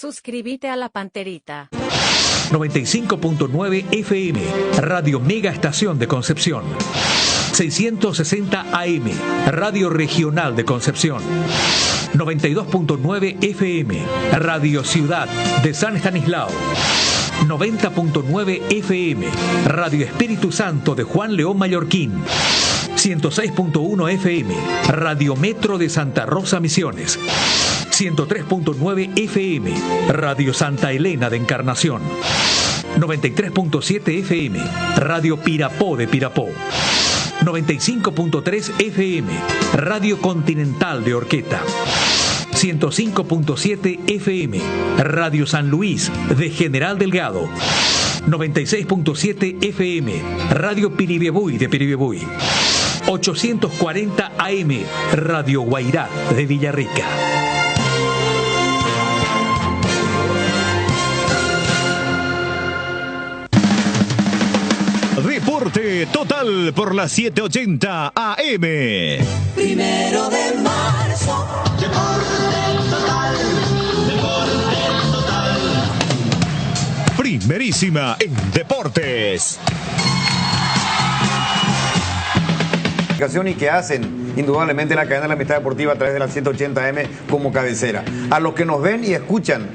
Suscríbete a La Panterita. 95.9 FM, Radio Mega Estación de Concepción. 660 AM, Radio Regional de Concepción. 92.9 FM, Radio Ciudad de San Estanislao. 90.9 FM, Radio Espíritu Santo de Juan León Mallorquín. 106.1 FM, Radio Metro de Santa Rosa Misiones. 103.9 FM, Radio Santa Elena de Encarnación. 93.7 FM, Radio Pirapó de Pirapó. 95.3 FM, Radio Continental de Orqueta. 105.7 FM, Radio San Luis de General Delgado. 96.7 FM, Radio Piribebuy de Piribebuy. 840 AM, Radio Guairá de Villarrica. Deporte total por las 7:80 AM. 1 de marzo. Deporte total. Deporte total. Primerísima en deportes. Y que hacen indudablemente la cadena de la amistad deportiva a través de la 180M como cabecera. A los que nos ven y escuchan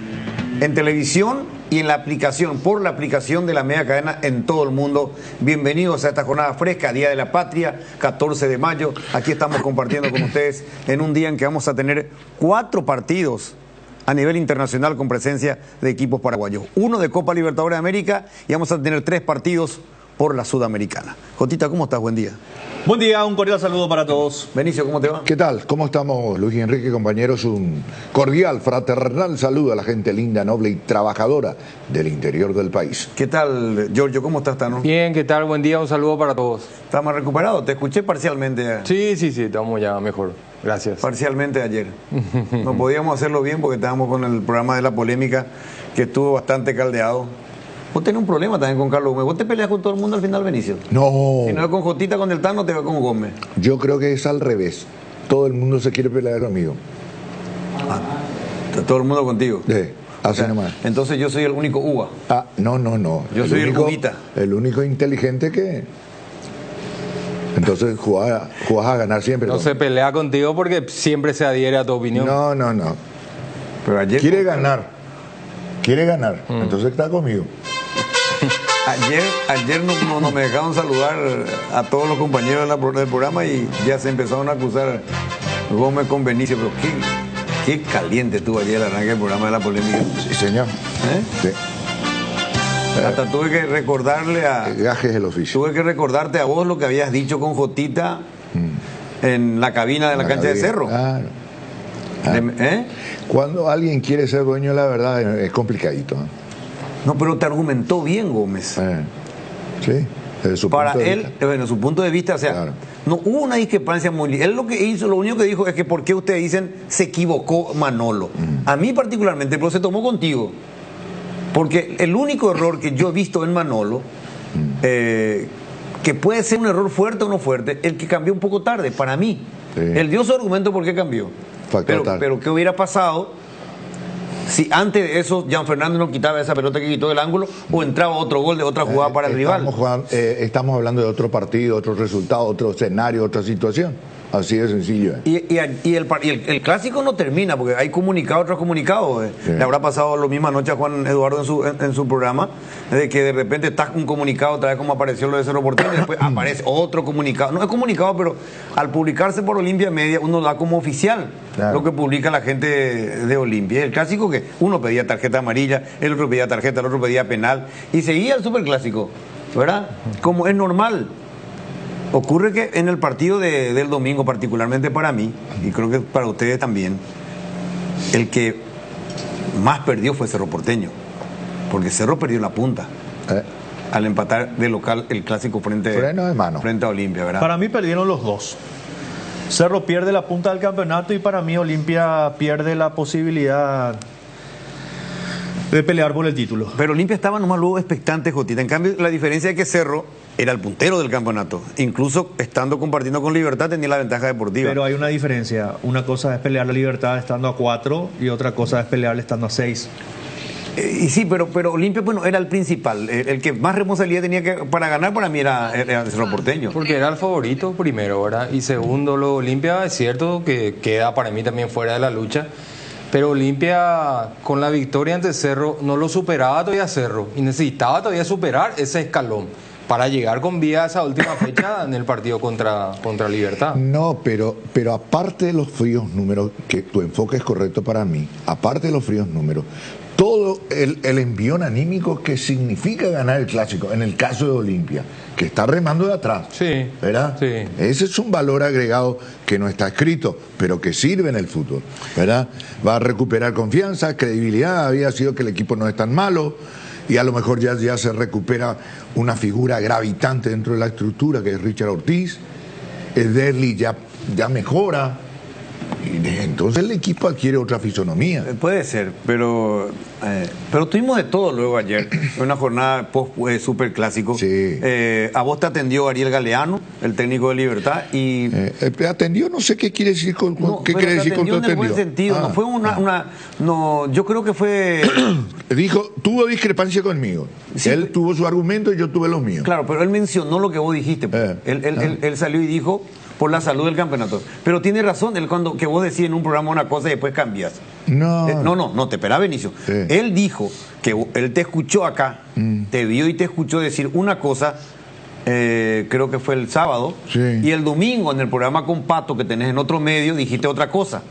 en televisión y en la aplicación, por la aplicación de la media cadena en todo el mundo, bienvenidos a esta jornada fresca, Día de la Patria, 14 de mayo. Aquí estamos compartiendo con ustedes en un día en que vamos a tener 4 partidos a nivel internacional con presencia de equipos paraguayos. 1 de Copa Libertadores de América y vamos a tener 3 partidos por la Sudamericana. Jotita, ¿cómo estás? Buen día. Buen día, un cordial saludo para todos. Benicio, ¿cómo te va? ¿Qué tal? ¿Cómo estamos, Luis Enrique, compañeros? Un cordial, fraternal saludo a la gente linda, noble y trabajadora del interior del país. ¿Qué tal, Giorgio? ¿Cómo estás, Tano? Bien, ¿qué tal? Buen día, un saludo para todos. ¿Estás más recuperado? Te escuché parcialmente. Sí, estamos ya mejor. Gracias. Parcialmente ayer. No podíamos hacerlo bien porque estábamos con el programa de la polémica que estuvo bastante caldeado. Vos tenés un problema también con Carlos Gómez. ¿Vos te peleas con todo el mundo al final, Benicio? No. Si no es con Jotita, con el Tano, te va con Gómez. Yo creo que es al revés. Todo el mundo se quiere pelear conmigo. Todo el mundo contigo. Sí, así nomás. Entonces yo soy el único uva. No. Yo soy el uvita. El único inteligente que... Entonces jugás a ganar siempre. No se pelea contigo porque siempre se adhiere a tu opinión. No. Pero ayer... Quiere ganar. Entonces está conmigo. Ayer no me dejaron saludar a todos los compañeros del programa y ya se empezaron a acusar Gómez con Benicio, pero qué caliente estuvo ayer el arranque del programa de la polémica. Sí, señor. Sí. Hasta tuve que recordarle gajes del oficio. Tuve que recordarte a vos lo que habías dicho con Jotita en la cabina de la cancha de Cerro. Claro. Cuando alguien quiere ser dueño de la verdad es complicadito. No, pero te argumentó bien Gómez. Sí, desde su para punto de él, vista. bueno, su punto de vista, o sea, claro. No hubo una discrepancia muy... Él lo que hizo, lo único que dijo es que ¿por qué ustedes dicen se equivocó Manolo? A mí particularmente, pero se tomó contigo. Porque el único error que yo he visto en Manolo, que puede ser un error fuerte o no fuerte, el que cambió un poco tarde, para mí. Sí. Él dio su argumento por qué cambió. Pero ¿qué hubiera pasado si antes de eso Gian Fernando no quitaba esa pelota que quitó del ángulo o entraba otro gol de otra jugada para el rival? Estamos hablando de otro partido, otro resultado, otro escenario, otra situación. Así de sencillo. Y el clásico no termina porque hay comunicado, otros comunicados. Sí. Le habrá pasado lo mismo anoche a Juan Eduardo en su programa, de que de repente está un comunicado, otra vez como apareció lo de Cerro Porteño, y después aparece otro comunicado. No es comunicado, pero al publicarse por Olimpia Media, uno da como oficial lo que publica la gente de Olimpia. El clásico que uno pedía tarjeta amarilla, el otro pedía tarjeta, el otro pedía penal, y seguía el superclásico, ¿verdad? Como es normal. Ocurre que en el partido del domingo, particularmente para mí, y creo que para ustedes también, el que más perdió fue Cerro Porteño, porque Cerro perdió la punta al empatar de local el clásico frente a Olimpia, ¿verdad? Para mí perdieron los dos. Cerro pierde la punta del campeonato y para mí Olimpia pierde la posibilidad de pelear por el título. Pero Olimpia estaba nomás luego expectante, Jotita. En cambio, la diferencia es que Cerro era el puntero del campeonato. Incluso estando compartiendo con Libertad tenía la ventaja deportiva. Pero hay una diferencia. Una cosa es pelear la Libertad estando a 4 y otra cosa es pelearle estando a 6. Y sí, pero Olimpia, bueno, era el principal. El que más responsabilidad tenía que para ganar para mí era Cerro Porteño. Porque era el favorito primero, ¿verdad? Y segundo, lo Olimpia es cierto que queda para mí también fuera de la lucha. Pero Olimpia, con la victoria ante Cerro, no lo superaba todavía Cerro. Y necesitaba todavía superar ese escalón para llegar con vida a esa última fecha en el partido contra Libertad. No, pero aparte de los fríos números, que tu enfoque es correcto para mí, aparte de los fríos números, todo el envión anímico que significa ganar el clásico, en el caso de Olimpia, que está remando de atrás, Sí, ¿verdad? sí. Ese es un valor agregado que no está escrito, pero que sirve en el fútbol, ¿verdad? Va a recuperar confianza, credibilidad, había sido que el equipo no es tan malo, y a lo mejor ya se recupera una figura gravitante dentro de la estructura, que es Richard Ortiz, el Derli ya mejora, y entonces el equipo adquiere otra fisonomía. Puede ser, pero tuvimos de todo luego ayer. Fue una jornada post super clásico. Sí. A vos te atendió Ariel Galeano, el técnico de Libertad, y Atendió, no sé qué quiere decir con qué pero quiere te decir con atendió en el buen atendió. sentido. No fue no, yo creo que fue Dijo, tuvo discrepancia conmigo. Sí, Él tuvo su argumento y yo tuve los míos. claro, pero él mencionó lo que vos dijiste. Pues. Él salió y dijo por la salud del campeonato. Pero tiene razón, él cuando que vos decís en un programa una cosa y después cambias. No, te espera, Benicio. Sí. Él dijo que él te escuchó acá, te vio y te escuchó decir una cosa, creo que fue el sábado, Sí. y el domingo en el programa con Pato que tenés en otro medio dijiste otra cosa.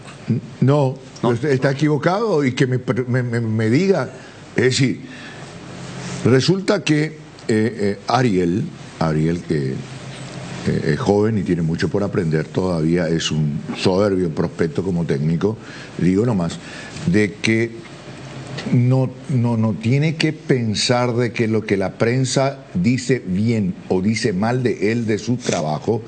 No, está equivocado y que me diga. Es decir, resulta que Ariel, que es joven y tiene mucho por aprender, todavía es un soberbio prospecto como técnico, digo nomás, de que no tiene que pensar de que lo que la prensa dice bien o dice mal de él, de su trabajo,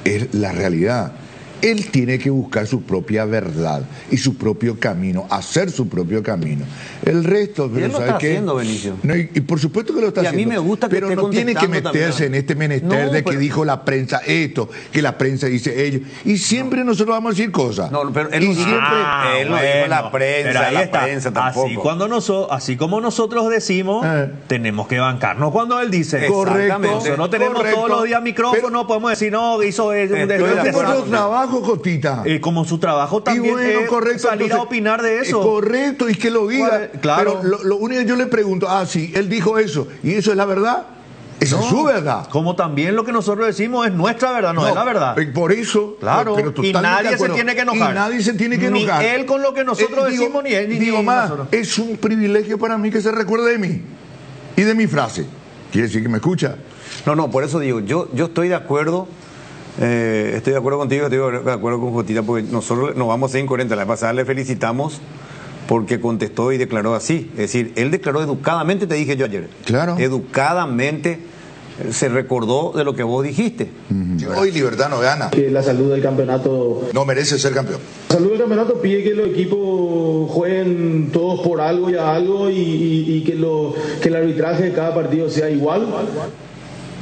es la realidad. Él tiene que buscar su propia verdad y su propio camino, hacer su propio camino. El resto, Y él lo ¿sabes está qué? haciendo, Benicio. No, y por supuesto que lo está Y a mí haciendo. me gusta que pero esté no tiene que contestando meterse también. en este menester No, de que pero- dijo la prensa esto, que la prensa dice ello. Y siempre nosotros vamos a decir cosas. No, pero él y no dijo- siempre... él no dijo la prensa, pero ahí la está. prensa tampoco. Así como nosotros decimos, tenemos que bancarnos cuando él dice. Exactamente. Nosotros tenemos Correcto. todos los días micrófonos, podemos decir, no, hizo eso. Estoy de Pero acuerdo. como su trabajo, Cotita. Como su trabajo también Y bueno, es correcto, salir entonces, a opinar de eso. correcto, y que lo diga. Claro. Pero lo único que yo le pregunto, sí, él dijo eso, ¿y eso es la verdad? Esa es su verdad. Como también lo que nosotros decimos es nuestra verdad, no es la verdad. Por eso, Claro, pero y totalmente nadie de se acuerdo. tiene que enojar. Y nadie se tiene que Ni enojar. él con lo que nosotros decimos, ni él, ni digo más, nosotros. es un privilegio para mí que se recuerde de mí y de mi frase. Quiere decir que me escucha. No, por eso digo, yo estoy de acuerdo, estoy de acuerdo contigo, estoy de acuerdo con Jotita, porque nosotros nos vamos a ser incoherentes. La pasada le felicitamos porque contestó y declaró así. Es decir, él declaró educadamente, te dije yo ayer. Claro. Educadamente se recordó de lo que vos dijiste. Hoy Libertad no gana, Que la salud del campeonato, no merece ser campeón. la salud del campeonato pide que los equipos jueguen todos por algo y a algo y que el arbitraje de cada partido sea igual.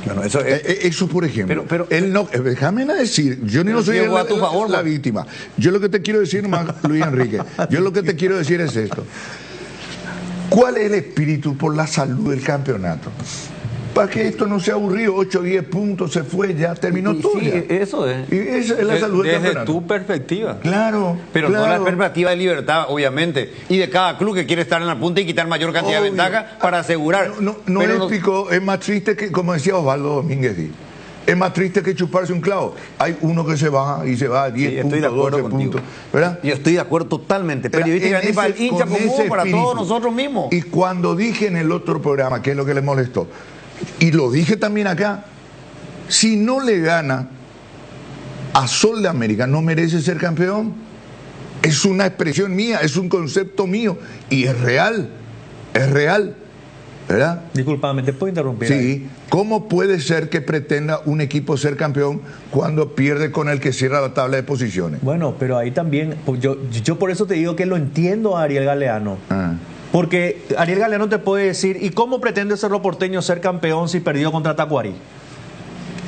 Bueno, eso es. Eso, por ejemplo. Pero- él no, déjame decir, yo Pero no soy si jugó a tu favor, la man. víctima. Yo lo que te quiero decir, nomás, Luis Enrique, yo lo que te quiero decir es esto. ¿Cuál es el espíritu por la salud del campeonato? Para que esto no sea aburrido, 8 o 10 puntos, se fue, ya terminó Y todo. sí, ya. eso es. Y esa es la salud del Desde campeonato. tu perspectiva. Claro. Pero no claro. la perspectiva de Libertad, obviamente, y de cada club que quiere estar en la punta y quitar mayor cantidad de Obvio. ventaja para asegurar. No Pero es no- épico, es más triste que, como decía Osvaldo Domínguez, es más triste que chuparse un clavo. Hay uno que se baja y se va a 10 Sí, estoy puntos, de acuerdo 12 contigo. puntos. ¿Verdad? Yo estoy de acuerdo totalmente. Pero Periodísticamente en para el ese- hincha con común, ese para espíritu. todos nosotros mismos. Y cuando dije en el otro programa, que es lo que le molestó, y lo dije también acá, si no le gana a Sol de América, no merece ser campeón. Es una expresión mía, es un concepto mío, y es real, ¿verdad? Disculpame, ¿te puedo interrumpir? ahí? Sí, ¿cómo puede ser que pretenda un equipo ser campeón cuando pierde con el que cierra la tabla de posiciones? Bueno, pero ahí también, pues yo por eso te digo que lo entiendo a Ariel Galeano. Ah. Porque Ariel Galeano te puede decir, ¿y cómo pretende Cerro Porteño ser campeón si perdió contra Tacuarí?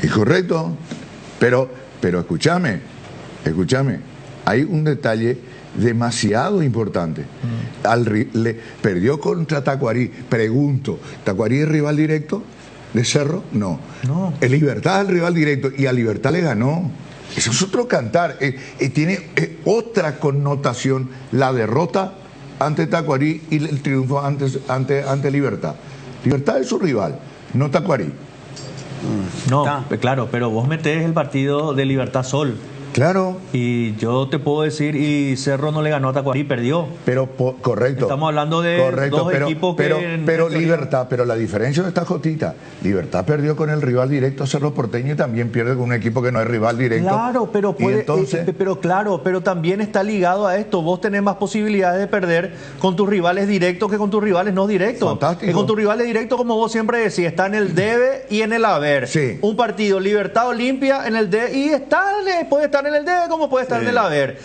Es correcto, pero escúchame, hay un detalle demasiado importante. Perdió contra Tacuarí. Pregunto, ¿Tacuarí es rival directo de Cerro? No. El Libertad es el rival directo y a Libertad le ganó. Eso es otro cantar. Tiene otra connotación la derrota ante Tacuarí y el triunfo ante Libertad. Libertad es su rival, no Tacuarí. No, claro, pero vos metés el partido de Libertad Sol. Claro. Y yo te puedo decir, y Cerro no le ganó a Tacuarí, perdió. Pero, correcto. Estamos hablando de dos equipos que... Pero Libertad, pero la diferencia de esta Jotita, Libertad perdió con el rival directo Cerro Porteño y también pierde con un equipo que no es rival directo. Claro, pero puede, entonces... pero también está ligado a esto. Vos tenés más posibilidades de perder con tus rivales directos que con tus rivales no directos. Fantástico. Con tus rivales directos, como vos siempre decís, está en el debe y en el haber. Sí. Un partido Libertad Olimpia en el debe y puede estar en el debe como puede estar en el haber.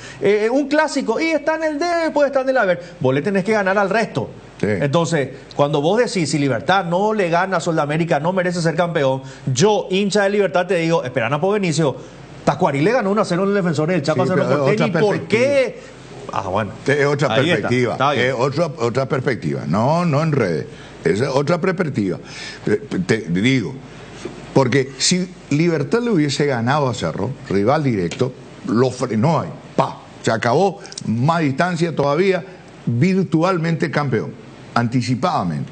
Un clásico y está en el debe, puede estar en el haber. Vos le tenés que ganar al resto. Sí. Entonces, cuando vos decís si Libertad no le gana a Sol de América, no merece ser campeón, yo, hincha de Libertad, te digo, esperan a Benicio, Tacuarí le ganó 1-0 en el Defensor del Chaco a Cerro Porteño. ¿Y por qué? Bueno. Es otra Ahí perspectiva. está bien. Es otra perspectiva. No en redes. Es otra perspectiva. Te digo, porque si Libertad le hubiese ganado a Cerro, rival directo, lo frenó ahí. Se acabó, más distancia todavía, virtualmente campeón, anticipadamente.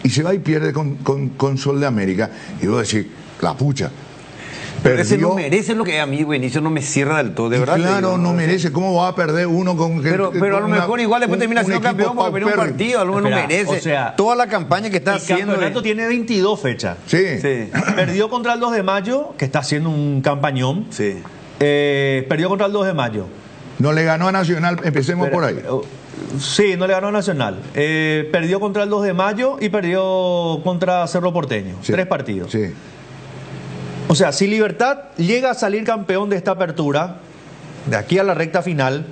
Y se va y pierde con Sol de América. Y vos decís, la pucha. Pero ese no merece lo que a mí, Benicio, no me cierra del todo, de verdad. Claro, no merece. ¿Cómo va a perder uno con Pero a lo mejor igual después termina siendo campeón porque perdió un partido, a lo mejor no merece. O sea, toda la campaña que está haciendo. El campeonato tiene 22 fechas. Sí. Perdió contra el 2 de mayo, que está haciendo un campañón. Sí. Perdió contra el 2 de mayo. No le ganó a Nacional, empecemos por ahí. Sí, no le ganó a Nacional. Perdió contra el 2 de mayo y perdió contra Cerro Porteño. Sí. 3 partidos. Sí. O sea, si Libertad llega a salir campeón de esta apertura, de aquí a la recta final,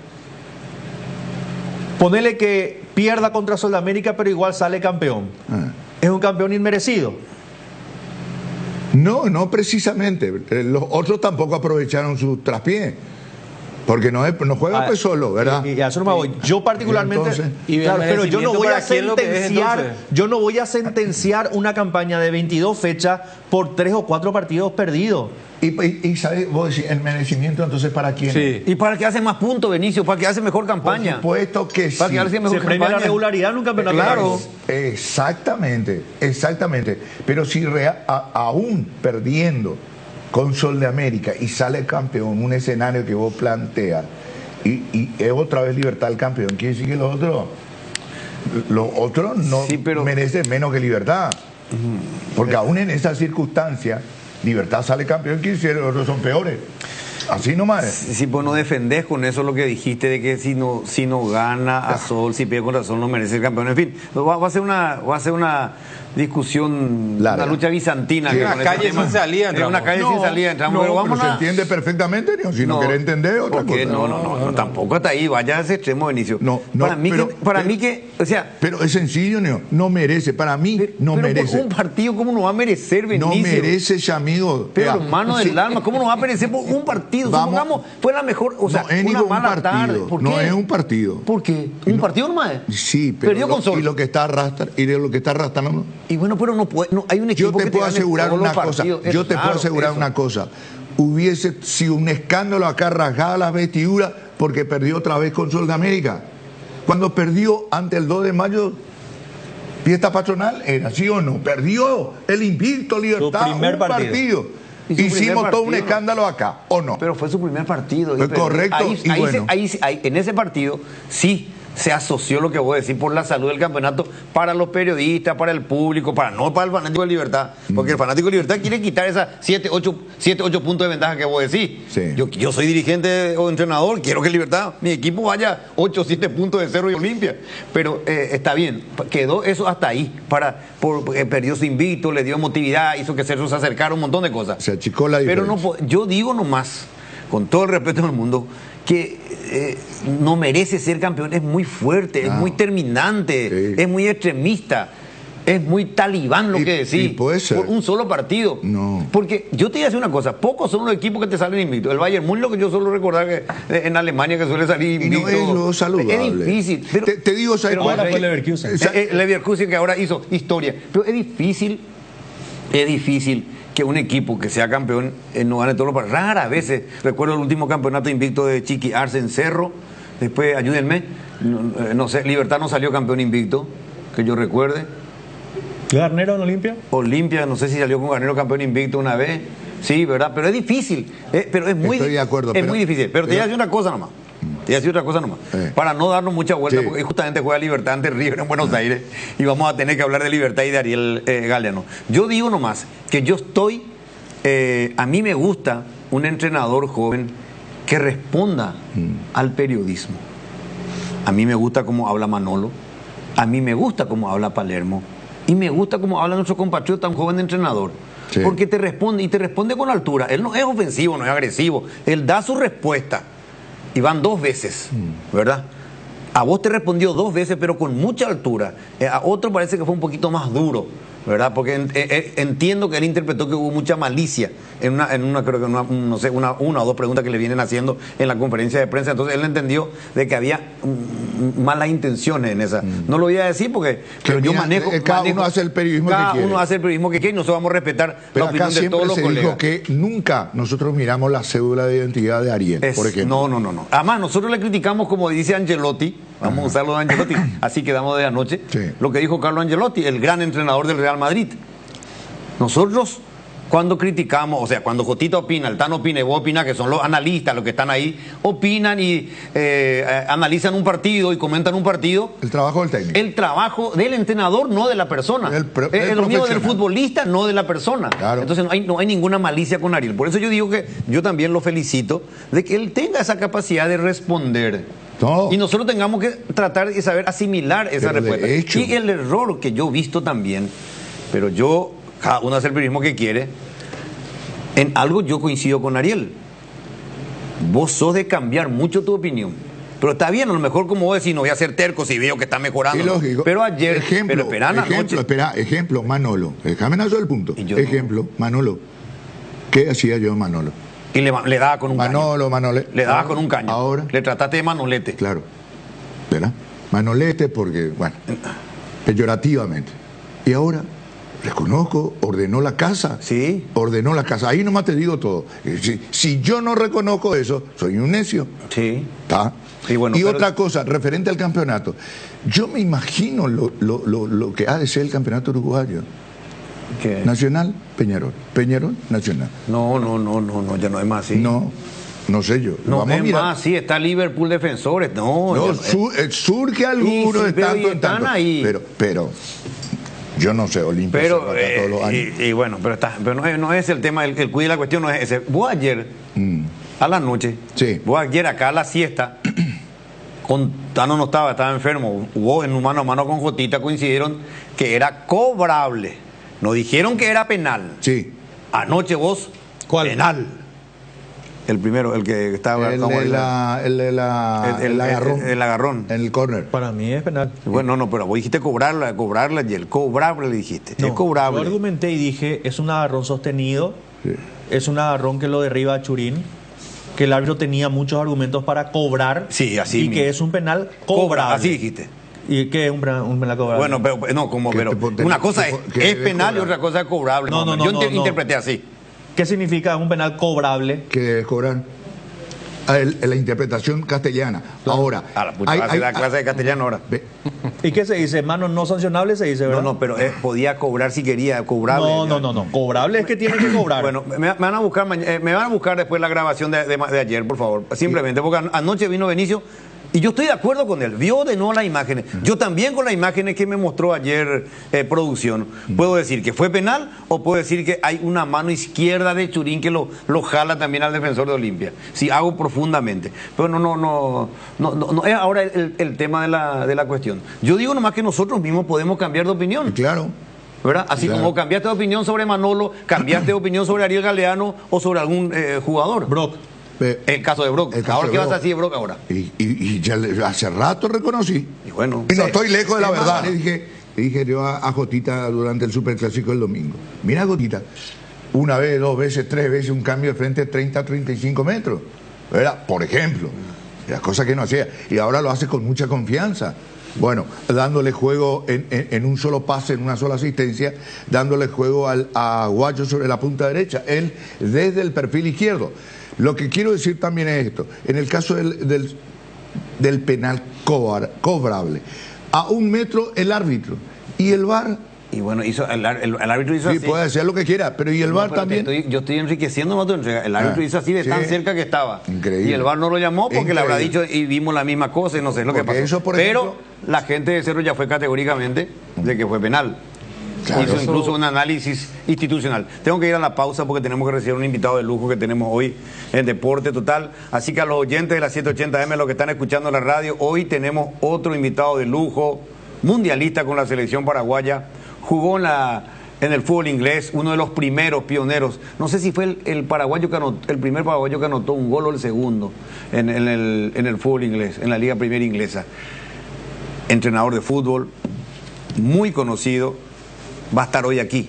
ponele que pierda contra Sol de América, pero igual sale campeón. Es un campeón inmerecido. No precisamente. Los otros tampoco aprovecharon su traspié. Porque no juega pues solo, ¿verdad? Y a eso no me voy. Yo particularmente, claro, pero yo no voy a sentenciar, una campaña de 22 fechas por 3 o 4 partidos perdidos. Y ¿sabes? Vos decís, el merecimiento entonces ¿para quién? Sí. Y para que hace más puntos, Benicio, para que hace mejor campaña. Por supuesto que sí. Para que hace mejor se premia campaña. la regularidad en un campeonato. Claro. Exactamente. Pero si aún perdiendo con Sol de América y sale campeón, un escenario que vos planteas, y es otra vez Libertad el campeón, quiere decir que los otros no merecen menos que Libertad. Porque aún en esa circunstancia, Libertad sale campeón, quiere decir que los otros son peores. Así nomás. Sí, pues no defendés con eso lo que dijiste de que si no gana a Sol, si pierde contra Sol no merece el campeón. En fin, va a ser una discusión, larga. Una lucha bizantina. Sí. Una calle sin salida entramos. Una calle sin salida entramos. Pero vamos se entiende perfectamente, si no querés entender otra cosa. No, tampoco hasta ahí, vaya a ese extremo, Benicio. Para mí, o sea... Pero es sencillo, no merece, para mí no merece. Por un partido, ¿cómo no va a merecer, Benicio? No merece, amigo. Pero hermano del alma, ¿cómo no va a merecer por un partido? Supongamos, fue la mejor, o sea, una mala tarde. ¿Por qué? No es un partido. ¿Por qué? ¿Un partido nomás? Sí, pero perdió con Sol. Y lo que está arrastrando. Y bueno, pero no puede, hay un equipo yo te puedo asegurar una cosa. Yo te puedo asegurar una cosa. Hubiese sido un escándalo acá rasgada las vestiduras porque perdió otra vez con Sol de América. Cuando perdió ante el 2 de mayo, fiesta patronal, ¿era sí o no? Perdió el invicto Libertad, su primer partido. Hicimos todo un escándalo acá, ¿o no? Pero fue su primer partido. Fue correcto. Ahí, en ese partido, sí se asoció lo que voy a decir por la salud del campeonato para los periodistas, para el público, para el fanático de Libertad. Porque el fanático de Libertad quiere quitar esas 7, 8 puntos de ventaja que voy a decir. Sí. Yo soy dirigente o entrenador, quiero que Libertad, mi equipo vaya 8 o 7 puntos de 0 y Olimpia. Pero está bien, quedó eso hasta ahí. Perdió su invicto, le dio emotividad, hizo que Cerro se acercara, un montón de cosas. Se achicó la diferencia. Pero yo digo nomás, con todo el respeto del mundo, que no merece ser campeón, es muy fuerte, es muy terminante, es muy extremista. Es muy talibán lo que decís. Puede ser. Por un solo partido. No. Porque yo te voy a decir una cosa, pocos son los equipos que te salen invictos. El Bayern Múnich, lo que yo suelo recordar que en Alemania que suele salir invicto. Y no es lo saludable. Es difícil. Pero, te digo, ¿sabes cuál? Ahora fue Leverkusen. Leverkusen que ahora hizo historia. Pero es difícil que un equipo que sea campeón no gane todos los partidos. Raras veces. Recuerdo el último campeonato invicto de Chiqui Arce en Cerro. Después, ayúdenme, no sé, Libertad no salió campeón invicto, que yo recuerde. ¿Garnero en Olimpia? Olimpia, no sé si salió con Garnero campeón invicto una vez. Sí, ¿verdad? Pero es difícil. Pero es muy, estoy de acuerdo. Es muy difícil. Pero te voy a decir una cosa nomás. Para no darnos mucha vuelta, Sí. porque justamente juega Libertad ante River en Buenos Aires y vamos a tener que hablar de Libertad y de Ariel Galeano. Yo digo nomás que yo estoy. A mí me gusta un entrenador joven que responda al periodismo. A mí me gusta cómo habla Manolo. A mí me gusta cómo habla Palermo. Y me gusta cómo habla nuestro compatriota, un joven entrenador. Sí. Porque te responde, y te responde con altura. Él no es ofensivo, no es agresivo. Él da su respuesta. Y van 2 veces, ¿verdad? A vos te respondió 2 veces, pero con mucha altura. A otro parece que fue un poquito más duro, ¿verdad? Porque entiendo que él interpretó que hubo mucha malicia en una creo que no sé, una o dos preguntas que le vienen haciendo en la conferencia de prensa. Entonces él entendió de que había malas intenciones en esa. No lo voy a decir porque pero yo manejo. Cada uno hace el periodismo que quiere. Cada uno hace el periodismo que quiere y nosotros vamos a respetar Pero la acá opinión de siempre todos los se colegas. dijo que nunca nosotros miramos la cédula de identidad de Ariel, por ejemplo. No. Además, nosotros le criticamos, como dice Ancelotti, vamos a usarlo de Ancelotti, así quedamos de anoche, lo que dijo Carlo Ancelotti, el gran entrenador del Real Madrid. Nosotros, cuando criticamos, o sea, cuando Jotita opina, el Tano opina y vos opinás, que son los analistas los que están ahí, opinan y analizan un partido y comentan un partido. El trabajo del técnico. El trabajo del entrenador, no de la persona. Lo mío del futbolista, no de la persona. Claro. Entonces no hay ninguna malicia con Ariel. Por eso yo digo que yo también lo felicito de que él tenga esa capacidad de responder. No. Y nosotros tengamos que tratar de saber asimilar esa Pero de respuesta. hecho. Y el error que yo he visto también, pero cada uno hace el periodismo que quiere, en algo yo coincido con Ariel. Vos sos de cambiar mucho tu opinión. Pero está bien, a lo mejor como vos decís, no voy a ser terco si veo que está mejorando. Sí, lógico. Pero ayer, ejemplo, Manolo. Déjame hacer el punto. Ejemplo, Manolo. ¿Qué hacía yo, Manolo? Y le daba con un caño. Manolo. Le daba con un caño. Ahora. Le trataste de manolete. Claro. ¿Verdad? Manolete porque, bueno, peyorativamente. Y ahora, reconozco, ordenó la casa. Sí. Ordenó la casa. Ahí nomás te digo todo. Si yo no reconozco eso, soy un necio. Sí. ¿Está? Sí, bueno, y otra cosa, referente al campeonato. Yo me imagino lo que ha de ser el campeonato uruguayo. ¿Qué? Nacional, Peñarol. Peñarol, Nacional. No, ya no es más así. No sé yo. No Vamos a es mirar. más, sí, está Liverpool Defensores. Surge algunos de tanto en tanto. Ahí. Pero yo no sé, Olimpia se Pero, todos los años. y bueno, pero no es el tema, el cuide la cuestión no es ese. Vos ayer, a la noche, vos ayer acá a la siesta, Tano no estaba enfermo, vos en un mano a mano con Jotita coincidieron que era cobrable. Nos dijeron que era penal. Sí. Anoche vos, ¿cuál? Penal. El primero, el que estaba... El agarrón. El agarrón. En el córner. Para mí es penal. Bueno, no, pero vos dijiste cobrarla ayer. Cobrable le dijiste. No, es cobrable. Yo argumenté y dije, es un agarrón sostenido, Sí. es un agarrón que lo derriba a Churín, que el árbitro tenía muchos argumentos para cobrar. Sí, así y mismo. que es un penal cobrable. Así dijiste. ¿Y qué es un penal cobrable? Bueno, pero una cosa es penal y otra cosa es cobrable. No, Yo interpreté así. ¿Qué significa un penal cobrable? Que es cobrar. La interpretación castellana. Ahora. Hace la clase de castellano ahora. ¿Y qué se dice? Mano no sancionable se dice, ¿verdad? No, pero podía cobrar si quería, cobrable. No. Cobrable es que tiene que cobrar. Bueno, me van a buscar después la grabación de ayer, por favor. Simplemente, porque anoche vino Benicio y yo estoy de acuerdo con él. Vio de nuevo las imágenes. Yo también con las imágenes que me mostró ayer producción. Puedo decir que fue penal o puedo decir que hay una mano izquierda de Churín que lo jala también al defensor de Olimpia. Sí, hago profundamente. Pero no es ahora el tema de la cuestión. Yo digo nomás que nosotros mismos podemos cambiar de opinión. Claro. ¿Verdad? Así como cambiaste de opinión sobre Manolo, cambiaste de opinión sobre Ariel Galeano o sobre algún jugador. Brock, El caso de Brock. Ahora, ¿qué vas a decir de Brock ahora? Y ya hace rato reconocí. Y bueno. Y no estoy lejos de la verdad. Le dije yo a Jotita durante el Superclásico del domingo. Mira, Jotita, una vez, 2 veces, 3 veces un cambio de frente de 30 a 35 metros. ¿Verdad? Por ejemplo. Las cosas que no hacía. Y ahora lo hace con mucha confianza. Bueno, dándole juego en un solo pase, en una sola asistencia, dándole juego a Aguayo sobre la punta derecha, él desde el perfil izquierdo. Lo que quiero decir también es esto, en el caso del penal cobrable, a 1 metro el árbitro y el VAR. Y bueno, el árbitro hizo sí, así. Puede hacer lo que quiera, pero ¿y el VAR también? Yo estoy enriqueciendo más tu entrega. El árbitro hizo así de tan cerca que estaba. Increíble. Y el VAR no lo llamó porque le habrá dicho y vimos la misma cosa y no sé lo que pasó. Eso, por pero ejemplo, la gente de Cerro ya fue categóricamente de que fue penal. Claro, hizo incluso un análisis institucional. Tengo que ir a la pausa porque tenemos que recibir un invitado de lujo que tenemos hoy en Deporte Total. Así que a los oyentes de la 780M, los que están escuchando la radio, hoy tenemos otro invitado de lujo, mundialista con la selección paraguaya. Jugó en el fútbol inglés, uno de los primeros pioneros. No sé si fue el paraguayo que el primer paraguayo que anotó un gol o el segundo en el fútbol inglés, en la Liga Primera Inglesa. Entrenador de fútbol, muy conocido, va a estar hoy aquí,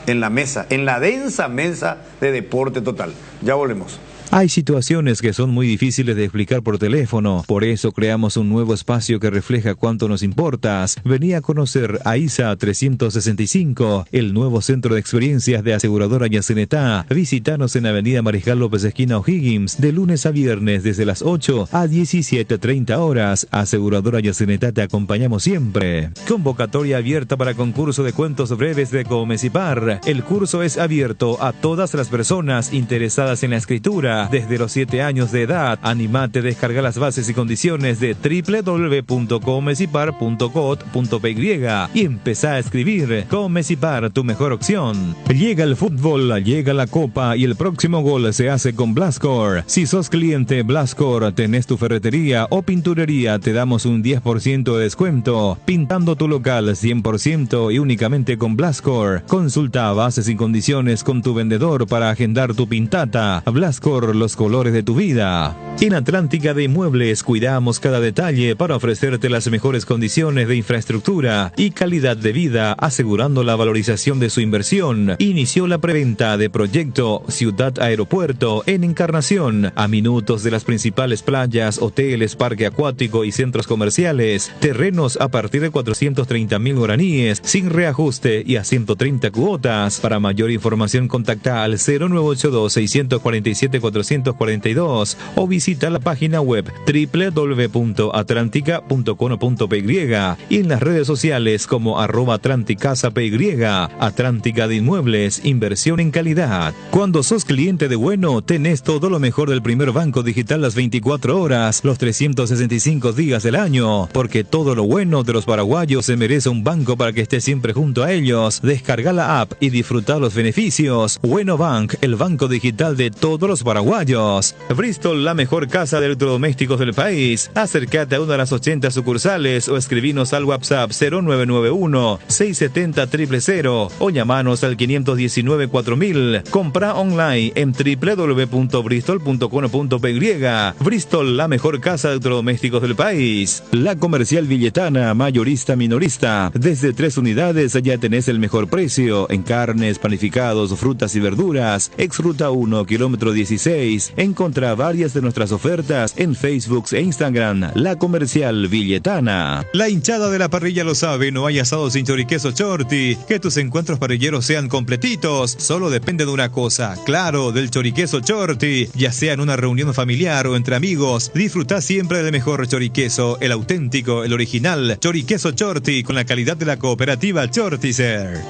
en la mesa, en la densa mesa de Deporte Total. Ya volvemos. Hay situaciones que son muy difíciles de explicar por teléfono, por eso creamos un nuevo espacio que refleja cuánto nos importas. Vení a conocer a ISA 365, el nuevo centro de experiencias de Aseguradora Yacenetá. Visítanos en Avenida Mariscal López esquina O'Higgins, de lunes a viernes desde las 8 a 17:30 horas. Aseguradora Yacenetá, te acompañamos siempre. Convocatoria abierta para concurso de cuentos breves de Comecipar. El curso es abierto a todas las personas interesadas en la escritura desde los 7 años de edad. Animate a descargar las bases y condiciones de www.comecipar.cot.py y empezá a escribir. Comecipar, tu mejor opción. Llega el fútbol, llega la copa y el próximo gol se hace con Blascor. Si sos cliente Blascor, tenés tu ferretería o pinturería, te damos un 10% de descuento. Pintando tu local 100% y únicamente con Blascor. Consulta bases y condiciones con tu vendedor para agendar tu pintata. Blascor, los colores de tu vida. En Atlántica de Inmuebles cuidamos cada detalle para ofrecerte las mejores condiciones de infraestructura y calidad de vida, asegurando la valorización de su inversión. Inició la preventa de proyecto Ciudad Aeropuerto en Encarnación, a minutos de las principales playas, hoteles, parque acuático y centros comerciales. Terrenos a partir de 430.000 guaraníes, sin reajuste y a 130 cuotas. Para mayor información contacta al 0982-647-442 o visita la página web www.atlantica.com.py y en las redes sociales como @atlanticasapy. Atlántica de Inmuebles, inversión en calidad. Cuando sos cliente de Bueno, tenés todo lo mejor del primer banco digital las 24 horas, los 365 días del año, porque todo lo bueno de los paraguayos se merece un banco para que esté siempre junto a ellos. Descarga la app y disfruta los beneficios. Bueno Bank, el banco digital de todos los paraguayos. Bristol, la mejor casa de electrodomésticos del país. Acércate a una de las 80 sucursales o escribinos al WhatsApp 0991-670-000 o llamanos al 519-4000. Compra online en www.bristol.com.py. Bristol, la mejor casa de electrodomésticos del país. La Comercial Villetana, mayorista minorista. Desde 3 unidades ya tenés el mejor precio en carnes, panificados, frutas y verduras. Ex Ruta 1, kilómetro 16. Encontrá varias de nuestras ofertas en Facebook e Instagram. La Comercial Villetana. La hinchada de la parrilla lo sabe, no hay asado sin choriqueso Chorti. Que tus encuentros parrilleros sean completitos solo depende de una cosa, claro, del choriqueso Chorti. Ya sea en una reunión familiar o entre amigos, disfrutá siempre del mejor choriqueso, el auténtico, el original. Choriqueso Chorti, con la calidad de la cooperativa Chortizer.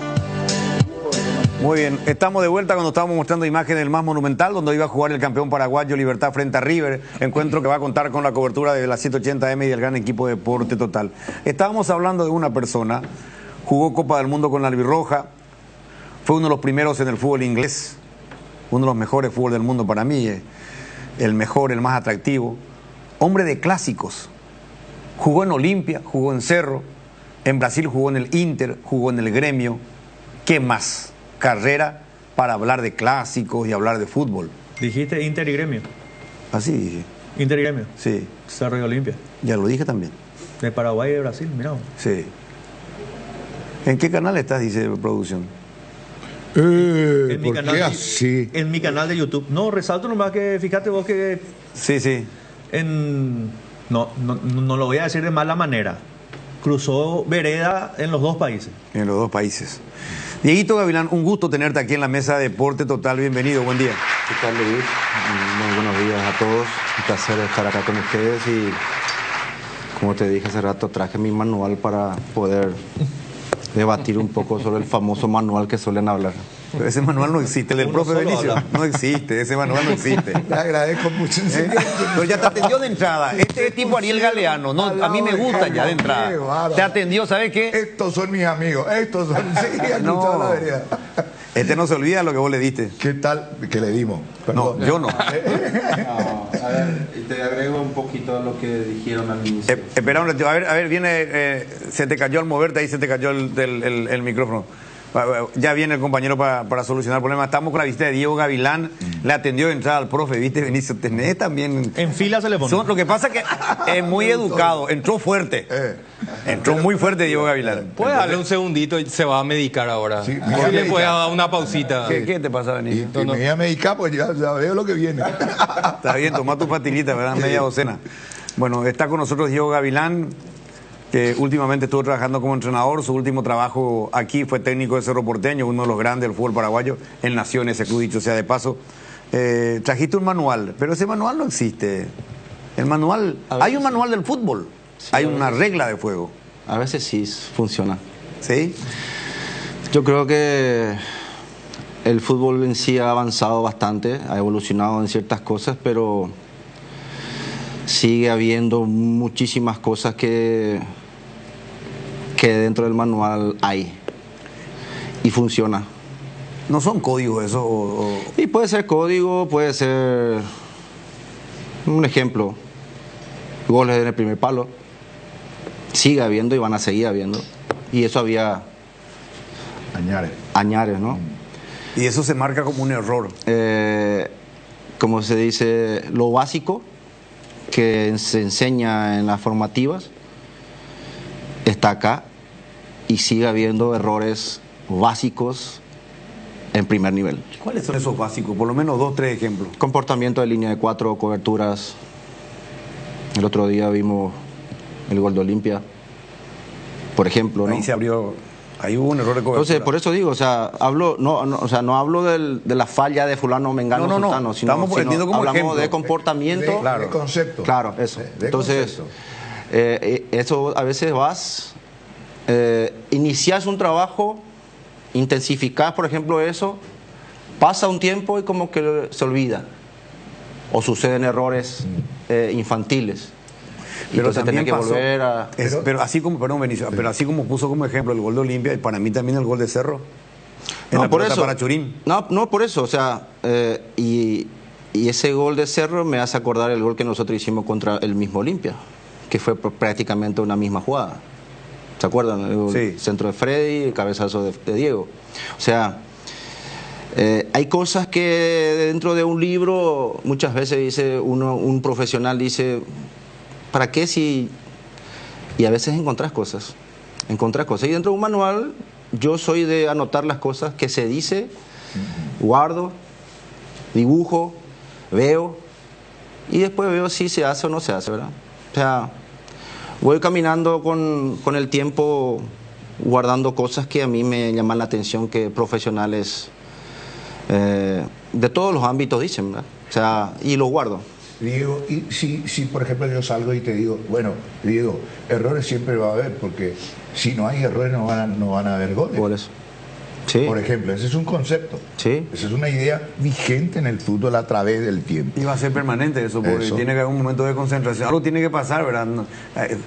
Muy bien, estamos de vuelta cuando estábamos mostrando imágenes del más monumental, donde iba a jugar el campeón paraguayo Libertad frente a River, encuentro que va a contar con la cobertura de la 780M y del gran equipo de Deporte Total. Estábamos hablando de una persona, jugó Copa del Mundo con la albirroja, fue uno de los primeros en el fútbol inglés, uno de los mejores fútbol del mundo para mí, el mejor, el más atractivo, hombre de clásicos, jugó en Olimpia, jugó en Cerro, en Brasil jugó en el Inter, jugó en el Gremio, ¿qué más? Carrera para hablar de clásicos y hablar de fútbol. Dijiste Inter y Gremio. Así dije. Inter y Gremio. Sí. Cerro y Olimpia. Ya lo dije también. De Paraguay y de Brasil, mirá. Sí. ¿En qué canal estás, dice producción? En mi ¿Por canal qué de- así? En mi canal de YouTube. No, resalto nomás que fíjate vos que Sí, sí. no lo voy a decir de mala manera. Cruzó vereda en los dos países. En los dos países. Dieguito Gavilán, un gusto tenerte aquí en la mesa de Deporte Total. Bienvenido, buen día. ¿Qué tal, Luis? Muy buenos días a todos. Un placer estar acá con ustedes y, como te dije hace rato, traje mi manual para poder debatir un poco sobre el famoso manual que suelen hablar. Pero ese manual no existe, el del Uno profe solo Benicio. habla. No existe, ese manual no existe. Le agradezco mucho. Pero ya te atendió de entrada. Este es tipo Ariel Galeano. No, a mí me gusta ya de entrada. Te atendió, ¿sabes qué? Estos son mis amigos. Estos son. Sí, han No. escuchado la vereda. Este no se olvida lo que vos le diste. ¿Qué tal? ¿Qué le dimos? No, Perdón. yo no. A ver, te agrego un poquito a lo que dijeron al inicio. Espera un ratito. A ver, viene. Se te cayó al moverte, ahí se te cayó el micrófono. Ya viene el compañero para solucionar el problema. Estamos con la visita de Diego Gavilán. Le atendió de entrada al profe, ¿viste? Benicio, tenés también. En fila se le pone. Lo que pasa es que es muy educado. Entró fuerte. Entró muy fuerte Diego Gavilán. Puede darle un segundito y se va a medicar ahora. Sí, Porque le puede dar una pausita. ¿Qué te pasa, Y, Benicio? y me voy a medicar, pues ya veo lo que viene. Está bien, toma tu pastillita, ¿verdad? Media docena. Bueno, está con nosotros Diego Gavilán, que últimamente estuvo trabajando como entrenador. Su último trabajo aquí fue técnico de Cerro Porteño, uno de los grandes del fútbol paraguayo. Él nació en ese club, dicho sea de paso. Trajiste un manual, pero ese manual no existe. El manual, hay un manual del fútbol, Sí, hay una regla de juego. A veces sí funciona. ¿Sí? Yo creo que el fútbol en sí ha avanzado bastante, ha evolucionado en ciertas cosas, pero sigue habiendo muchísimas cosas que dentro del manual hay y funciona. ¿No son códigos eso? Y puede ser código, puede ser un ejemplo, goles en el primer palo. Sigue habiendo y van a seguir habiendo. Y eso había añares, ¿no? Y eso se marca como un error. Como se dice, lo básico que se enseña en las formativas está acá y sigue habiendo errores básicos en primer nivel. ¿Cuáles son esos básicos? Por lo menos 2, 3 ejemplos. Comportamiento de línea de 4, coberturas. El otro día vimos el gol de Olimpia, por ejemplo, ¿no? Ahí se abrió, ahí hubo un error de cobertura. Entonces, por eso digo, o sea, no hablo de la falla de fulano, mengano, No, sultano, sino, estamos poniendo como hablamos ejemplo. de comportamiento. De concepto. Claro, eso. De Entonces, concepto. eso a veces inicias un trabajo, intensificás, por ejemplo, eso, pasa un tiempo y como que se olvida. O suceden errores infantiles. Pero Entonces también tenés que pasó, volver a... pero así como, perdón Benicio, pero así como puso como ejemplo el gol de Olimpia, y para mí también el gol de Cerro, en la pelota para Churín. No, por eso, o sea, y ese gol de Cerro me hace acordar el gol que nosotros hicimos contra el mismo Olimpia, que fue prácticamente una misma jugada. ¿Se acuerdan? El Sí. centro de Freddy, el cabezazo de Diego. O sea, hay cosas que dentro de un libro muchas veces dice un profesional dice, ¿para qué si...? Y a veces encontrás cosas. Y dentro de un manual yo soy de anotar las cosas que se dice, guardo, dibujo, veo y después veo si se hace o no se hace, ¿verdad? O sea, voy caminando con el tiempo guardando cosas que a mí me llaman la atención, que profesionales de todos los ámbitos dicen, ¿verdad? O sea, y los guardo. Diego, y si por ejemplo yo salgo y te digo, bueno, Diego, errores siempre va a haber, porque si no hay errores no van a haber goles. Por eso. Sí. Por ejemplo, ese es un concepto. Sí. Esa es una idea vigente en el fútbol a través del tiempo. Y va a ser permanente eso, porque Eso. tiene que haber un momento de concentración. Algo tiene que pasar, ¿verdad?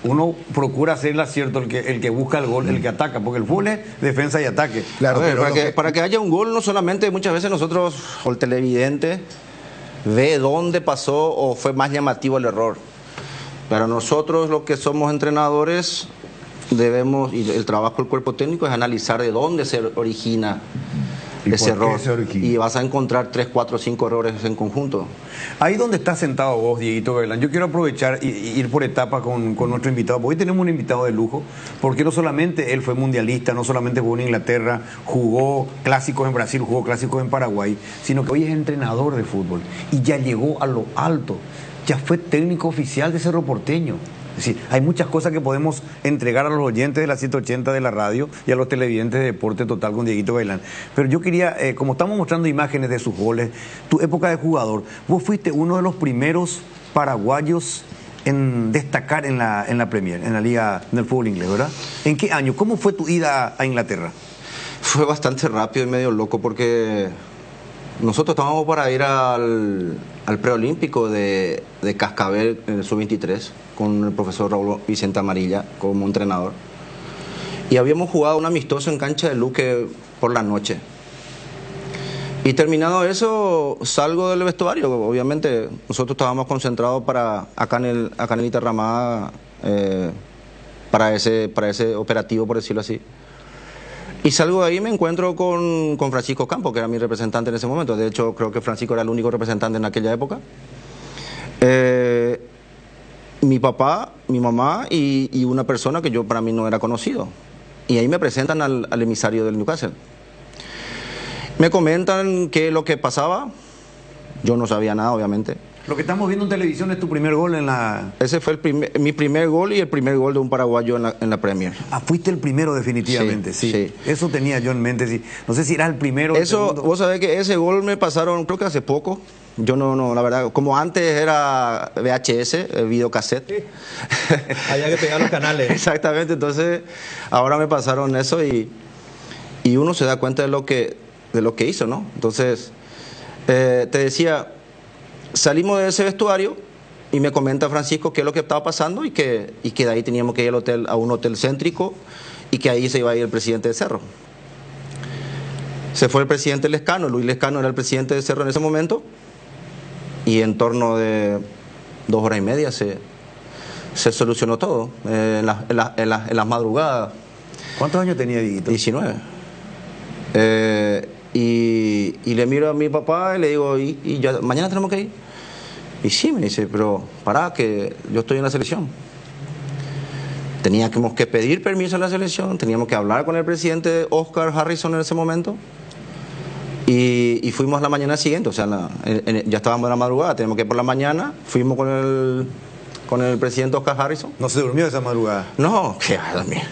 Uno procura hacer el acierto, el que busca el gol, el que ataca, porque el fútbol es defensa y ataque. Claro, A ver, pero para que haya un gol, no solamente muchas veces nosotros, o el televidente, ve dónde pasó o fue más llamativo el error. Pero nosotros, los que somos entrenadores, debemos, y el trabajo del cuerpo técnico es analizar de dónde se origina ¿Y ese por qué error. ese orquídea? Y vas a encontrar 3, 4, 5 errores en conjunto. Ahí donde estás sentado vos, Dieguito Gavilán, yo quiero aprovechar y ir por etapa con nuestro invitado, porque hoy tenemos un invitado de lujo, porque no solamente él fue mundialista, no solamente jugó en Inglaterra, jugó clásicos en Brasil, jugó clásicos en Paraguay, sino que hoy es entrenador de fútbol y ya llegó a lo alto, ya fue técnico oficial de Cerro Porteño. Es decir, hay muchas cosas que podemos entregar a los oyentes de la 780 de la radio y a los televidentes de Deporte Total con Dieguito Gavilán. Pero yo quería, como estamos mostrando imágenes de sus goles, tu época de jugador, vos fuiste uno de los primeros paraguayos en destacar en la Premier, en la liga del fútbol inglés, ¿verdad? ¿En qué año? ¿Cómo fue tu ida a Inglaterra? Fue bastante rápido y medio loco porque nosotros estábamos para ir al preolímpico de Cascabel en el sub-23 con el profesor Raúl Vicente Amarilla como entrenador. Y habíamos jugado un amistoso en cancha de Luque por la noche. Y terminado eso, salgo del vestuario. Obviamente nosotros estábamos concentrados acá en el Iterramada para ese operativo, por decirlo así. Y salgo de ahí y me encuentro con Francisco Campos, que era mi representante en ese momento. De hecho, creo que Francisco era el único representante en aquella época. Mi papá, mi mamá y una persona que para mí no era conocido. Y ahí me presentan al emisario del Newcastle. Me comentan qué es lo que pasaba. Yo no sabía nada, obviamente. Lo que estamos viendo en televisión es tu primer gol en la... Ese fue mi primer gol y el primer gol de un paraguayo en la Premier. Ah, fuiste el primero definitivamente, sí. Eso tenía yo en mente, sí. No sé si era el primero o el segundo. Vos sabés que ese gol me pasaron, creo que hace poco. Yo no, la verdad, como antes era VHS, videocassette. Había que pegar los canales. Exactamente, entonces ahora me pasaron eso y uno se da cuenta de lo que hizo, ¿no? Entonces, te decía... Salimos de ese vestuario y me comenta Francisco qué es lo que estaba pasando y que de ahí teníamos que ir a un hotel céntrico y que ahí se iba a ir el presidente de Cerro. Se fue el presidente Lescano, Luis Lescano era el presidente de Cerro en ese momento y en torno de 2 horas y media se solucionó todo en las madrugadas. ¿Cuántos años tenía Dieguito? 19. Y le miro a mi papá y le digo, ¿y ya, mañana tenemos que ir? Y sí, me dice, pero pará, que yo estoy en la selección. Teníamos que pedir permiso a la selección, teníamos que hablar con el presidente Oscar Harrison en ese momento. Y fuimos la mañana siguiente, o sea, ya estábamos en la madrugada, teníamos que ir por la mañana, fuimos con el presidente Oscar Harrison. ¿No se durmió esa madrugada? No, que también.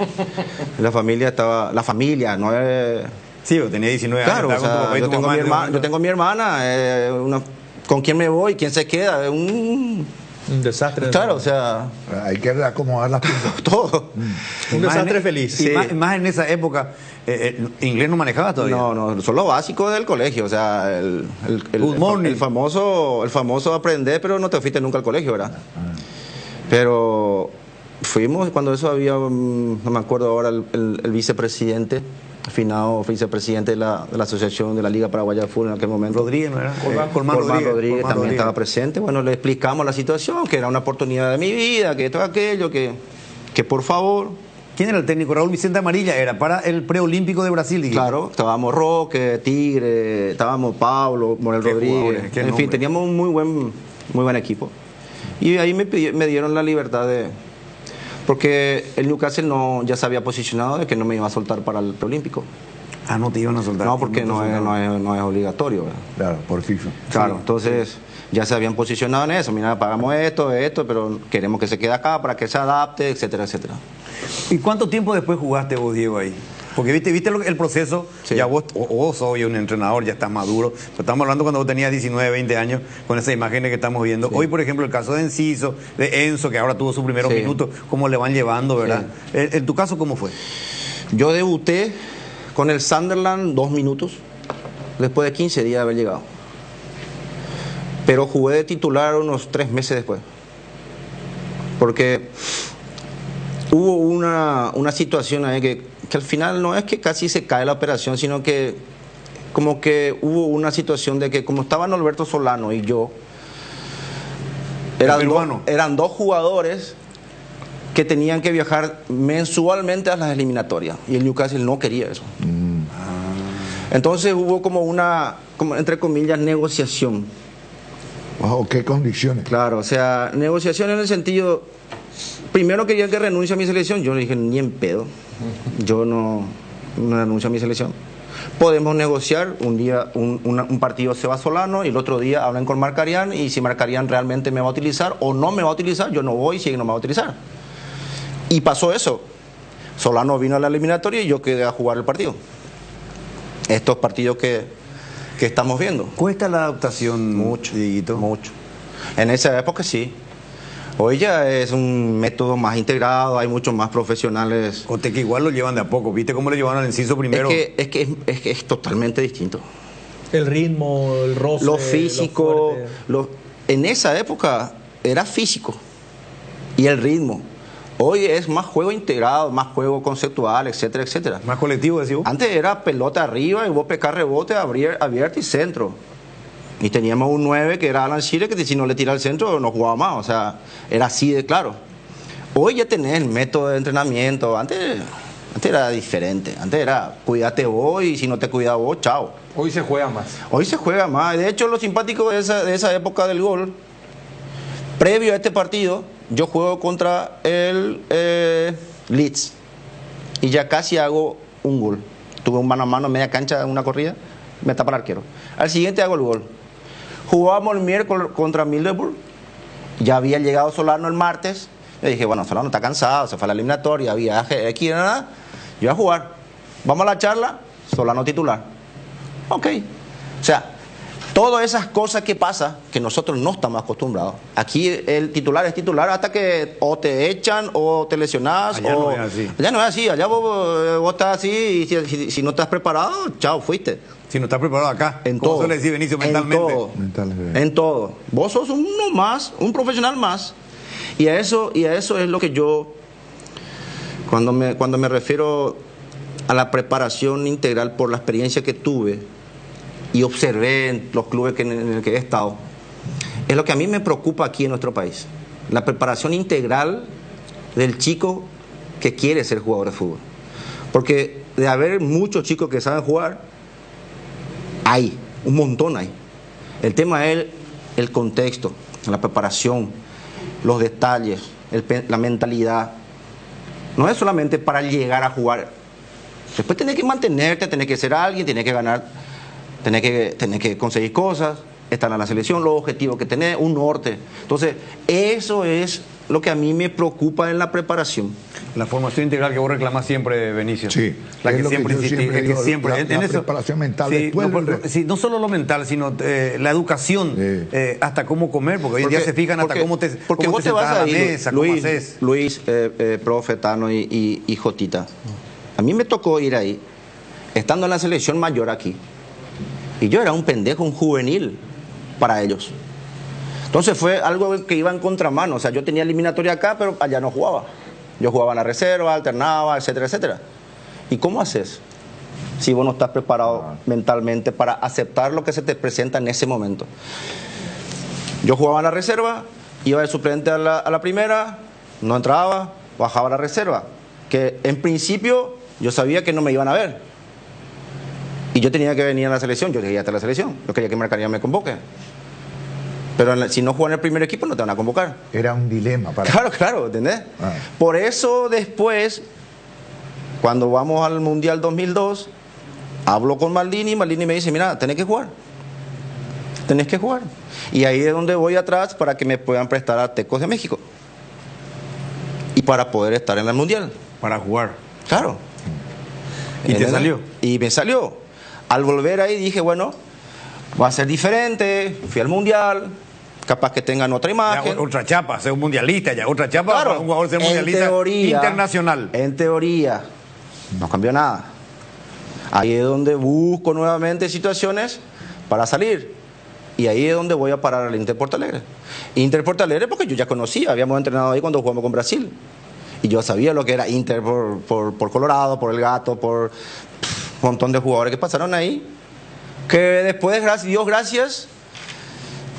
La familia, no es... Sí, yo tenía 19 años. Claro, o sea, yo tengo mi hermana, ¿con quién me voy? ¿Quién se queda? Un desastre. Claro, o sea... Hay que acomodar las piezas. Todo. Un desastre feliz. Sí. Más en esa época, ¿inglés no manejaba todavía? No, son lo básico del colegio, o sea, el famoso aprender, pero no te fuiste nunca al colegio, ¿verdad? Pero fuimos, cuando eso había, no me acuerdo ahora, el vicepresidente, afinado vicepresidente de la Asociación de la Liga Paraguaya de Fútbol en aquel momento. Rodríguez, ¿no era? Colmán Rodríguez también estaba presente. Bueno, le explicamos la situación, que era una oportunidad de mi vida, que todo aquello, que por favor... ¿Quién era el técnico? Raúl Vicente Amarilla, era para el preolímpico de Brasil. Dijiste. Claro, estábamos Roque, Tigre, estábamos Pablo, Morel Rodríguez, en fin, teníamos un muy buen equipo. Y ahí me dieron la libertad de... Porque el Newcastle ya se había posicionado de que no me iba a soltar para el preolímpico. Ah, no te iban a soltar. No, porque no es obligatorio, ¿verdad? Claro, por FIFA. Claro, entonces ya se habían posicionado en eso. Mira, pagamos esto, pero queremos que se quede acá para que se adapte, etcétera, etcétera. ¿Y cuánto tiempo después jugaste vos, Diego, ahí? Porque viste el proceso, sí. Ya vos sos un entrenador, ya estás maduro. Pero estamos hablando cuando vos tenías 19, 20 años, con esas imágenes que estamos viendo. Sí. Hoy, por ejemplo, el caso de Enciso, de Enzo, que ahora tuvo sus primeros minutos, cómo le van llevando, ¿verdad? Sí. En tu caso, ¿cómo fue? Yo debuté con el Sunderland 2 minutos, después de 15 días de haber llegado. Pero jugué de titular unos 3 meses después. Porque hubo una situación ahí que al final no es que casi se cae la operación, sino que como que hubo una situación de que como estaban Alberto Solano y yo, eran 2 jugadores que tenían que viajar mensualmente a las eliminatorias y el Newcastle no quería eso. Entonces hubo como una, como entre comillas, negociación. ¿Bajo qué condiciones? Claro, o sea, negociación en el sentido, primero querían que renuncie a mi selección, yo le dije, ni en pedo, yo no renuncio a mi selección. Podemos negociar, un día un partido se va Solano y el otro día hablan con Marcarián y si Marcarián realmente me va a utilizar o no me va a utilizar, yo no voy si no me va a utilizar. Y pasó eso, Solano vino a la eliminatoria y yo quedé a jugar el partido. Estos partidos que estamos viendo. ¿Cuesta la adaptación? Mucho, Dieguito? mucho. En esa época sí. Hoy ya es un método más integrado, hay muchos más profesionales. O te que igual lo llevan de a poco, ¿viste cómo le llevaron al Enciso primero? Es que es totalmente distinto. El ritmo, el roce, Lo físico, en esa época era físico y el ritmo. Hoy es más juego integrado, más juego conceptual, etcétera, etcétera. Más colectivo, decís vos. Antes era pelota arriba y vos pescar rebote, abierto y centro. Y teníamos un 9 que era Alan Shearer, que si no le tira al centro no jugaba más. O sea, era así de claro. Hoy ya tenés el método de entrenamiento. Antes era diferente. Antes era cuídate vos y si no te cuidas vos, chao. Hoy se juega más. Hoy se juega más. De hecho, lo simpático de esa época del gol, previo a este partido, yo juego contra el Leeds y ya casi hago un gol. Tuve un mano a mano, media cancha, una corrida, me tapa el arquero. Al siguiente hago el gol. Jugábamos el miércoles contra Middlesbrough, ya había llegado Solano el martes. Le dije, bueno, Solano está cansado, se fue a la eliminatoria, viaje, aquí, nada. Yo voy a jugar. Vamos a la charla, Solano titular. Ok. O sea, todas esas cosas que pasan, que nosotros no estamos acostumbrados. Aquí el titular es titular hasta que o te echan o te lesionás. Allá o... no es así. Allá no es así, allá vos estás así y si no estás preparado, chao, fuiste. Si no estás preparado acá, En ¿cómo todo. suele decir Benicio mentalmente? En todo. Vos sos uno más, un profesional más. Y a eso es lo que yo, cuando me refiero a la preparación integral por la experiencia que tuve y observé en los clubes en el que he estado, es lo que a mí me preocupa aquí en nuestro país. La preparación integral del chico que quiere ser jugador de fútbol. Porque de haber muchos chicos que saben jugar, hay, un montón hay. El tema es el contexto, la preparación, los detalles, la mentalidad. No es solamente para llegar a jugar. Después tenés que mantenerte, tenés que ser alguien, tenés que ganar, tenés que conseguir cosas, estar en la selección, los objetivos que tenés, un norte. Entonces, eso es lo que a mí me preocupa en la preparación. La formación integral que vos reclamás siempre, Benicio. Sí, La es que lo que siempre yo insistí, siempre es que digo, siempre. la en eso, preparación mental sí, después no, del- sí, no solo lo mental, sino la educación, hasta cómo comer, porque hoy en día se fijan hasta cómo te porque cómo vos te vas sentás a la ir, mesa, cómo haces. Luis, profe Tano y Jotita. A mí me tocó ir ahí, estando en la selección mayor aquí. Y yo era un pendejo, un juvenil para ellos. Entonces fue algo que iba en contramano. O sea, yo tenía eliminatoria acá, pero allá no jugaba. Yo jugaba en la reserva, alternaba, etcétera, etcétera. ¿Y cómo haces si vos no estás preparado mentalmente para aceptar lo que se te presenta en ese momento? Yo jugaba en la reserva, iba de suplente a la primera, no entraba, bajaba a la reserva. Que en principio yo sabía que no me iban a ver. Y yo tenía que venir a la selección, yo quería estar en la selección, yo quería que Marcarián me convoque. Pero si no juegan en el primer equipo no te van a convocar. Era un dilema para... Claro, ¿entendés? Por eso después, cuando vamos al Mundial 2002, hablo con Maldini me dice, mira, tenés que jugar. Y ahí es donde voy atrás para que me puedan prestar a Tecos de México. Y para poder estar en el Mundial. Para jugar. Claro. ¿Y te salió? Y me salió. Al volver ahí dije, bueno, va a ser diferente, fui al Mundial, capaz que tengan otra imagen. Ya, otra chapa, ser un mundialista ya, otra chapa Claro, para un jugador ser mundialista internacional. En teoría, no cambió nada. Ahí es donde busco nuevamente situaciones para salir. Y ahí es donde voy a parar al Inter Porto Alegre. Inter Porto Alegre porque yo ya conocía, habíamos entrenado ahí cuando jugamos con Brasil. Y yo sabía lo que era Inter por Colorado, por El Gato, por un montón de jugadores que pasaron ahí. Que después, Dios gracias,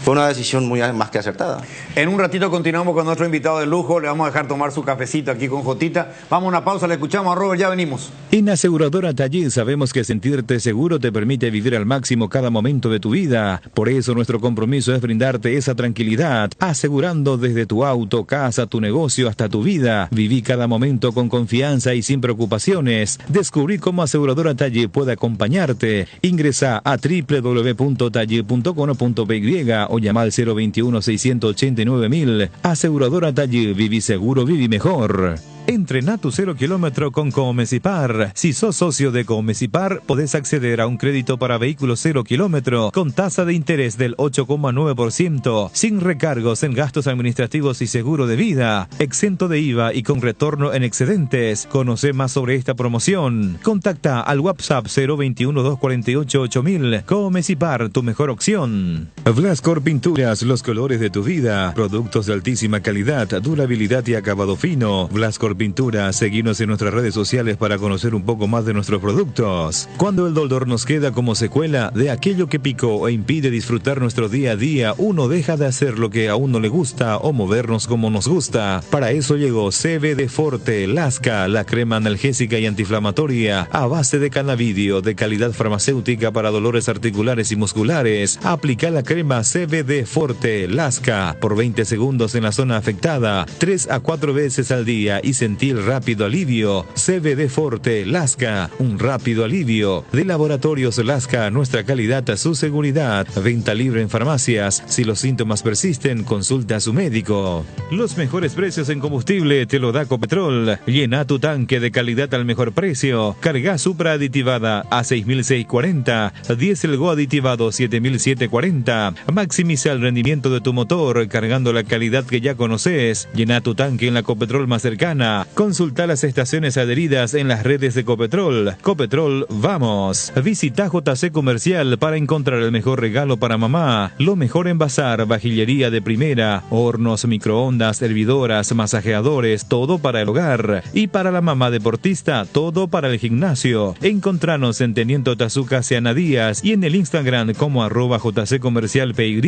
fue una decisión muy más que acertada. En un ratito continuamos con nuestro invitado de lujo. Le vamos a dejar tomar su cafecito aquí con Jotita. Vamos a una pausa, le escuchamos a Robert, ya venimos. En Aseguradora Taller sabemos que sentirte seguro te permite vivir al máximo cada momento de tu vida. Por eso nuestro compromiso es brindarte esa tranquilidad, asegurando desde tu auto, casa, tu negocio hasta tu vida. Viví cada momento con confianza y sin preocupaciones. Descubrí cómo Aseguradora Taller puede acompañarte. Ingresa a www.taller.com.py o llama al 021-689-1000. Aseguradora Taller, viví seguro, viví mejor. Entrena tu 0 kilómetro con Comesipar. Si sos socio de Comesipar, podés acceder a un crédito para vehículos 0 kilómetro con tasa de interés del 8,9%, sin recargos en gastos administrativos y seguro de vida, exento de IVA y con retorno en excedentes. Conoce más sobre esta promoción. Contacta al WhatsApp 021-248-8000. Comesipar, tu mejor opción. Blascor Pinturas, los colores de tu vida. Productos de altísima calidad, durabilidad y acabado fino. Blascor Pintura, seguinos en nuestras redes sociales para conocer un poco más de nuestros productos. Cuando el dolor nos queda como secuela de aquello que picó e impide disfrutar nuestro día a día, uno deja de hacer lo que a uno le gusta o movernos como nos gusta. Para eso llegó CBD Forte Lasca, la crema analgésica y antiinflamatoria a base de cannabidio de calidad farmacéutica para dolores articulares y musculares. Aplica la crema CBD Forte Lasca por 20 segundos en la zona afectada, 3 a 4 veces al día y sentir rápido alivio. CBD Forte Lasca, un rápido alivio. De Laboratorios Lasca, nuestra calidad a su seguridad. Venta libre en farmacias. Si los síntomas persisten, consulta a su médico. Los mejores precios en combustible te lo da Copetrol. Llena tu tanque de calidad al mejor precio. Carga Supra aditivada a 6.640. Diesel Go aditivado 7.740. Maximiza el rendimiento de tu motor cargando la calidad que ya conoces. Llena tu tanque en la Copetrol más cercana. Consulta las estaciones adheridas en las redes de Copetrol. Copetrol, vamos. Visita JC Comercial para encontrar el mejor regalo para mamá. Lo mejor en bazar, vajillería de primera, hornos, microondas, hervidoras, masajeadores, todo para el hogar. Y para la mamá deportista, todo para el gimnasio. Encontranos en Teniente Tazuca Seana Díaz y en el Instagram como @JC Comercial PY.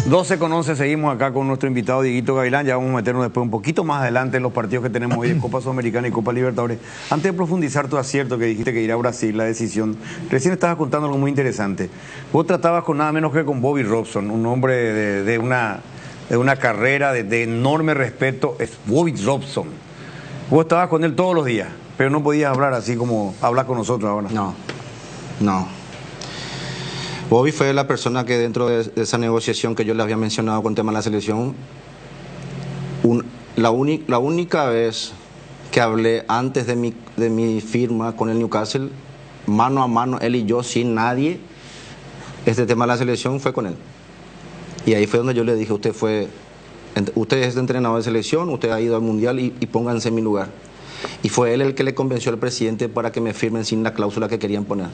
12:11, seguimos acá con nuestro invitado Dieguito Gavilán. Ya vamos a meternos después un poquito más adelante en los partidos que tenemos hoy en Copa Sudamericana y Copa Libertadores. Antes de profundizar tu acierto que dijiste que ir a Brasil, la decisión, recién estabas contando algo muy interesante. Vos tratabas con nada menos que con Bobby Robson, un hombre de una carrera de enorme respeto. Es Bobby Robson. Vos estabas con él todos los días, pero no podías hablar así como hablas con nosotros ahora. No. Bobby fue la persona que dentro de esa negociación que yo le había mencionado con el tema de la selección, la única vez que hablé antes de mi firma con el Newcastle, mano a mano, él y yo, sin nadie, este tema de la selección fue con él. Y ahí fue donde yo le dije, usted es entrenador de selección, usted ha ido al Mundial y pónganse en mi lugar. Y fue él el que le convenció al presidente para que me firmen sin la cláusula que querían poner.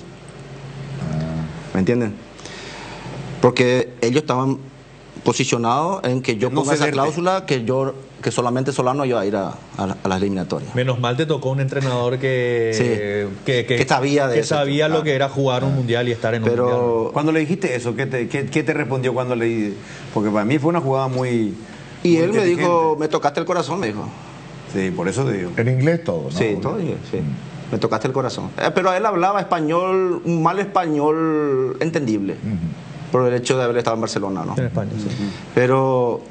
¿Me entienden? Porque ellos estaban posicionados en que yo ponga esa cláusula que solamente Solano iba a ir a las eliminatorias. Menos mal te tocó un entrenador que sabía lo que era jugar un mundial y estar en un mundial. Cuando le dijiste eso, ¿qué te respondió cuando le? Porque para mí fue una jugada muy... Y él me dijo, me tocaste el corazón, me dijo. Sí, por eso te digo. En inglés todo, ¿no? Sí, todo en inglés, sí. Me tocaste el corazón. Pero él hablaba español, un mal español entendible. Por el hecho de haber estado en Barcelona, ¿no? En España, sí. Pero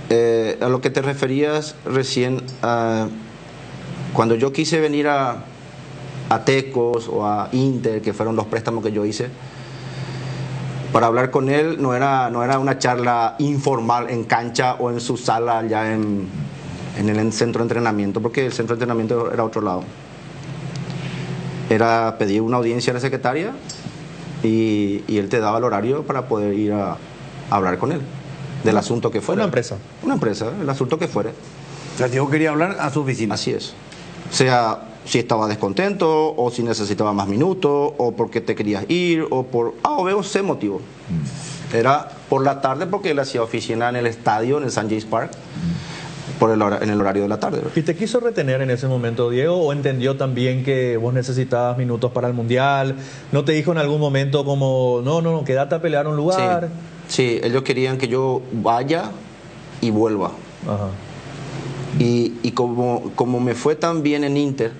a lo que te referías recién, cuando yo quise venir a Tecos o a Inter, que fueron los préstamos que yo hice, para hablar con él no era una charla informal en cancha o en su sala ya en el centro de entrenamiento, porque el centro de entrenamiento era otro lado. Era pedir una audiencia a la secretaria y él te daba el horario para poder ir a hablar con él del asunto que fuera. Una empresa, el asunto que fuera. O sea, yo quería hablar a su oficina. Así es. O sea, si estaba descontento o si necesitaba más minutos o porque te querías ir o por A o B o C motivo. Era por la tarde porque él hacía oficina en el estadio, en el St. James Park. En el horario de la tarde, ¿verdad? ¿Y te quiso retener en ese momento, Diego, o entendió también que vos necesitabas minutos para el Mundial? ¿No te dijo en algún momento como, no, quédate a pelear un lugar? Sí, ellos querían que yo vaya y vuelva. Ajá. Y como me fue tan bien en Inter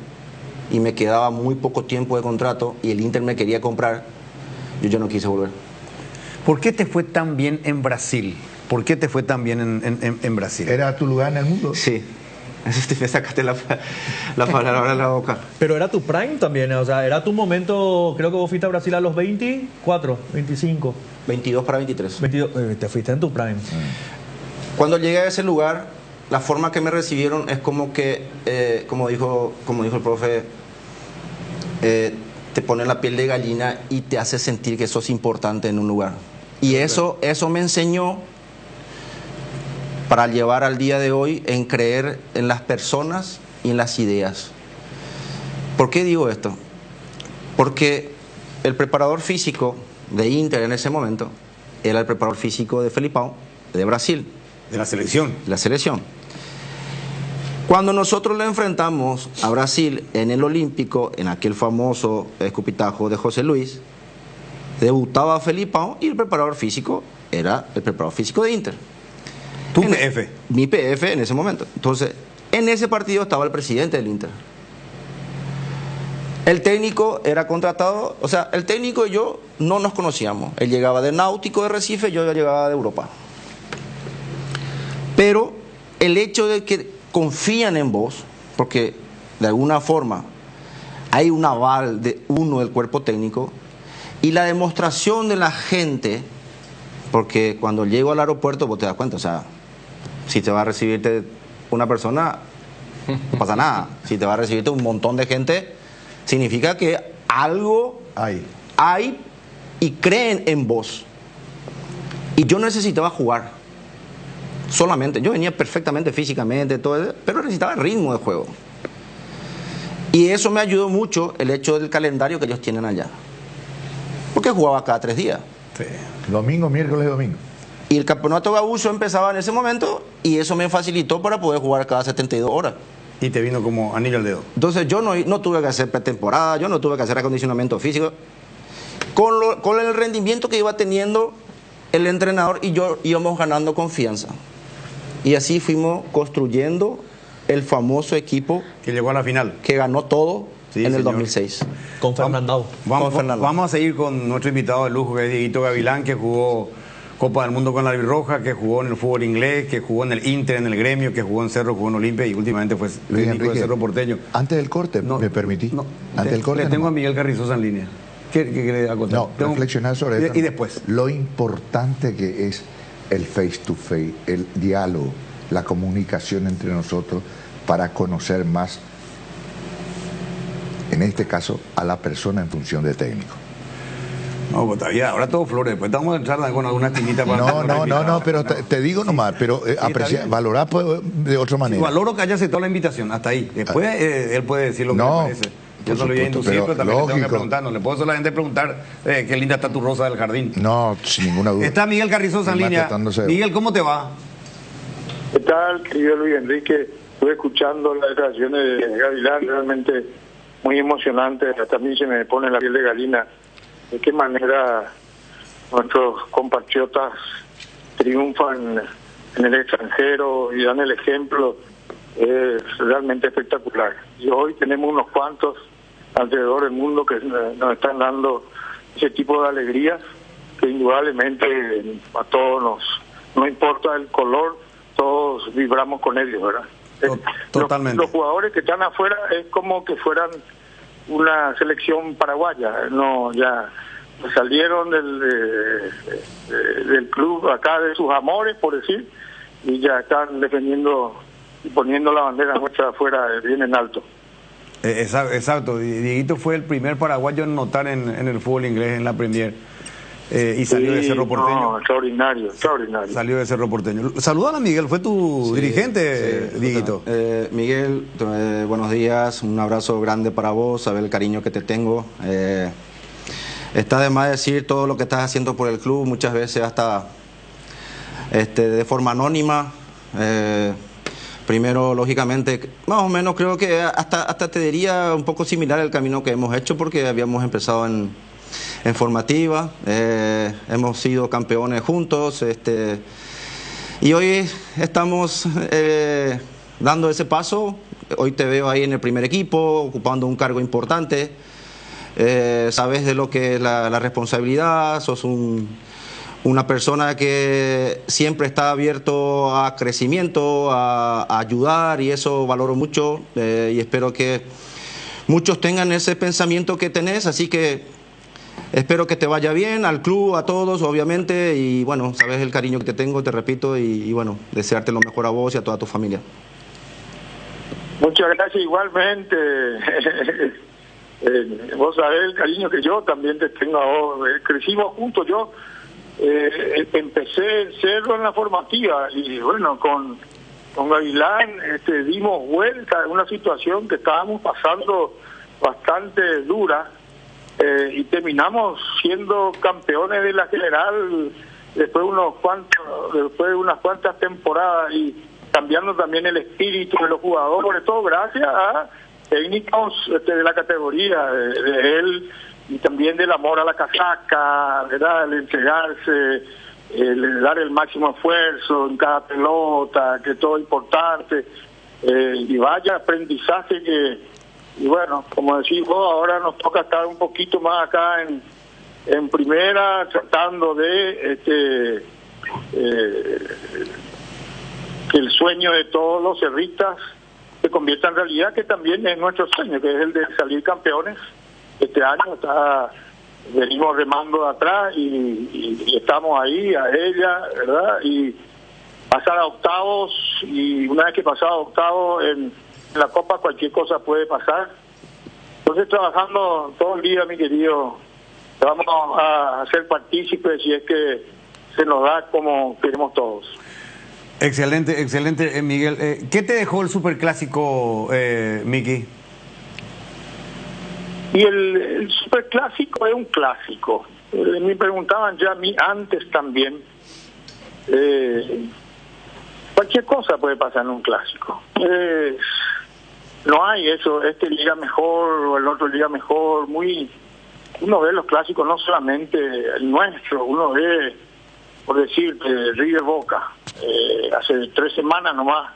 y me quedaba muy poco tiempo de contrato y el Inter me quería comprar, yo ya no quise volver. ¿Por qué te fue tan bien en Brasil? ¿Por qué te fue tan bien en Brasil? ¿Era tu lugar en el mundo? Sí. Eso te sacaste la palabra de la boca. Pero era tu prime también, o sea, era tu momento. Creo que vos fuiste a Brasil a los 24, 25. 22 para 23. 22, te fuiste en tu prime. Cuando llegué a ese lugar, la forma que me recibieron es como que, como dijo el profe, te pone la piel de gallina y te hace sentir que sos importante en un lugar. Y eso me enseñó para llevar al día de hoy en creer en las personas y en las ideas. ¿Por qué digo esto? Porque el preparador físico de Inter en ese momento era el preparador físico de Felipao, de Brasil. De la selección. La selección. Cuando nosotros le enfrentamos a Brasil en el Olímpico, en aquel famoso escupitajo de José Luis, debutaba Felipao y el preparador físico era el preparador físico de Inter. ¿Tu PF? Mi PF en ese momento. Entonces, en ese partido estaba el presidente del Inter. El técnico era contratado, o sea, el técnico y yo no nos conocíamos. Él llegaba de Náutico de Recife, yo llegaba de Europa. Pero el hecho de que confían en vos, porque de alguna forma hay un aval de uno del cuerpo técnico, y la demostración de la gente, porque cuando llego al aeropuerto vos te das cuenta, o sea, si te va a recibirte una persona, no pasa nada. Si te va a recibirte un montón de gente, significa que algo hay y creen en vos. Y yo necesitaba jugar. Solamente. Yo venía perfectamente físicamente, todo eso, pero necesitaba el ritmo de juego. Y eso me ayudó mucho el hecho del calendario que ellos tienen allá. Porque jugaba cada 3 días. Sí. Domingo, miércoles y domingo. Y el campeonato gaúcho empezaba en ese momento y eso me facilitó para poder jugar cada 72 horas. Y te vino como anillo al dedo. Entonces yo no tuve que hacer pretemporada, yo no tuve que hacer acondicionamiento físico. Con el rendimiento que iba teniendo el entrenador y yo íbamos ganando confianza. Y así fuimos construyendo el famoso equipo que llegó a la final, que ganó todo en el señor. 2006. Con Fernando. Vamos a seguir con nuestro invitado de lujo, que es Dieguito Gavilán, que jugó Copa del Mundo con la Albirroja, que jugó en el fútbol inglés, que jugó en el Inter, en el Gremio, que jugó en Cerro, jugó en Olimpia y últimamente fue técnico de Cerro Porteño. Antes del corte, ¿me permití? Antes del corte. Le tengo a Miguel Carrizosa en línea. ¿Qué quiere acotar? No, reflexionar sobre eso. Y después. Lo importante que es el face to face, el diálogo, la comunicación entre nosotros para conocer más, en este caso, a la persona en función de técnico. No, pues todavía, ahora todo flores, después vamos a entrar con alguna tinita para... No, pero te digo nomás, pero valorar de otra manera. Sí, valoro que haya aceptado la invitación, hasta ahí. Después él puede decir lo que le parece. Yo no lo voy a inducir, pero también tengo que preguntar. No le puedo solamente preguntar qué linda está tu rosa del jardín. No, sin ninguna duda. Está Miguel Carrizosa en línea. Miguel, ¿cómo te va? ¿Qué tal, querido Luis Enrique? Estuve escuchando las declaraciones de Gavilán, realmente muy emocionante. Hasta a mí se me pone la piel de gallina. De qué manera nuestros compatriotas triunfan en el extranjero y dan el ejemplo. Es realmente espectacular. Y hoy tenemos unos cuantos alrededor del mundo que nos están dando ese tipo de alegrías que indudablemente a todos no importa el color, todos vibramos con ellos, ¿verdad? Totalmente. Los jugadores que están afuera es como que fueran una selección paraguaya, no, ya salieron del club acá de sus amores, por decir, y ya están defendiendo y poniendo la bandera nuestra afuera bien en alto. Exacto. Dieguito fue el primer paraguayo en notar en el fútbol inglés, en la Premier. Y salió de Cerro Porteño. No, extraordinario. Salió de Cerro Porteño. Saludan a Miguel, fue tu dirigente, Dieguito. Miguel, buenos días, un abrazo grande para vos, saber el cariño que te tengo. Está de más decir todo lo que estás haciendo por el club, muchas veces hasta de forma anónima. Primero, lógicamente, más o menos creo que hasta te diría un poco similar el camino que hemos hecho, porque habíamos empezado en formativa, hemos sido campeones juntos, y hoy estamos dando ese paso. Hoy te veo ahí en el primer equipo, ocupando un cargo importante. Sabes de lo que es la responsabilidad, sos una persona que siempre está abierto a crecimiento, a ayudar, y eso valoro mucho, y espero que muchos tengan ese pensamiento que tenés, así que espero que te vaya bien, al club, a todos, obviamente, y bueno, sabes el cariño que te tengo, te repito, y bueno, desearte lo mejor a vos y a toda tu familia. Muchas gracias igualmente. Vos sabés el cariño que yo también te tengo a vos. Crecimos juntos, yo empecé en Cerro en la formativa y bueno, con Gavilán dimos vuelta a una situación que estábamos pasando bastante dura, y terminamos siendo campeones de la general después de unas cuantas temporadas, y cambiando también el espíritu de los jugadores, todo gracias a técnicos de la categoría de él, y también del amor a la casaca, ¿verdad? El entregarse, el dar el máximo esfuerzo en cada pelota, que todo importante, y vaya aprendizaje y bueno, como decís vos, ahora nos toca estar un poquito más acá en primera, tratando de que el sueño de todos los cerristas se convierta en realidad, que también es nuestro sueño, que es el de salir campeones. Este año venimos remando de atrás y estamos ahí a ella, ¿verdad? Y pasar a octavos, y una vez que pasado a octavos en la Copa cualquier cosa puede pasar. Entonces, trabajando todo el día, mi querido, vamos a hacer partícipes si es que se nos da como queremos todos. Excelente, excelente, Miguel. ¿Qué te dejó el Superclásico, Miki? Y el Superclásico es un clásico. Me preguntaban ya a mí antes también. Cualquier cosa puede pasar en un clásico. No hay eso, este liga mejor o el otro liga mejor. Uno ve los clásicos, no solamente el nuestro, uno ve, por decir, River Boca. Hace 3 semanas nomás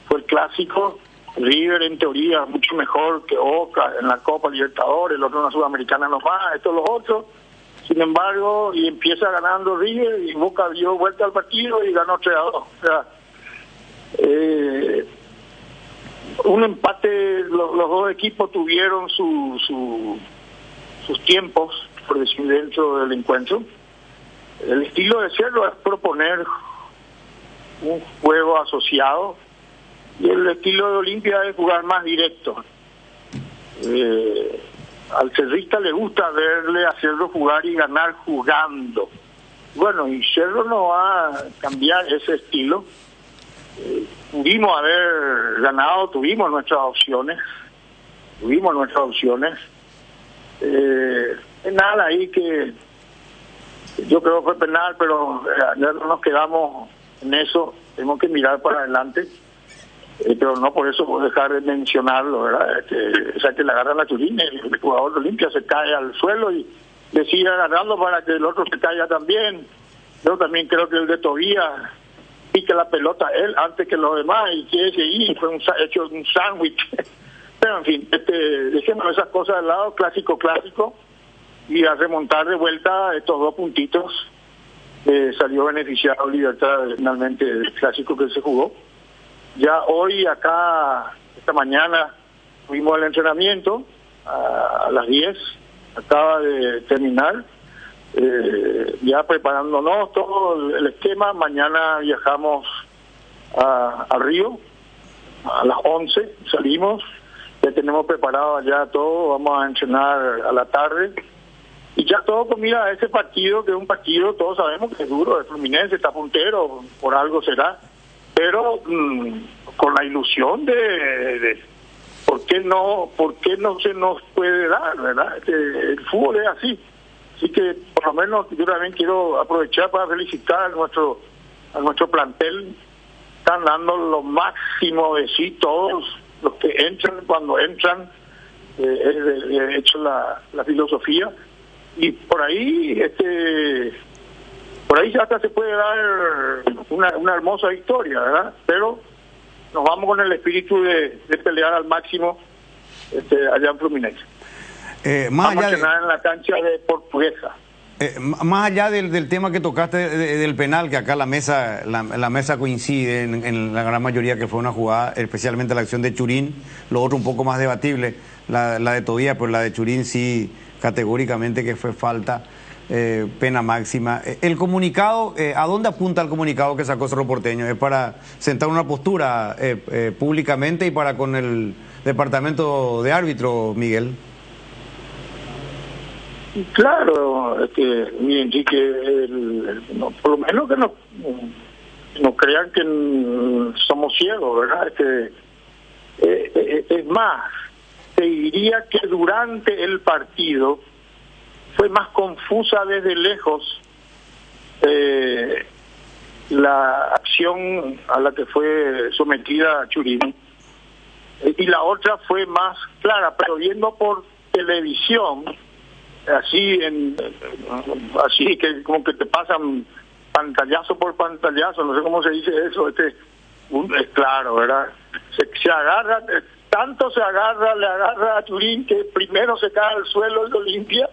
fue el clásico. River en teoría mucho mejor que Boca en la Copa Libertadores, el otro en la Sudamericana nomás, esto los otros. Sin embargo, y empieza ganando River y Boca dio vuelta al partido y ganó 3-2. O sea, un empate, los dos equipos tuvieron sus tiempos, por decir, dentro del encuentro. El estilo de Cerro es proponer un juego asociado, y el estilo de Olimpia es jugar más directo. Al cerrista le gusta verle a Cerro jugar y ganar jugando. Bueno, y Cerro no va a cambiar ese estilo. Pudimos haber ganado, tuvimos nuestras opciones. Penal ahí que yo creo que fue penal, pero ya no nos quedamos en eso, tenemos que mirar para adelante. Pero no por eso puedo dejar de mencionarlo, ¿verdad? O sea, que le agarran la churina, el jugador de Olimpia se cae al suelo y le sigue agarrando para que el otro se caiga también. Yo también creo que el de Tobías pique la pelota él antes que los demás y quiere seguir, fue hecho un sándwich. Pero en fin, dejemos esas cosas de lado, clásico, y a remontar de vuelta estos 2 puntitos. Salió beneficiado Libertad finalmente del clásico que se jugó. Ya hoy acá, esta mañana, fuimos al entrenamiento a las 10, acaba de terminar, ya preparándonos todo el esquema. Mañana viajamos a Río, a las 11 salimos, ya tenemos preparado allá todo, vamos a entrenar a la tarde, y ya todo con mira a ese partido, que es un partido, todos sabemos que es duro, el Fluminense está puntero, por algo será, pero con la ilusión de ¿por qué no se nos puede dar, verdad? El fútbol es así. Así que por lo menos yo también quiero aprovechar para felicitar a nuestro plantel. Están dando lo máximo de sí todos los que entran, cuando entran, he hecho la filosofía, y por ahí hasta se puede dar una hermosa victoria, ¿verdad? Pero nos vamos con el espíritu de pelear al máximo allá en Fluminense. Más vamos allá a cenar en la cancha de Portuguesa. Más allá del tema que tocaste del penal, que acá la mesa coincide en la gran mayoría que fue una jugada, especialmente la acción de Churín, lo otro un poco más debatible, la de Tobías, pero la de Churín sí, categóricamente que fue falta, pena máxima. El comunicado, ¿a dónde apunta el comunicado que sacó Cerro Porteño? ¿Es para sentar una postura públicamente y para con el departamento de árbitro, Miguel? Claro, miren, sí que por lo menos que no crean que somos ciegos, ¿verdad? Es más, te diría que durante el partido fue más confusa desde lejos la acción a la que fue sometida Churín, y la otra fue más clara, pero viendo por televisión, así que como que te pasan pantallazo por pantallazo, no sé cómo se dice eso, es claro, ¿verdad? Se agarra, tanto le agarra a Churín que primero se cae al suelo y lo limpia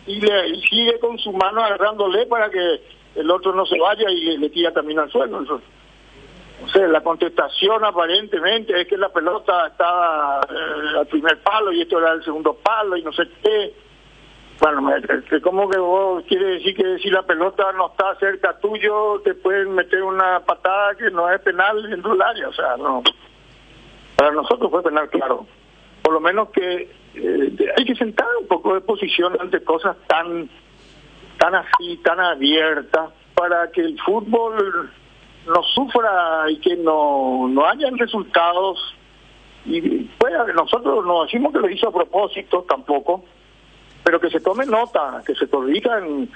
y sigue con su mano agarrándole para que el otro no se vaya y le tira también al suelo. O sea, la contestación aparentemente es que la pelota estaba al primer palo y esto era el segundo palo y no sé qué. Bueno, ¿cómo que vos quiere decir que si la pelota no está cerca tuyo te pueden meter una patada que no es penal dentro del área? O sea, no. Para nosotros fue penal, claro. Por lo menos que hay que sentar un poco de posición ante cosas tan así, tan abiertas, para que el fútbol no sufra y que no hayan resultados. Y pues nosotros no decimos que lo hizo a propósito tampoco, pero que se tome nota, que se corrijan.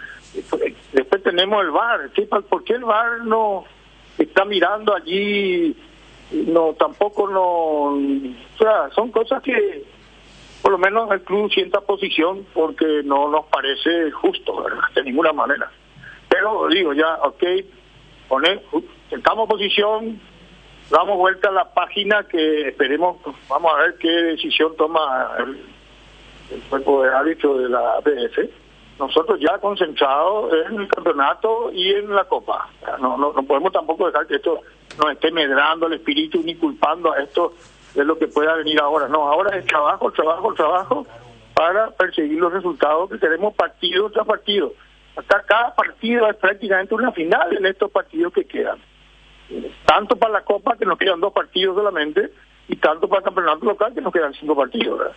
Después tenemos el VAR. ¿Por qué el VAR no está mirando allí? No, tampoco no. O sea, son cosas que por lo menos el club sienta posición, porque no nos parece justo, ¿verdad? De ninguna manera. Pero digo ya, sentamos posición, damos vuelta a la página, que esperemos, vamos a ver qué decisión toma el cuerpo de árbitro de la APF. Nosotros ya concentrados en el campeonato y en la Copa. No podemos tampoco dejar que esto nos esté medrando el espíritu ni culpando a esto de lo que pueda venir ahora. No, ahora es trabajo para perseguir los resultados que queremos partido tras partido. Hasta cada partido es prácticamente una final en estos partidos que quedan. Tanto para la Copa, que nos quedan 2 partidos solamente, y tanto para el campeonato local, que nos quedan 5 partidos, ¿verdad?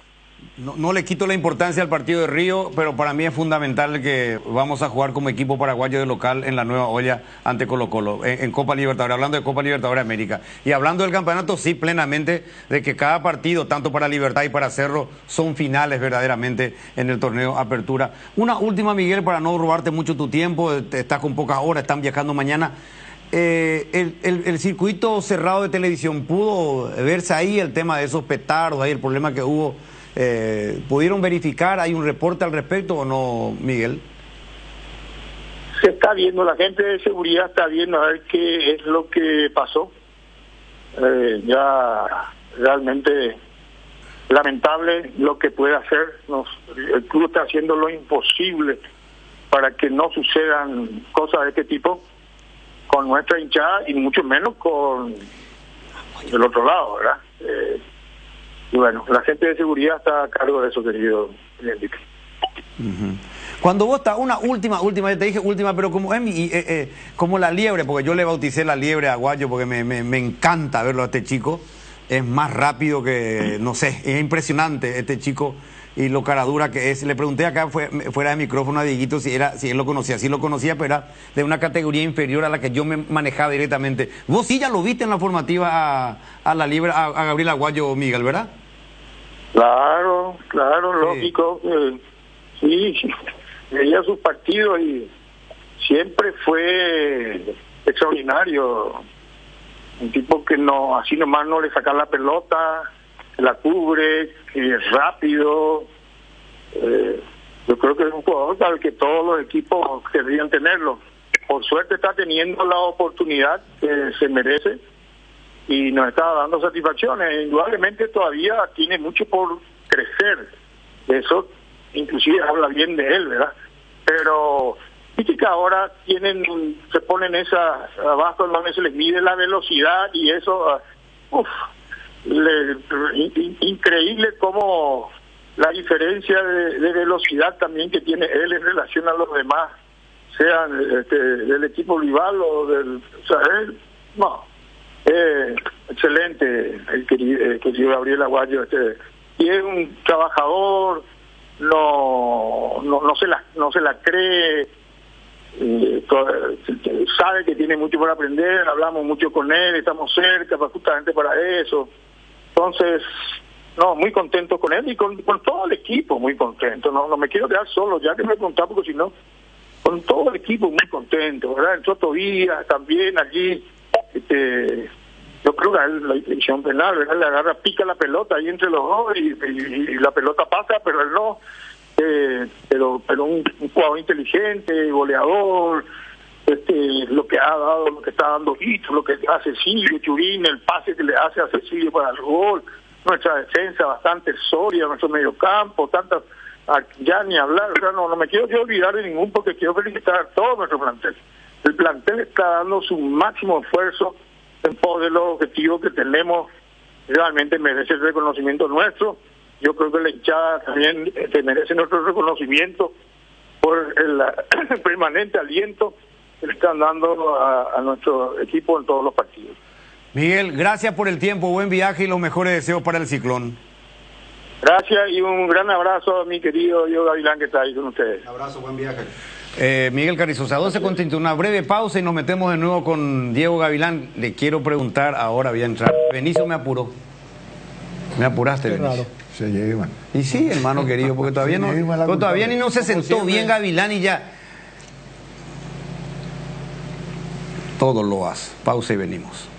No le quito la importancia al partido de Río, pero para mí es fundamental que vamos a jugar como equipo paraguayo de local en la Nueva Olla ante Colo-Colo, en Copa Libertadores, hablando de Copa Libertadores de América. Y hablando del campeonato, sí, plenamente, de que cada partido, tanto para Libertad y para Cerro, son finales verdaderamente en el torneo Apertura. Una última, Miguel, para no robarte mucho tu tiempo, estás con pocas horas, están viajando mañana. El circuito cerrado de televisión, ¿pudo verse ahí el tema de esos petardos, ahí el problema que hubo? ¿Pudieron verificar? ¿Hay un reporte al respecto o no, Miguel? Se está viendo, la gente de seguridad está viendo a ver qué es lo que pasó. Ya realmente lamentable lo que puede hacer. El club está haciendo lo imposible para que no sucedan cosas de este tipo con nuestra hinchada y mucho menos con el otro lado, ¿verdad? Y bueno, la gente de seguridad está a cargo de eso, querido Enrique. Cuando vos estás, una última, yo te dije última, pero como la liebre, porque yo le bauticé la liebre a Guayo, porque me encanta verlo a este chico, es más rápido que, no sé, es impresionante este chico y lo caradura que es. Le pregunté acá fuera de micrófono a Dieguito si él lo conocía. Sí lo conocía, pero era de una categoría inferior a la que yo me manejaba directamente. Vos sí ya lo viste en la formativa a la liebre, a Gabriel Aguayo, Miguel, ¿verdad? Claro, lógico. Sí, veía sus partidos y siempre fue extraordinario. Un tipo que no, así nomás no le saca la pelota, la cubre, que es rápido. Yo creo que es un jugador al que todos los equipos querrían tenerlo. Por suerte está teniendo la oportunidad que se merece y nos está dando satisfacciones. Indudablemente todavía tiene mucho por crecer. Eso inclusive habla bien de él, ¿verdad? Pero viste que ahora se ponen esas abajo donde se les mide la velocidad y eso, increíble cómo la diferencia de velocidad también que tiene él en relación a los demás, sean del equipo rival o del... O sea, él, excelente el querido Gabriel Aguayo, y es un trabajador, no se la cree, sabe que tiene mucho por aprender, hablamos mucho con él, estamos cerca justamente para eso. Entonces, muy contento con él y con todo el equipo, muy contento. No me quiero quedar solo, ya que me preguntaba, porque si no, con todo el equipo muy contento, ¿verdad? Entró Tobías también allí, yo creo que la decisión penal, ¿verdad? Le agarra, pica la pelota ahí entre los dos y la pelota pasa, pero él no. Pero un jugador inteligente, goleador, lo que ha dado, lo que está dando Hito, lo que hace Cecilio, Churín, el pase que le hace a Cecilio para el gol, nuestra defensa bastante sólida, nuestro mediocampo, tantas, ya ni hablar, o sea, no me quiero yo olvidar de ningún, porque quiero felicitar a todo nuestro plantel. El plantel está dando su máximo esfuerzo en pos de los objetivos que tenemos, realmente merece el reconocimiento nuestro. Yo creo que la hinchada también merece nuestro reconocimiento por el permanente aliento que le están dando a nuestro equipo en todos los partidos. Miguel, gracias por el tiempo, buen viaje y los mejores deseos para el Ciclón. Gracias y un gran abrazo a mi querido Diego Gavilán, que está ahí con ustedes. Un abrazo, buen viaje. Miguel Carrizosa, 12:30, una breve pausa y nos metemos de nuevo con Diego Gavilán. Le quiero preguntar, ahora voy a entrar. Benicio me apuró. Me apuraste, Qué Benicio. raro. Se llevan. Y sí, hermano querido, porque todavía todavía ni no se sentó bien Gavilán y ya. Todo lo hace. Pausa y venimos.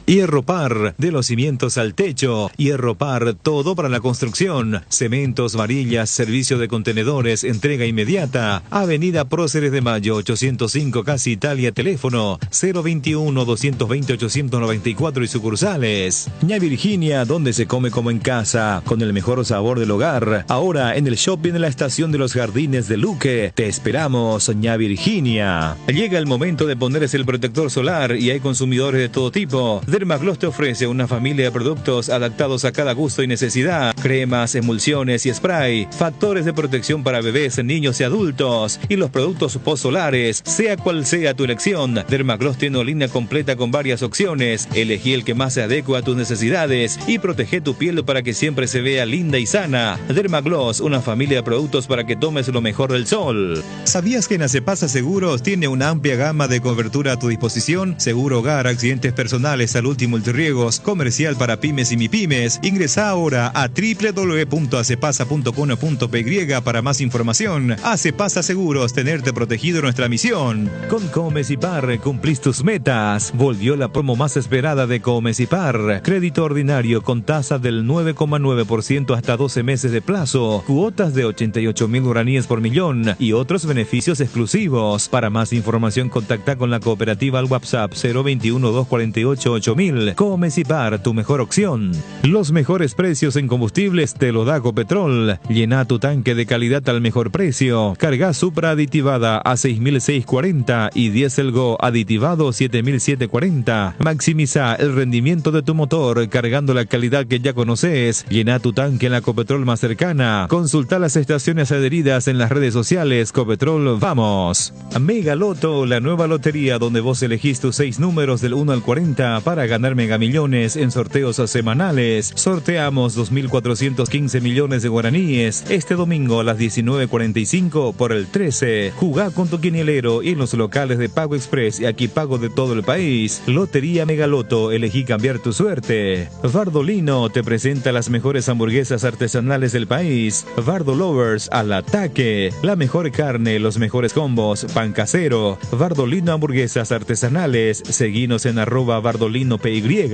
Hierropar, de los cimientos al techo. Hierropar, todo para la construcción. Cementos, varillas, servicio de contenedores, entrega inmediata. Avenida Próceres de Mayo, 805, Casi Italia, teléfono 021-220-894 y sucursales. Ña Virginia, donde se come como en casa, con el mejor sabor del hogar. Ahora en el shopping de la estación de los Jardines de Luque. Te esperamos, Ña Virginia. Llega el momento de ponerse el protector solar y hay consumidores de todo tipo. Dermagloss te ofrece una familia de productos adaptados a cada gusto y necesidad. Cremas, emulsiones y spray. Factores de protección para bebés, niños y adultos. Y los productos post-solares. Sea cual sea tu elección, Dermagloss tiene una línea completa con varias opciones. Elegí el que más se adecua a tus necesidades y protege tu piel para que siempre se vea linda y sana. Dermagloss, una familia de productos para que tomes lo mejor del sol. ¿Sabías que en Acepasa Seguros tiene una amplia gama de cobertura a tu disposición? Seguro hogar, accidentes personales, salud y multirriegos, comercial para pymes y mipymes. Ingresa ahora a www.acepasa.com.py para más información. Acepasa Seguros, tenerte protegido, nuestra misión. Con Comes y Par cumplís tus metas. Volvió la promo más esperada de Comes y Par. Crédito ordinario con tasa del 9,9% hasta 12 meses de plazo. Cuotas de 88.000 guaraníes por millón y otros beneficios exclusivos. Para más información contacta con la cooperativa al WhatsApp 021-248-8000. Comes y Par, tu mejor opción. Los mejores precios en combustibles te lo da Copetrol. Llena tu tanque de calidad al mejor precio. Carga Supra aditivada a 6.640 y Diesel Go aditivado 7.740. Maximiza el rendimiento de tu motor cargando la calidad que ya conoces. Llena tu tanque en la Copetrol más cercana. Consulta las estaciones adheridas en las redes sociales. Copetrol, vamos. Mega Loto, la nueva lotería donde vos elegís tus 6 números del 1 al 40 para ganar megamillones en sorteos semanales. Sorteamos 2.415 millones de guaraníes este domingo a las 19:45 por el 13. Jugá con tu quinielero y en los locales de Pago Express y aquí pago de todo el país. Lotería Megaloto, elegí cambiar tu suerte. Bardolino te presenta las mejores hamburguesas artesanales del país. Bardo Lovers al ataque. La mejor carne, los mejores combos, pan casero. Bardolino hamburguesas artesanales. Seguinos en @bardolino.cl. PY.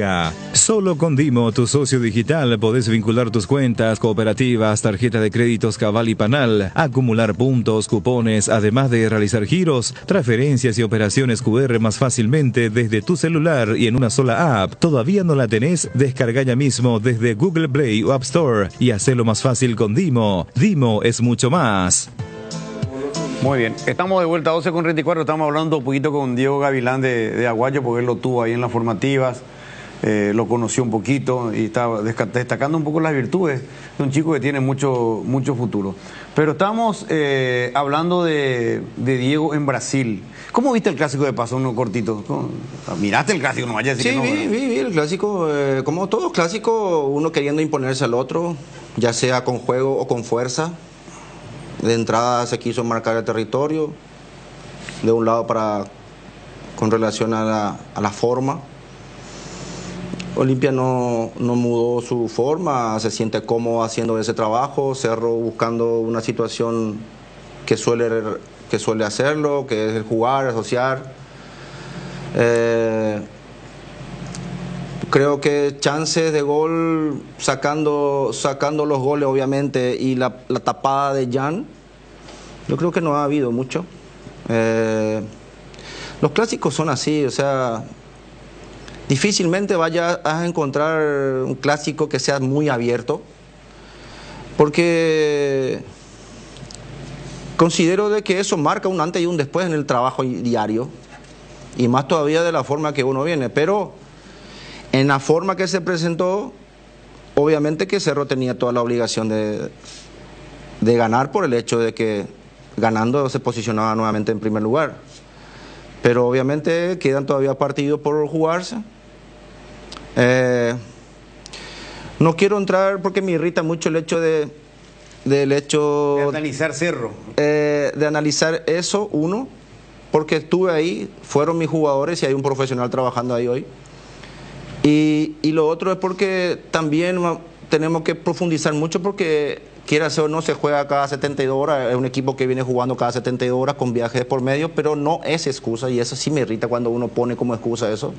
Solo con Dimo, tu socio digital, podés vincular tus cuentas, cooperativas, tarjeta de créditos Cabal y Panal, acumular puntos, cupones, además de realizar giros, transferencias y operaciones QR más fácilmente desde tu celular y en una sola app. ¿Todavía no la tenés? Descarga ya mismo desde Google Play o App Store y hacelo más fácil con Dimo. Dimo es mucho más. Muy bien, estamos de vuelta a 12:34, estamos hablando un poquito con Diego Gavilán de Aguayo, porque él lo tuvo ahí en las formativas, lo conoció un poquito y estaba destacando un poco las virtudes de un chico que tiene mucho futuro. Pero estamos hablando de Diego en Brasil. ¿Cómo viste el clásico de paso, uno cortito? ¿Miraste el clásico? No vaya a decir sí, que no. Vi el clásico, como todo clásico, uno queriendo imponerse al otro, ya sea con juego o con fuerza. De entrada se quiso marcar el territorio, de un lado con relación a la forma. Olimpia no mudó su forma, se siente cómodo haciendo ese trabajo. Cerro buscando una situación que suele hacerlo, que es el jugar, asociar. Creo que chances de gol, sacando los goles obviamente, y la tapada de Jan, yo creo que no ha habido mucho. Los clásicos son así, o sea, difícilmente vayas a encontrar un clásico que sea muy abierto, porque considero de que eso marca un antes y un después en el trabajo diario, y más todavía de la forma que uno viene, pero en la forma que se presentó, obviamente que Cerro tenía toda la obligación de ganar, por el hecho de que ganando se posicionaba nuevamente en primer lugar. Pero obviamente quedan todavía partidos por jugarse. No quiero entrar porque me irrita mucho el hecho de analizar Cerro. De analizar eso, uno, porque estuve ahí, fueron mis jugadores y hay un profesional trabajando ahí hoy. Y lo otro es porque también tenemos que profundizar mucho, porque quiera ser o no, se juega cada 72 horas, es un equipo que viene jugando cada 72 horas con viajes por medio, pero no es excusa, y eso sí me irrita cuando uno pone como excusa eso.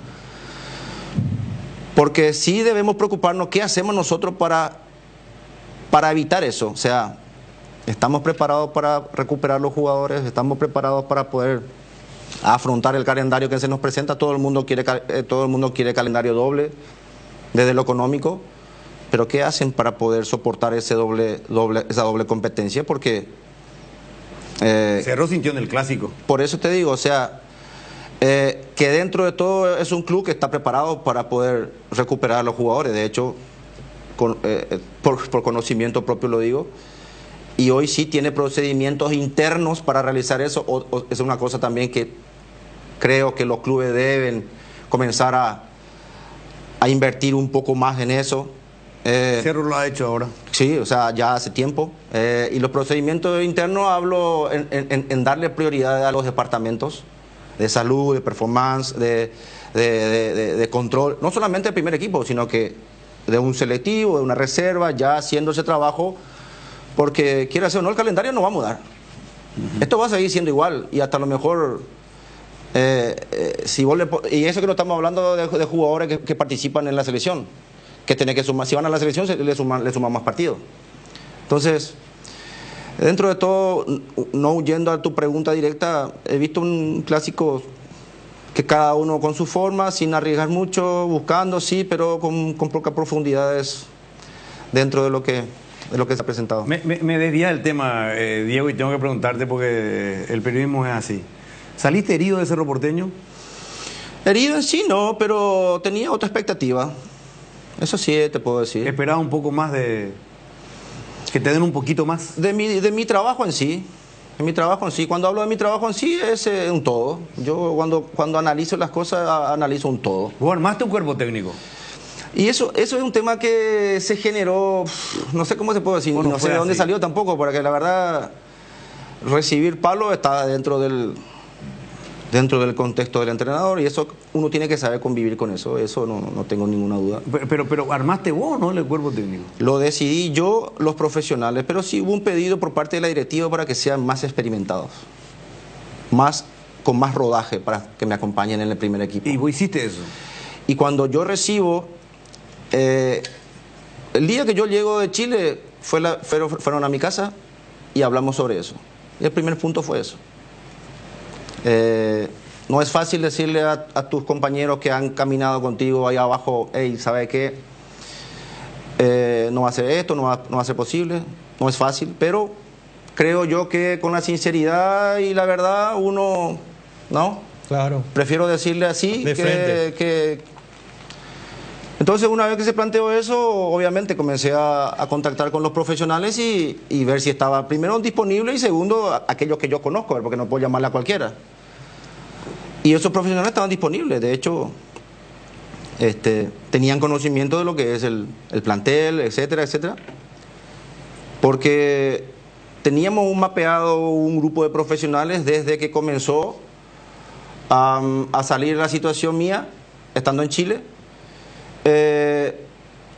Porque sí debemos preocuparnos qué hacemos nosotros para evitar eso. O sea, estamos preparados para recuperar los jugadores, estamos preparados para poder afrontar el calendario que se nos presenta. Todo el mundo quiere calendario doble desde lo económico, pero ¿qué hacen para poder soportar esa doble competencia? Porque Cerro sintió en el clásico. Por eso te digo, o sea, que dentro de todo es un club que está preparado para poder recuperar a los jugadores. De hecho, por conocimiento propio lo digo. Y hoy sí tiene procedimientos internos para realizar eso. Es una cosa también que creo que los clubes deben comenzar a invertir un poco más en eso. Cerro lo ha hecho ahora. Sí, o sea, ya hace tiempo. Y los procedimientos internos, hablo en darle prioridad a los departamentos de salud, de performance, de control, no solamente del primer equipo, sino que de un selectivo, de una reserva, ya haciendo ese trabajo. Porque quiera ser o no, el calendario no va a mudar. Esto va a seguir siendo igual, y hasta lo mejor y eso que no estamos hablando de jugadores que participan en la selección, que tienen que sumar, si van a la selección le suman más partidos. Entonces, dentro de todo, no huyendo a tu pregunta directa, he visto un clásico que cada uno con su forma, sin arriesgar mucho, buscando, sí, pero con pocas profundidades dentro de lo que se ha presentado. Me desvía del tema, Diego, y tengo que preguntarte porque el periodismo es así. ¿Saliste herido de Cerro Porteño? Herido en sí no, pero tenía otra expectativa. Eso sí te puedo decir. ¿Esperaba un poco más de que te den un poquito más? De mi trabajo en sí. En mi trabajo en sí. Cuando hablo de mi trabajo en sí es un todo. Yo cuando analizo las cosas, analizo un todo. ¿Vos armaste un cuerpo técnico? Y eso es un tema que se generó, no sé cómo se puede decir, no sé de dónde salió tampoco, porque la verdad, recibir palo está dentro del contexto del entrenador, y eso uno tiene que saber convivir con eso no tengo ninguna duda. Pero ¿armaste vos, no, el cuerpo técnico? Lo decidí yo, los profesionales, pero sí hubo un pedido por parte de la directiva para que sean más experimentados, con más rodaje, para que me acompañen en el primer equipo. ¿Y vos hiciste eso? Y cuando yo recibo, el día que yo llego de Chile, fueron a mi casa y hablamos sobre eso. Y el primer punto fue eso. No es fácil decirle a tus compañeros que han caminado contigo ahí abajo, hey, ¿sabe qué? No va a ser esto, no va a ser posible. No es fácil, pero creo yo que con la sinceridad y la verdad uno, ¿no? Claro. Prefiero decirle así que... Entonces, una vez que se planteó eso, obviamente comencé a contactar con los profesionales y ver si estaba, primero, disponible y segundo, aquellos que yo conozco, porque no puedo llamarle a cualquiera. Y esos profesionales estaban disponibles, de hecho, tenían conocimiento de lo que es el plantel, etcétera, etcétera. Porque teníamos un grupo de profesionales desde que comenzó a salir la situación mía, estando en Chile.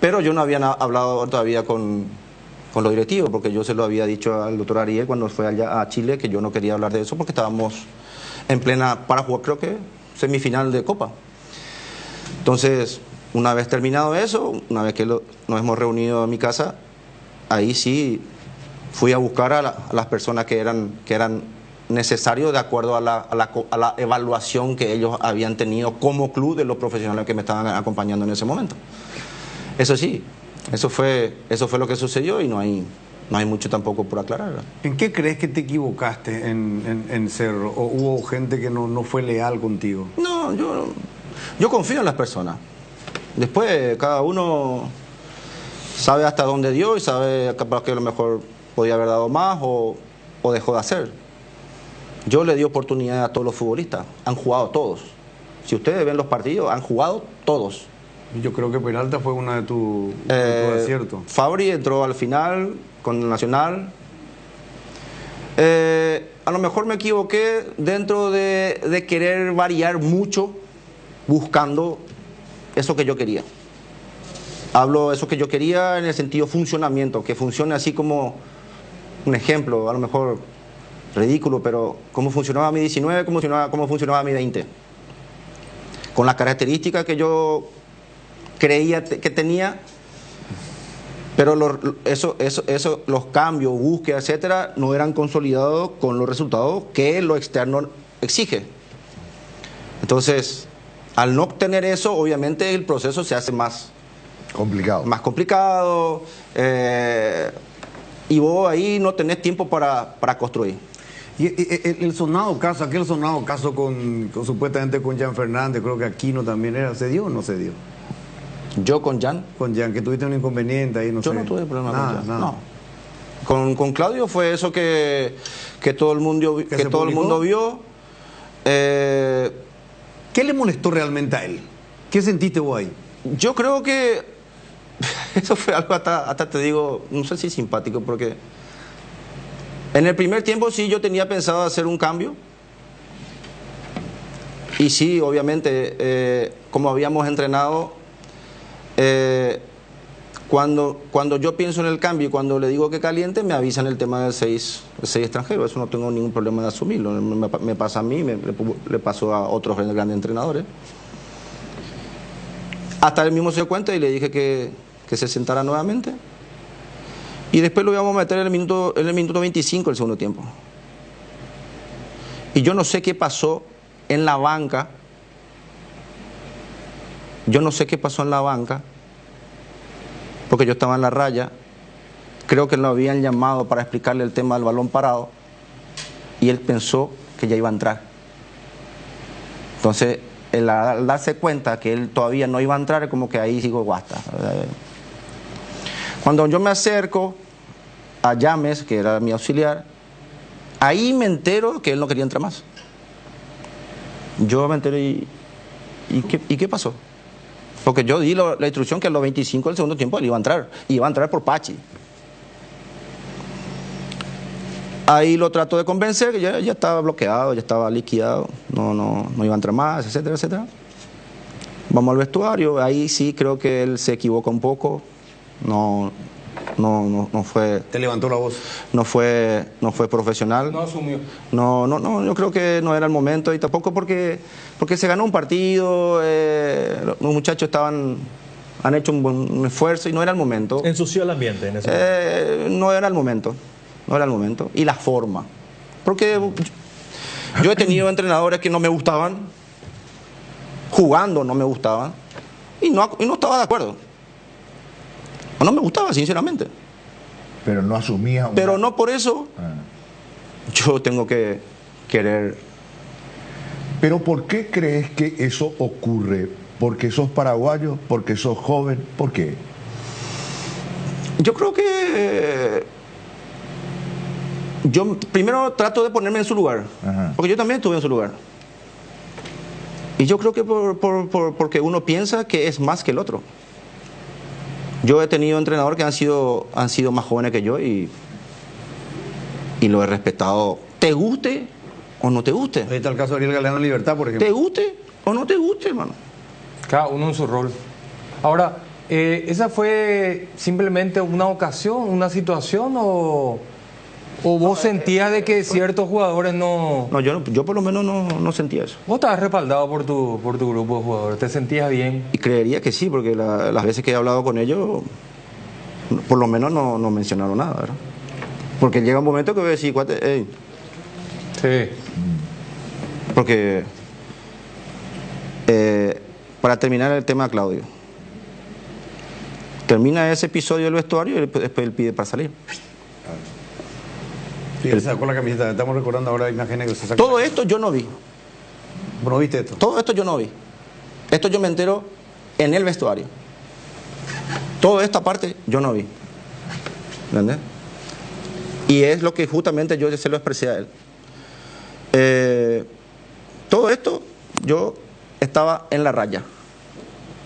Pero yo no había hablado todavía con los directivos, porque yo se lo había dicho al doctor Ariel cuando fue allá a Chile que yo no quería hablar de eso porque estábamos en plena, para jugar creo que semifinal de Copa. Entonces, una vez terminado eso, una vez que nos hemos reunido en mi casa, ahí sí fui a buscar a las personas que eran necesarios de acuerdo a la evaluación que ellos habían tenido como club de los profesionales que me estaban acompañando en ese momento. Eso sí, eso fue lo que sucedió y no hay mucho tampoco por aclarar, ¿verdad? ¿En qué crees que te equivocaste en Cerro? ¿O hubo gente que no fue leal contigo? No, yo confío en las personas. Después cada uno sabe hasta dónde dio y sabe capaz que a lo mejor podía haber dado más o dejó de hacer. Yo le di oportunidad a todos los futbolistas, han jugado todos. Si ustedes ven los partidos, han jugado todos. Yo creo que Peralta fue una de tus aciertos. Fabri entró al final con el Nacional. A lo mejor me equivoqué dentro de querer variar mucho, buscando eso que yo quería. Hablo de eso que yo quería en el sentido funcionamiento, que funcione así como un ejemplo, a lo mejor ridículo, pero cómo funcionaba mi 19, cómo funcionaba mi 20. Con las características que yo creía que tenía, pero los cambios, búsqueda, etcétera, no eran consolidados con los resultados que lo externo exige. Entonces, al no obtener eso, obviamente el proceso se hace más complicado, y vos ahí no tenés tiempo para construir. Y aquel sonado caso supuestamente con Jan Fernández, creo que Aquino también era, ¿se dio o no se dio? ¿Yo con Jan? Con Jan, que tuviste un inconveniente ahí, no sé. Yo no tuve problema con Jan, no. Con Claudio fue eso que todo el mundo vio. ¿Qué le molestó realmente a él? ¿Qué sentiste vos ahí? Yo creo que eso fue algo hasta te digo, no sé si simpático, porque en el primer tiempo sí yo tenía pensado hacer un cambio. Y sí, obviamente, como habíamos entrenado, cuando yo pienso en el cambio y cuando le digo que caliente, me avisan el tema del 6 extranjero. Eso no tengo ningún problema de asumirlo. Me pasa a mí, le pasó a otros grandes entrenadores. Hasta él mismo se dio cuenta y le dije que se sentara nuevamente. Y después lo íbamos a meter en el minuto 25 del segundo tiempo. Y yo no sé qué pasó en la banca. Porque yo estaba en la raya. Creo que lo habían llamado para explicarle el tema del balón parado. Y él pensó que ya iba a entrar. Entonces, al darse cuenta que él todavía no iba a entrar, como que ahí sigo basta. Cuando yo me acerco a Llames, que era mi auxiliar, ahí me entero que él no quería entrar más. Yo me entero ¿y qué pasó? Porque yo di la instrucción que a los 25 del segundo tiempo él iba a entrar. Y iba a entrar por Pachi. Ahí lo trato de convencer, que ya estaba bloqueado, ya estaba liquidado, no iba a entrar más, etcétera, etcétera. Vamos al vestuario, ahí sí creo que él se equivoca un poco. No no fue. Te levantó la voz. No fue profesional. No asumió. No, yo creo que no era el momento y tampoco porque se ganó un partido, los muchachos han hecho un esfuerzo y no era el momento. Ensució el ambiente en ese momento. No era el momento. Y la forma. Porque yo he tenido entrenadores que no me gustaban, jugando no me gustaban, y no estaba de acuerdo. No me gustaba, sinceramente. Pero no asumía. Pero no por eso yo tengo que querer. Pero ¿por qué crees que eso ocurre? ¿Porque sos paraguayo? ¿Porque sos joven? ¿Por qué? Yo creo que yo primero trato de ponerme en su lugar. Ajá. Porque yo también estuve en su lugar. Y yo creo que porque uno piensa que es más que el otro. Yo he tenido entrenadores que han sido más jóvenes que yo y lo he respetado. ¿Te guste o no te guste? Ahí está el caso de Ariel Galeano Libertad, por ejemplo. ¿Te guste o no te guste, hermano? Cada uno en su rol. Ahora, ¿esa fue simplemente una ocasión, una situación o vos sentías de que ciertos jugadores no...? No, yo por lo menos no sentía eso. ¿Vos estabas respaldado por tu grupo de jugadores? ¿Te sentías bien? Y creería que sí, porque las veces que he hablado con ellos, por lo menos no mencionaron nada, ¿verdad? Porque llega un momento que voy a decir, cuate, hey. Sí. Porque, para terminar el tema, Claudio, termina ese episodio del vestuario y después él pide para salir. Sí, él sacó la camiseta, estamos recordando ahora imágenes que se sacó. Todo esto yo no vi. ¿Vos no viste esto? Todo esto yo no vi. Esto yo me entero en el vestuario. Toda esta parte yo no vi. ¿Entendés? Y es lo que justamente yo se lo expresé a él. Todo esto yo estaba en la raya.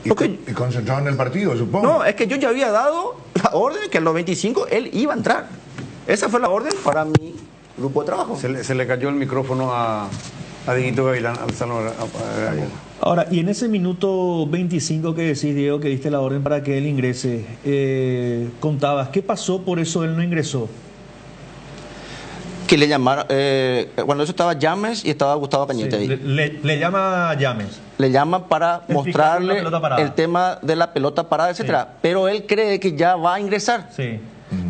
Y concentrado en el partido, supongo. No, es que yo ya había dado la orden que a los 25 él iba a entrar. Esa fue la orden para mi grupo de trabajo. Se le cayó el micrófono a Dieguito Gavilán. Ahora, y en ese minuto 25 que decís, Diego, que diste la orden para que él ingrese, contabas, ¿qué pasó? Por eso él no ingresó. Que le llamaron, cuando eso estaba Llames y estaba Gustavo Cañete ahí. Le llama Llames. Le llama para mostrarle el tema de la pelota parada, etcétera. Sí. Pero él cree que ya va a ingresar. Sí.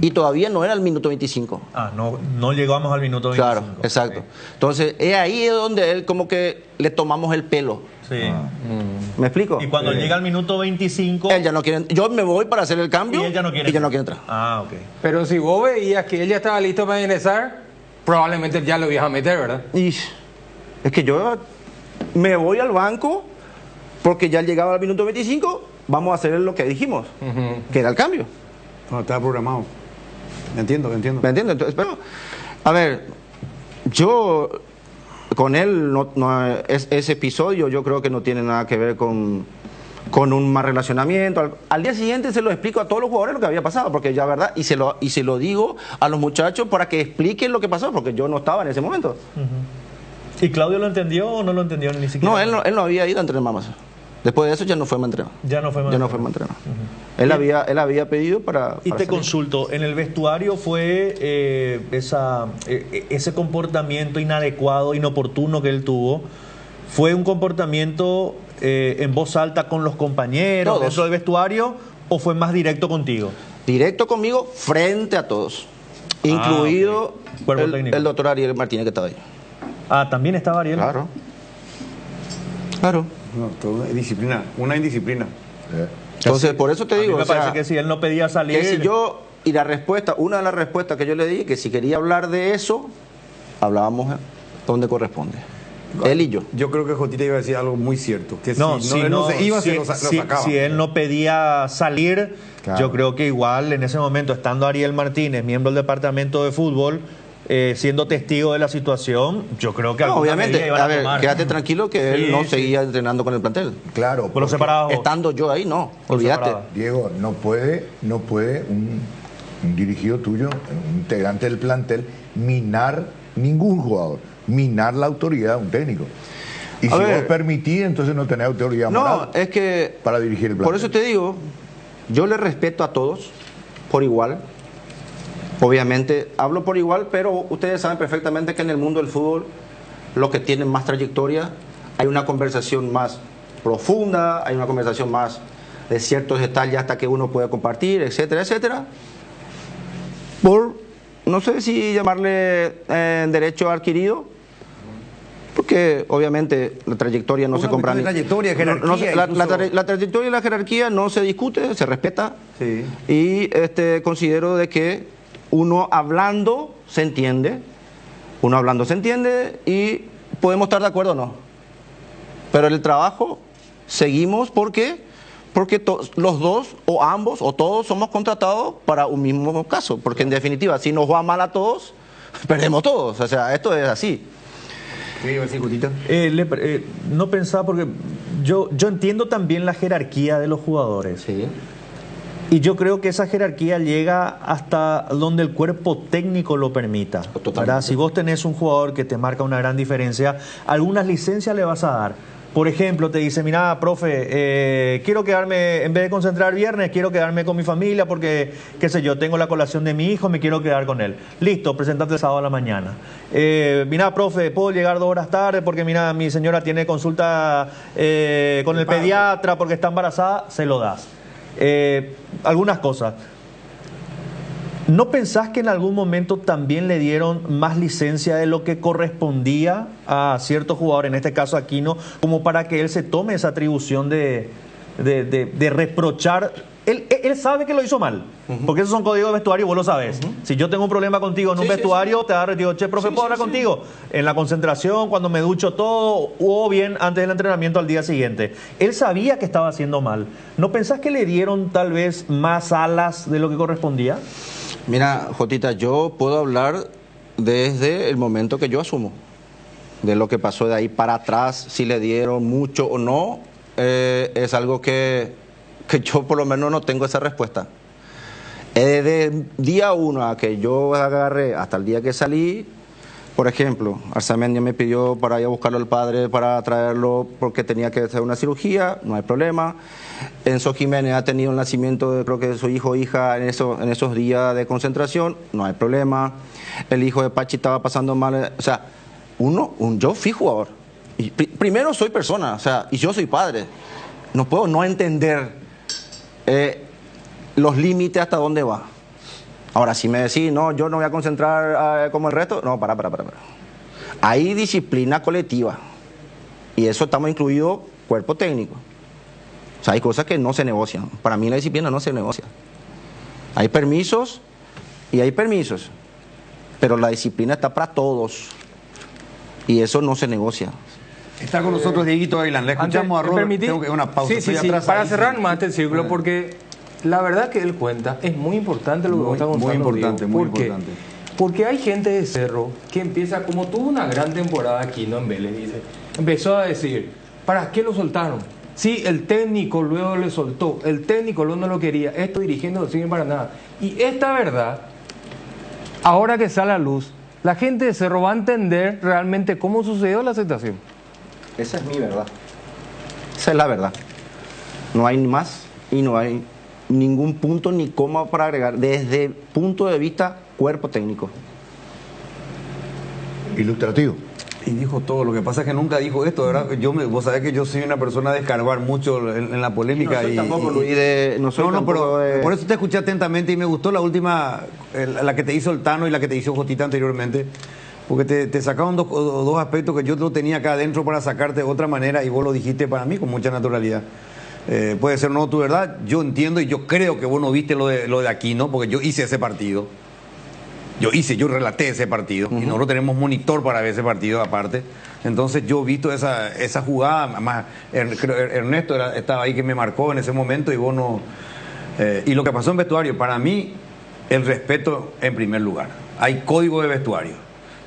Y todavía no era el minuto 25. No llegamos al minuto 25. Claro, exacto. Okay. Entonces, es ahí donde él como que le tomamos el pelo. Sí. ¿Me explico? Y cuando llega al minuto 25... Él ya no quiere... Yo me voy para hacer el cambio y él ya no quiere entrar. Ah, ok. Pero si vos veías que él ya estaba listo para ingresar, probablemente ya lo ibas a meter, ¿verdad? Y es que yo me voy al banco porque ya llegaba al minuto 25, vamos a hacer lo que dijimos, que era el cambio. No, estaba programado. Entiendo. ¿Me entiendes? Entonces, pero, a ver, yo con él, ese episodio yo creo que no tiene nada que ver con un mal relacionamiento. Al día siguiente se lo explico a todos los jugadores lo que había pasado, porque ya verdad, y se lo digo a los muchachos para que expliquen lo que pasó, porque yo no estaba en ese momento. ¿Y Claudio lo entendió o no lo entendió ni siquiera? No, él no había ido a entrenar más. Después de eso ya no fue más entrenar. Ya no fue más entrenar. Él había pedido para y te salir. Consulto, en el vestuario fue ese comportamiento inadecuado, inoportuno que él tuvo, ¿fue un comportamiento en voz alta con los compañeros todos dentro del vestuario o fue más directo contigo? Directo conmigo frente a todos, incluido okay. el doctor Ariel Martínez que estaba ahí. ¿También estaba Ariel? Claro. No, toda una indisciplina. Entonces, por eso te digo. Me parece que si él no pedía salir. Que si yo, y una de las respuestas que yo le di, que si quería hablar de eso, hablábamos donde corresponde. Él y yo. Yo creo que Jotita iba a decir algo muy cierto. Que él no se iba, lo sacaba. Si él no pedía salir, claro. Yo creo que igual en ese momento, estando Ariel Martínez, miembro del departamento de fútbol, siendo testigo de la situación, yo creo que obviamente, a ver, quédate tranquilo que él no seguía entrenando con el plantel. Claro, pero separado. Estando yo ahí, no, olvídate. Diego, no puede un dirigido tuyo, un integrante del plantel, minar ningún jugador, minar la autoridad de un técnico. Y si vos permitís, entonces no tenés autoridad moral es que para dirigir el plantel. Por eso te digo, yo le respeto a todos, por igual. Obviamente hablo por igual, pero ustedes saben perfectamente que en el mundo del fútbol, los que tienen más trayectoria, hay una conversación más profunda, hay una conversación más de ciertos detalles hasta que uno puede compartir, etcétera, etcétera. Por, no sé si llamarle derecho adquirido, porque obviamente la trayectoria no se compra ni... Trayectoria, jerarquía, la trayectoria y la jerarquía no se discute, se respeta. Sí. Y considero de que uno hablando se entiende y podemos estar de acuerdo o no. Pero el trabajo seguimos porque los dos o ambos o todos somos contratados para un mismo caso. Porque en definitiva, si nos va mal a todos, perdemos todos. O sea, esto es así. No pensaba porque yo entiendo también la jerarquía de los jugadores. Sí. Y yo creo que esa jerarquía llega hasta donde el cuerpo técnico lo permita. ¿Verdad? Si vos tenés un jugador que te marca una gran diferencia, algunas licencias le vas a dar. Por ejemplo, te dice, mira, profe, quiero quedarme, en vez de concentrar viernes, quiero quedarme con mi familia porque, qué sé yo, tengo la colación de mi hijo, me quiero quedar con él. Listo, presentate el sábado a la mañana. Mira, profe, puedo llegar 2 horas tarde porque, mira, mi señora tiene consulta con el pediatra porque está embarazada, se lo das. Algunas cosas. ¿No pensás que en algún momento también le dieron más licencia de lo que correspondía a cierto jugador, en este caso Aquino, como para que él se tome esa atribución de reprochar? Él sabe que lo hizo mal, porque esos son códigos de vestuario, vos lo sabes. Si yo tengo un problema contigo en un vestuario, te agarro y te digo, che, profe, ¿puedo hablar contigo? En la concentración, cuando me ducho todo, o bien antes del entrenamiento al día siguiente. Él sabía que estaba haciendo mal. ¿No pensás que le dieron tal vez más alas de lo que correspondía? Mira, Jotita, yo puedo hablar desde el momento que yo asumo. De lo que pasó de ahí para atrás, si le dieron mucho o no, es algo que yo por lo menos no tengo esa respuesta. Desde día 1 a que yo agarré hasta el día que salí, por ejemplo, Arzamendia me pidió para ir a buscarlo al padre, para traerlo porque tenía que hacer una cirugía, no hay problema. Enzo Jiménez ha tenido el nacimiento de, creo que de su hijo o hija en esos días de concentración, no hay problema. El hijo de Pachi estaba pasando mal, o sea, yo fui jugador. Y primero soy persona, o sea, y yo soy padre. No puedo no entender los límites hasta dónde va. Ahora, si me decís, no, yo no voy a concentrar como el resto, no, para. Hay disciplina colectiva. Y eso estamos incluido cuerpo técnico. O sea, hay cosas que no se negocian. Para mí la disciplina no se negocia. Hay permisos y hay permisos. Pero la disciplina está para todos. Y eso no se negocia. Está con nosotros Dieguito Aguilar. Le escuchamos a Robert. Tengo que una pausa. Sí. Para cerrar más el círculo, porque la verdad que él cuenta es muy importante lo que vos estás contando. Muy importante, Diego. muy ¿Por qué? importante. Porque hay gente de Cerro que empieza, como tuvo una gran temporada aquí, ¿no? En Vélez, dice, empezó a decir, ¿para qué lo soltaron? Sí, el técnico luego le soltó, el técnico luego no lo quería, esto dirigiendo no sirve para nada. Y esta verdad, ahora que sale a la luz, la gente de Cerro va a entender realmente cómo sucedió la aceptación. Esa es mi verdad. Esa es la verdad. No hay más y no hay ningún punto ni coma para agregar desde el punto de vista cuerpo técnico. Ilustrativo. Y dijo todo, lo que pasa es que nunca dijo esto, ¿verdad? Vos sabés que yo soy una persona de escarbar mucho en la polémica. No soy tampoco, Luis, por eso te escuché atentamente y me gustó la última, la que te hizo el Tano y la que te hizo Jotita anteriormente, porque te sacaron dos aspectos que yo lo tenía acá adentro para sacarte de otra manera y vos lo dijiste para mí con mucha naturalidad. Puede ser no tu verdad, yo entiendo y yo creo que vos no viste lo de Aquino, porque yo hice ese partido. Yo relaté ese partido y nosotros tenemos monitor para ver ese partido aparte. Entonces yo he visto esa jugada, además Ernesto estaba ahí que me marcó en ese momento y vos no... y lo que pasó en vestuario, para mí, el respeto en primer lugar. Hay código de vestuario.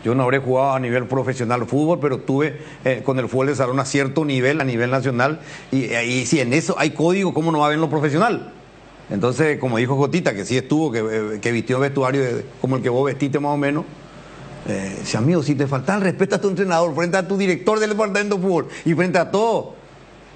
Yo no habré jugado a nivel profesional fútbol, pero tuve con el fútbol de salón a cierto nivel, a nivel nacional, y si en eso hay código, ¿cómo no va a haber en lo profesional? Entonces, como dijo Jotita, que sí estuvo, que vistió vestuario como el que vos vestiste más o menos, si amigo, si te falta el respeto a tu entrenador, frente a tu director del departamento de fútbol y frente a todo,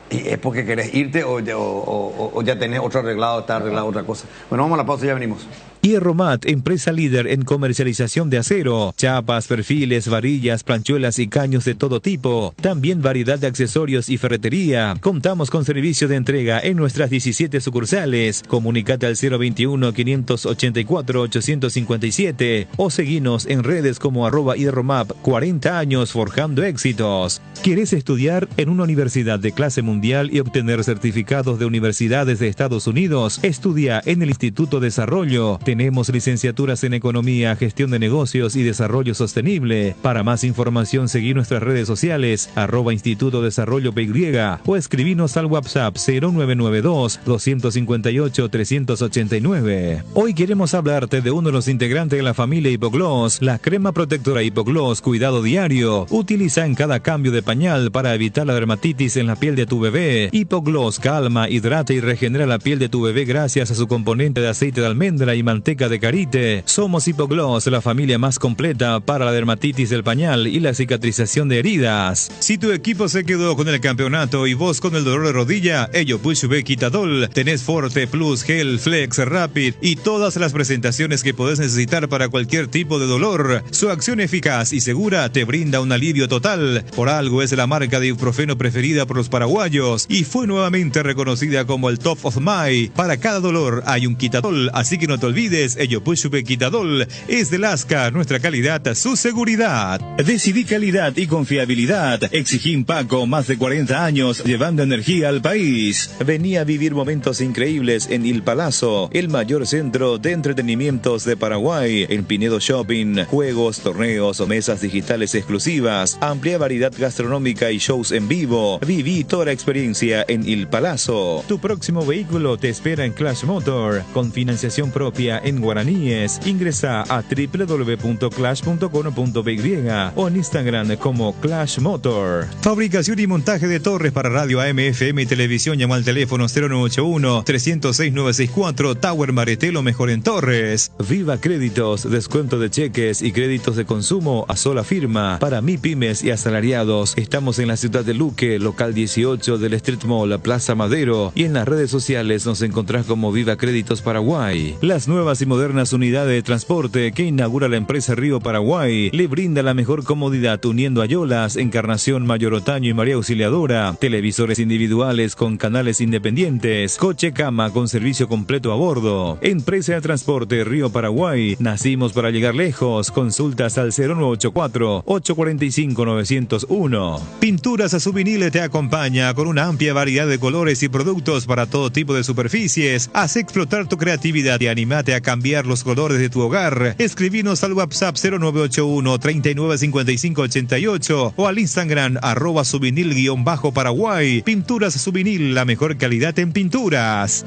¿Y es porque querés irte o ya tenés otro arreglado, está arreglado otra cosa? Bueno, vamos a la pausa y ya venimos. Hierromat, empresa líder en comercialización de acero, chapas, perfiles, varillas, planchuelas y caños de todo tipo. También variedad de accesorios y ferretería. Contamos con servicio de entrega en nuestras 17 sucursales. Comunicate al 021-584-857 o seguinos en redes como @hierromap. 40 años forjando éxitos. ¿Quieres estudiar en una universidad de clase mundial y obtener certificados de universidades de Estados Unidos? Estudia en el Instituto Desarrollo. Tenemos licenciaturas en Economía, Gestión de Negocios y Desarrollo Sostenible. Para más información, seguí nuestras redes sociales, @Instituto Desarrollo PY, o escribinos al WhatsApp 0992-258-389. Hoy queremos hablarte de uno de los integrantes de la familia Hipogloss, la crema protectora Hipogloss Cuidado Diario. Utiliza en cada cambio de pañal para evitar la dermatitis en la piel de tu bebé. Hipogloss calma, hidrata y regenera la piel de tu bebé gracias a su componente de aceite de almendra y manteca de karité. Somos Hipogloss, la familia más completa para la dermatitis del pañal y la cicatrización de heridas. Si tu equipo se quedó con el campeonato y vos con el dolor de rodilla, ello Pushbe Quitadol, tenés Forte Plus, Gel, Flex, Rapid y todas las presentaciones que podés necesitar para cualquier tipo de dolor. Su acción eficaz y segura te brinda un alivio total. Por algo es la marca de ibuprofeno preferida por los paraguayos y fue nuevamente reconocida como el Top of Mind. Para cada dolor hay un Quitadol, así que no te olvides, ello Pushbe Quitadol es de Lasca, nuestra calidad, su seguridad. Decidí calidad y confiabilidad. Exigí Paco, más de 40 años llevando energía al país. Venía a vivir momentos increíbles en Il Palazzo, el mayor centro de entretenimientos de Paraguay. En Pinedo Shopping, juegos, torneos o mesas digitales exclusivas, amplia variedad gastronómica y shows en vivo. Viví toda la experiencia en Il Palazzo. Tu próximo vehículo te espera en Clash Motor, con financiación propia en guaraníes. Ingresa a www.clash.com.py o en Instagram como Clash Motor. Fabricación y montaje de torres para radio AM, FM y televisión. Llama al teléfono 0981-306-964. Tower Maretelo, mejor en torres. Viva Créditos, descuento de cheques y créditos de consumo a sola firma para MIPYMES y asalariados. Estamos en la ciudad de Luque, local 18 del Street Mall, Plaza Madero, y en las redes sociales nos encontrás como Viva Créditos Paraguay. Las nuevas y modernas unidades de transporte que inaugura la empresa Río Paraguay le brinda la mejor comodidad uniendo Ayolas, Encarnación, Mayor Otaño y María Auxiliadora, televisores individuales con canales independientes, coche cama con servicio completo a bordo. Empresa de Transporte Río Paraguay, nacimos para llegar lejos. Consultas al 0984-845-901. Pinturas Azuvinil te acompaña con una amplia variedad de colores y productos para todo tipo de superficies. Haz explotar tu creatividad y animate a cambiar los colores de tu hogar. Escribinos al WhatsApp 0981-395588 o al Instagram @Azuvinil_Paraguay. Pinturas Azuvinil, la mejor calidad en pinturas.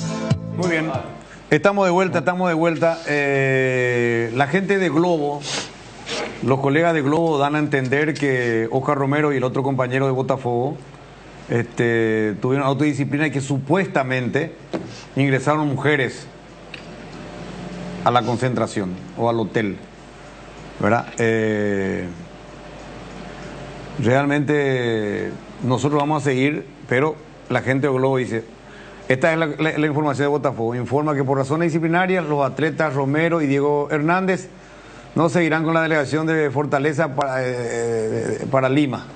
Muy bien. Estamos de vuelta. La gente de Globo, los colegas de Globo dan a entender que Oscar Romero y el otro compañero de Botafogo tuvieron autodisciplina y que supuestamente ingresaron mujeres a la concentración o al hotel, ¿verdad? Realmente nosotros vamos a seguir, pero la gente de Globo dice, esta es la información de Botafogo, informa que por razones disciplinarias los atletas Romero y Diego Hernández no seguirán con la delegación de Fortaleza para Lima,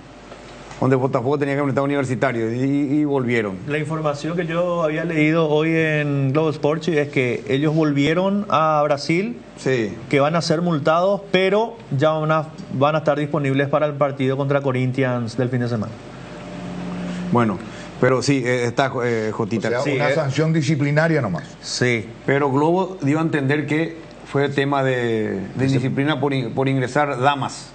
donde Botafogo tenía que enfrentar a Universitario, y volvieron. La información que yo había leído hoy en Globo Sports es que ellos volvieron a Brasil, sí, que van a ser multados, pero ya van a estar disponibles para el partido contra Corinthians del fin de semana. Bueno, pero sí, está Jotita. O sea, Sí, una sanción disciplinaria nomás. Sí. Pero Globo dio a entender que fue tema de disciplina por ingresar damas.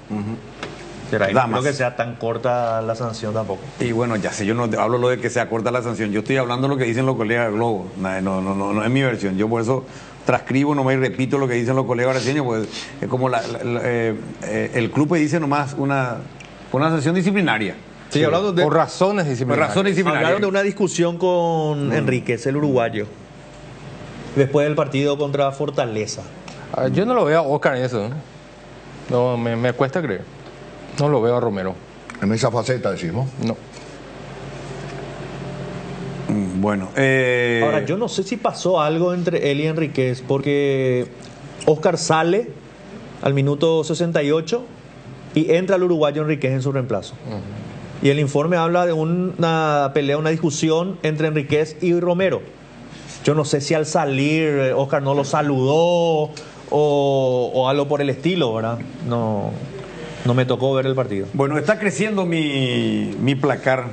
Será, no creo que sea tan corta la sanción tampoco. Y bueno, ya sé, yo no hablo lo de que sea corta la sanción, yo estoy hablando lo que dicen los colegas de Globo, no es mi versión, yo por eso transcribo nomás y repito lo que dicen los colegas brasileños, pues es como el club dice nomás una sanción disciplinaria. Sí, hablando de... Por razones disciplinarias. Hablaron de una discusión con Enríquez, el uruguayo, después del partido contra Fortaleza. Yo no lo veo a Oscar en eso. No, me cuesta creer. No lo veo a Romero. En esa faceta decimos. No. Bueno, ahora yo no sé si pasó algo entre él y Enríquez, porque Oscar sale al minuto 68 y entra el uruguayo Enríquez en su reemplazo. Y el informe habla de una pelea, una discusión entre Enríquez y Romero. Yo no sé si al salir Oscar no lo saludó o algo por el estilo, ¿verdad? No me tocó ver el partido. Bueno, está creciendo mi placar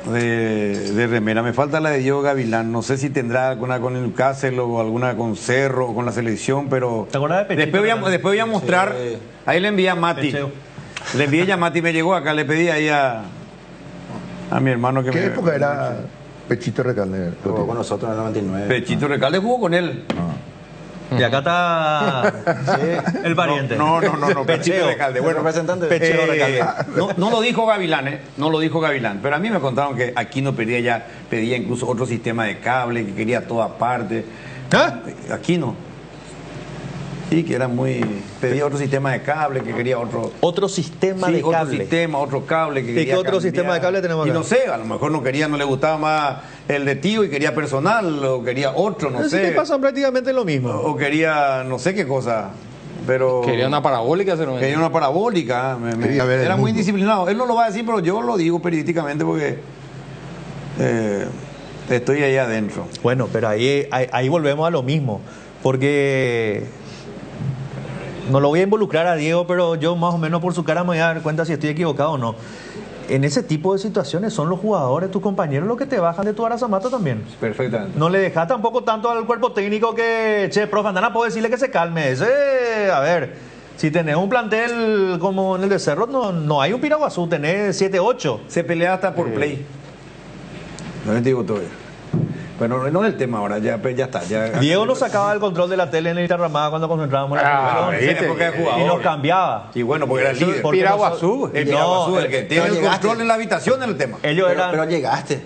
de remera. Me falta la de Diego Gavilán. No sé si tendrá alguna con el Newcastle o alguna con Cerro o con la selección, pero ¿te acuerdas de Pechito? Después voy a mostrar. Sí. Ahí le envié a Mati. Pecheo. Le envié ya a Mati, me llegó acá. Le pedí ahí a mi hermano que ¿Qué época era Pechito Recalde? Jugó con nosotros en el 99. Pechito Recalde jugó con él. Y acá está el pariente. No, Pechito Recalde. Bueno, representante. Pecheo Recalde. No lo dijo Gavilán, no lo dijo Gavilán. Pero a mí me contaron que Aquino pedía incluso otro sistema de cable, que quería toda parte. Aquino. Sí, que era pedía otro sistema de cable, que quería otro sistema sí, de otro cable. otro cable que ¿Y quería qué otro cambiar. sistema de cable tenemos acá? Y no sé, a lo mejor no le gustaba más el de tío y quería personal, o quería otro, no sé. Que pasan prácticamente lo mismo. O quería no sé qué cosa. Pero quería una parabólica. Quería una parabólica. Era muy indisciplinado. Él no lo va a decir, pero yo lo digo periodísticamente porque estoy ahí adentro. Bueno, pero ahí volvemos a lo mismo. Porque no lo voy a involucrar a Diego, pero yo más o menos por su cara me voy a dar cuenta si estoy equivocado o no. En ese tipo de situaciones son los jugadores, tus compañeros, los que te bajan de tu arazamata también. Perfectamente. No le dejas tampoco tanto al cuerpo técnico que, profe, Andana, puedo decirle que se calme. A ver, si tenés un plantel como en el de Cerro, no hay un Piraguazú, tenés 7, 8. Se pelea hasta por play. No les digo todo. Bueno, no es el tema ahora, ya está. Diego nos sacaba el control de la tele en el Interramada cuando concentrábamos y nos cambiaba. Y bueno, porque era el líder. Piraguazú. El que tiene el control en la habitación en el tema. Pero llegaste.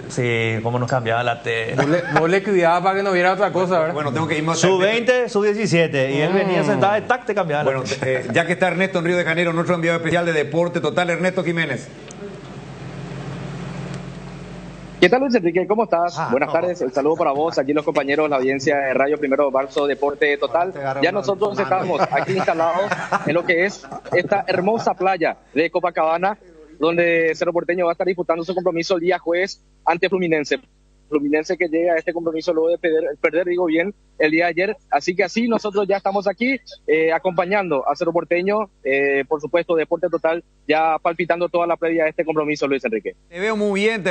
Sí, cómo nos cambiaba la tele. No le cuidaba para que no viera otra cosa, ¿verdad? Bueno, tengo que irme a Sub-20, sub-17. Y él venía sentado de tac, te cambiaba. Bueno, ya que está Ernesto en Río de Janeiro, nuestro enviado especial de Deporte Total, Ernesto Jiménez. ¿Qué tal, Luis Enrique? ¿Cómo estás? Buenas tardes, el saludo para vos, aquí los compañeros, la audiencia de Radio Primero de Marzo, Deporte Total. Ya nosotros estamos aquí instalados en lo que es esta hermosa playa de Copacabana, donde Cerro Porteño va a estar disputando su compromiso el día jueves ante Fluminense. Fluminense que llega a este compromiso luego de perder, digo bien, el día de ayer. Así que así nosotros ya estamos aquí acompañando a Cerro Porteño, por supuesto, Deporte Total, ya palpitando toda la previa de este compromiso, Luis Enrique. Te veo muy bien.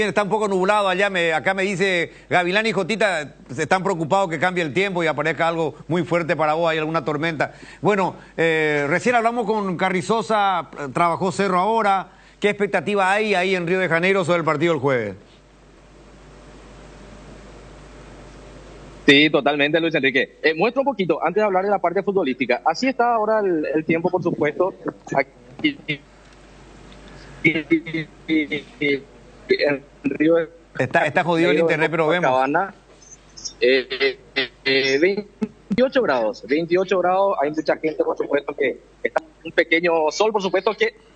Está un poco nublado allá. Acá me dice Gavilán y Jotita, están preocupados que cambie el tiempo y aparezca algo muy fuerte para vos, hay alguna tormenta. Bueno, recién hablamos con Carrizosa, trabajó Cerro ahora. ¿Qué expectativa hay ahí en Río de Janeiro sobre el partido del jueves? Sí, totalmente, Luis Enrique. Muestro un poquito, antes de hablar de la parte futbolística. Así está ahora el tiempo, por supuesto. Aquí, en Río de está jodido el internet, pero vemos. 28 grados. 28 grados. Hay mucha gente, por supuesto, que está un pequeño sol, por supuesto, que...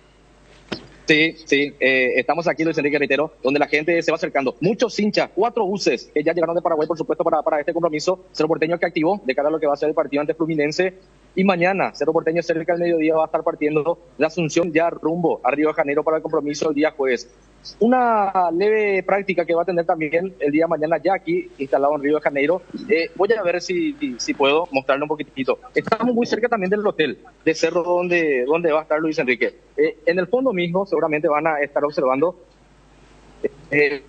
Sí, estamos aquí, Luis Enrique, reitero, donde la gente se va acercando. Muchos hinchas, 4 buses que ya llegaron de Paraguay, por supuesto, para este compromiso. Cerro Porteño que activó de cara a lo que va a ser el partido ante Fluminense. Y mañana, Cerro Porteño cerca del mediodía va a estar partiendo de Asunción ya rumbo a Río de Janeiro para el compromiso el día jueves. Una leve práctica que va a tener también el día mañana ya aquí instalado en Río de Janeiro. Voy a ver si puedo mostrarle un poquitito. Estamos muy cerca también del hotel de Cerro donde va a estar Luis Enrique. En el fondo mismo seguramente van a estar observando el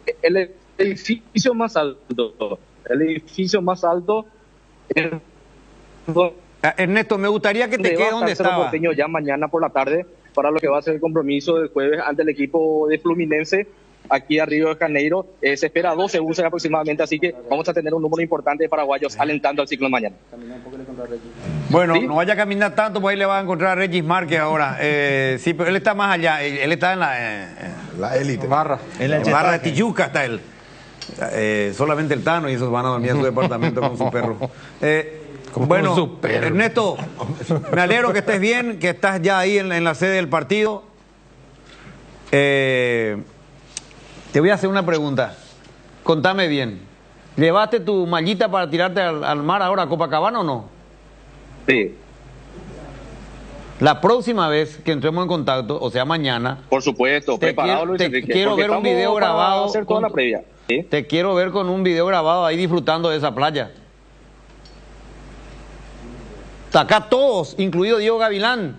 edificio más alto. Ernesto, me gustaría que te quede donde estaba. Ya mañana por la tarde para lo que va a ser el compromiso del jueves ante el equipo de Fluminense aquí a Río de Janeiro. Se espera 12 buses aproximadamente, así que vamos a tener un número importante de paraguayos alentando al ciclo mañana. Bueno, ¿sí? No vaya a caminar tanto, pues ahí le va a encontrar a Regis Márquez ahora. Sí, pero él está más allá, él está en la élite. Barra. En la barra de Tijuca está él. Solamente el Tano y esos van a dormir en su departamento con su perro. Bueno, Ernesto, me alegro que estés bien, que estás ya ahí en la sede del partido. Te voy a hacer una pregunta. Contame bien. ¿Llevaste tu mallita para tirarte al mar ahora a Copacabana o no? Sí. La próxima vez que entremos en contacto, o sea, mañana... Por supuesto, preparado, Luis Enrique. Quiero ver un video grabado. Hacer toda la previa. ¿Sí? Te quiero ver con un video grabado ahí disfrutando de esa playa. Acá todos, incluido Diego Gavilán.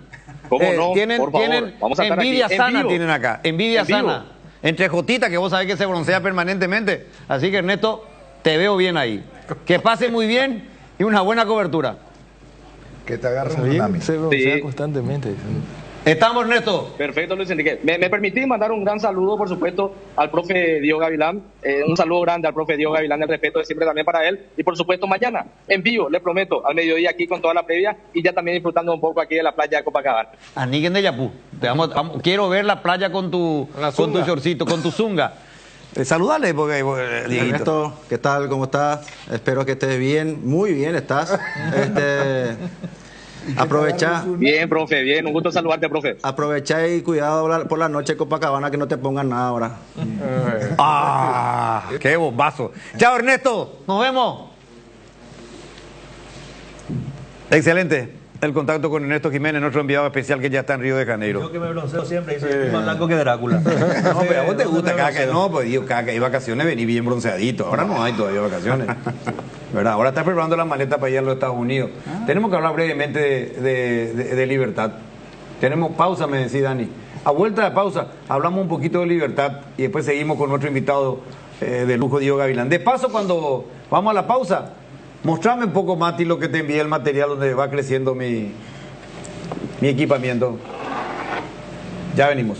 ¿Cómo no? Tienen, Por favor, tienen vamos a estar envidia aquí. sana, En vivo. tienen acá. Envidia En vivo. sana. Entre Jotita, que vos sabés que se broncea permanentemente. Así que, Ernesto, te veo bien ahí. Que pase muy bien y una buena cobertura. Que te agarre un Bien, tsunami. se broncea Sí. constantemente. Estamos, Ernesto. Perfecto, Luis Enrique. Me permitís mandar un gran saludo, por supuesto, al profe Diego Gavilán. Un saludo grande al profe Diego Gavilán, el respeto de siempre también para él. Y por supuesto, mañana, en vivo, le prometo, al mediodía aquí con toda la previa y ya también disfrutando un poco aquí de la playa de Copacabana. Aníguen de Yapú. Quiero ver la playa con tu shortcito, con tu zunga. Saludale, porque Dieguito. Ernesto, ¿qué tal? ¿Cómo estás? Espero que estés bien. Muy bien estás. Aprovecha. Bien, profe, bien. Un gusto saludarte, profe. Aprovecha y cuidado por la noche en Copacabana que no te pongan nada ahora. ¡Ah! ¡Qué bombazo! ¡Chao, Ernesto! ¡Nos vemos! Excelente. El contacto con Ernesto Jiménez, nuestro enviado especial que ya está en Río de Janeiro. Yo que me bronceo siempre, dice, más blanco que Drácula. No, pero a vos te gusta cada que no, pues digo, cada que hay vacaciones vení bien bronceadito. Ahora no hay todavía vacaciones. ¿Verdad? Ahora estás preparando la maleta para ir a los Estados Unidos. Tenemos que hablar brevemente de Libertad. Tenemos pausa, me decía Dani. A vuelta de pausa, hablamos un poquito de Libertad y después seguimos con nuestro invitado de lujo, Diego Gavilán. De paso, cuando vamos a la pausa, mostrame un poco, Mati, lo que te envié, el material donde va creciendo mi equipamiento. Ya venimos.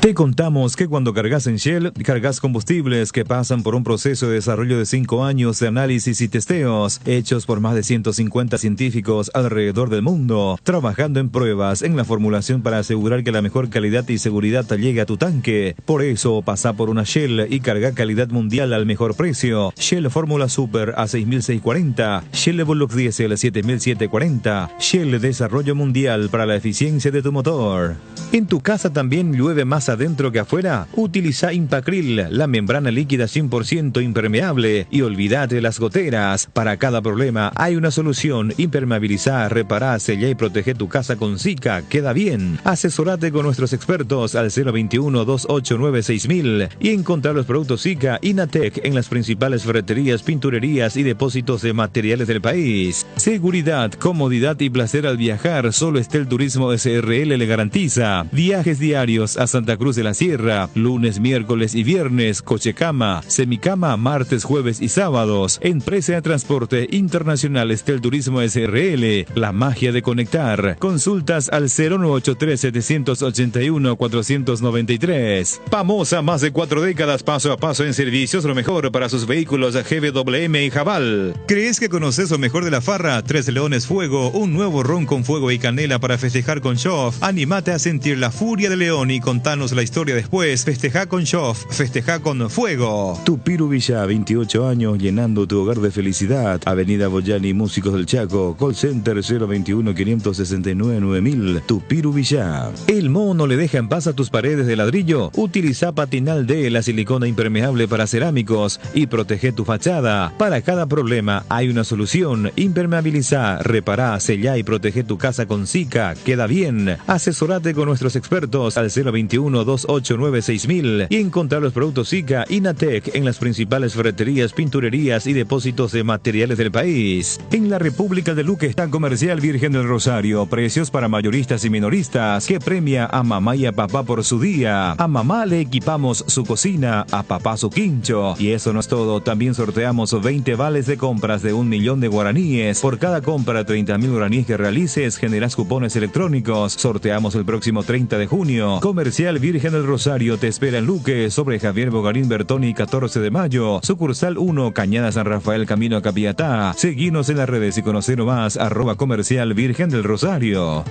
Te contamos que cuando cargas en Shell, cargas combustibles que pasan por un proceso de desarrollo de 5 años de análisis y testeos, hechos por más de 150 científicos alrededor del mundo, trabajando en pruebas en la formulación para asegurar que la mejor calidad y seguridad llegue a tu tanque. Por eso, pasa por una Shell y carga calidad mundial al mejor precio. Shell Fórmula Super a 6.640, Shell Evolux Diesel 7.740, Shell Desarrollo Mundial para la eficiencia de tu motor. En tu casa también llueve más adentro que afuera. Utiliza Impacril, la membrana líquida 100% impermeable, y olvídate las goteras. Para cada problema hay una solución. Impermeabilizar, reparar, sellar y proteger tu casa con Sika. Queda bien. Asesorate con nuestros expertos al 021-289-6000 y encontrar los productos Sika Inatec en las principales ferreterías, pinturerías y depósitos de materiales del país. Seguridad, comodidad y placer al viajar solo Estel Turismo SRL le garantiza. Viajes diarios a Santa Cruz de la Sierra, lunes, miércoles y viernes, cochecama, semicama, martes, jueves y sábados. Empresa de Transporte Internacional Estel Turismo SRL, la magia de conectar. Consultas al 0983-781-493. Pamosa, más de 4 décadas paso a paso en servicios, lo mejor para sus vehículos GWM y Jabal. ¿Crees que conoces lo mejor de la farra? Tres Leones Fuego, un nuevo ron con fuego y canela para festejar con Shoff. Anímate a sentir la furia de León y contanos la historia después. Festeja con Shoff, festeja con fuego. Tupiru Villa, 28 años llenando tu hogar de felicidad. Avenida Boyani, Músicos del Chaco. Call Center 021-569-9000. Tupiru Villa. ¿El moho no le deja en paz a tus paredes de ladrillo? Utiliza Patinal D, la silicona impermeable para cerámicos, y protege tu fachada. Para cada problema hay una solución. Impermeabiliza, repará, sellá y protege tu casa con Sika. Queda bien. Asesorate con nuestros expertos al 021-289-6000 y encontrar los productos Sika Inatec en las principales ferreterías, pinturerías y depósitos de materiales del país. En la República de Luque está Comercial Virgen del Rosario, precios para mayoristas y minoristas, que premia a mamá y a papá por su día. A mamá le equipamos su cocina, a papá su quincho. Y eso no es todo, también sorteamos 20 vales de compras de 1.000.000 de guaraníes. Por cada compra 30.000 guaraníes que realices, generas cupones electrónicos. Sorteamos el próximo 30 de junio. Comercial Virgen del Rosario te espera en Luque, sobre Javier Bogarín Bertoni 14 de mayo. Sucursal 1, Cañada San Rafael, camino a Capiatá. Seguinos en las redes y conocer más @Comercial Virgen del Rosario.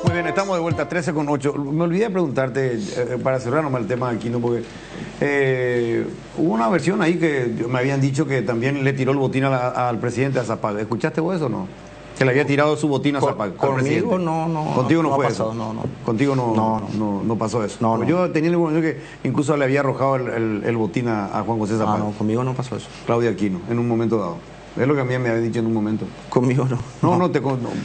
Muy bien, estamos de vuelta, 13:08. Me olvidé de preguntarte, para cerrar nomás el tema aquí, ¿no? Porque hubo una versión ahí que me habían dicho que también le tiró el botín al presidente a Zapata. ¿Escuchaste vos eso o no? Que le había tirado su botina a Zapac. Conmigo no. Contigo no ha fue pasado, eso. no. Contigo no pasó eso. No. Yo tenía la información que incluso le había arrojado el botín a Juan José Zapac. No, conmigo no pasó eso. Claudia Aquino, en un momento dado. Es lo que a mí me había dicho en un momento. Conmigo no.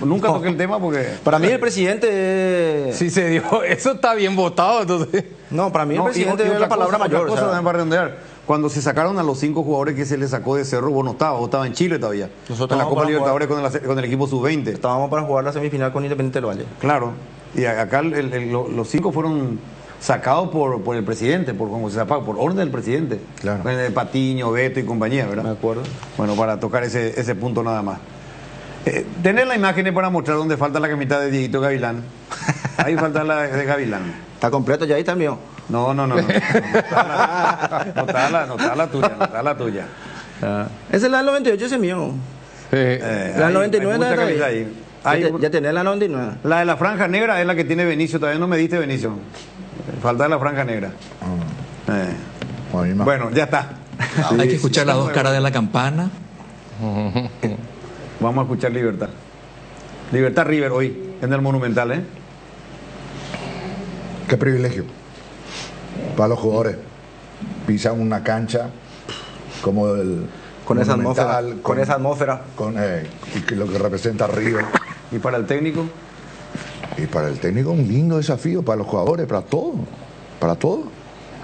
Nunca toqué el tema porque... Para mí el presidente... Sí se dio. Eso está bien votado, entonces. No, para mí el presidente es la palabra mayor. Otra cosa para redondear. Cuando se sacaron a los 5 jugadores que se les sacó de Cerro, vos estaba en Chile todavía. Nosotros en la Copa para Libertadores con el equipo sub-20. Estábamos para jugar la semifinal con Independiente del Valle. Claro. Y acá los 5 fueron sacados por el presidente, por Juan José Zapac, por orden del presidente. Claro. Patiño, Beto y compañía, ¿verdad? Me acuerdo. Bueno, para tocar ese punto nada más. Tener la imagen para mostrar dónde falta la camita de Dieguito Gavilán. Ahí falta la de Gavilán. ¿Está completo ya ahí también? No. No está la tuya. Esa es la del 98, ese es mío. La del 99 hay mucha camisa ahí. Ya tenés la 99. La de la franja negra es la que tiene Benicio. Todavía no me diste Benicio. Falta la franja negra. Bueno, ya está. Hay que escuchar las dos caras de la campana. Vamos a escuchar Libertad. Libertad River hoy en el Monumental, ¿eh? Qué privilegio para los jugadores. Pisan una cancha como el con esa Monumental, atmósfera. Con esa atmósfera. Con lo que representa River. ¿Y para el técnico? Y para el técnico un lindo desafío, para los jugadores, para todo. Para todo.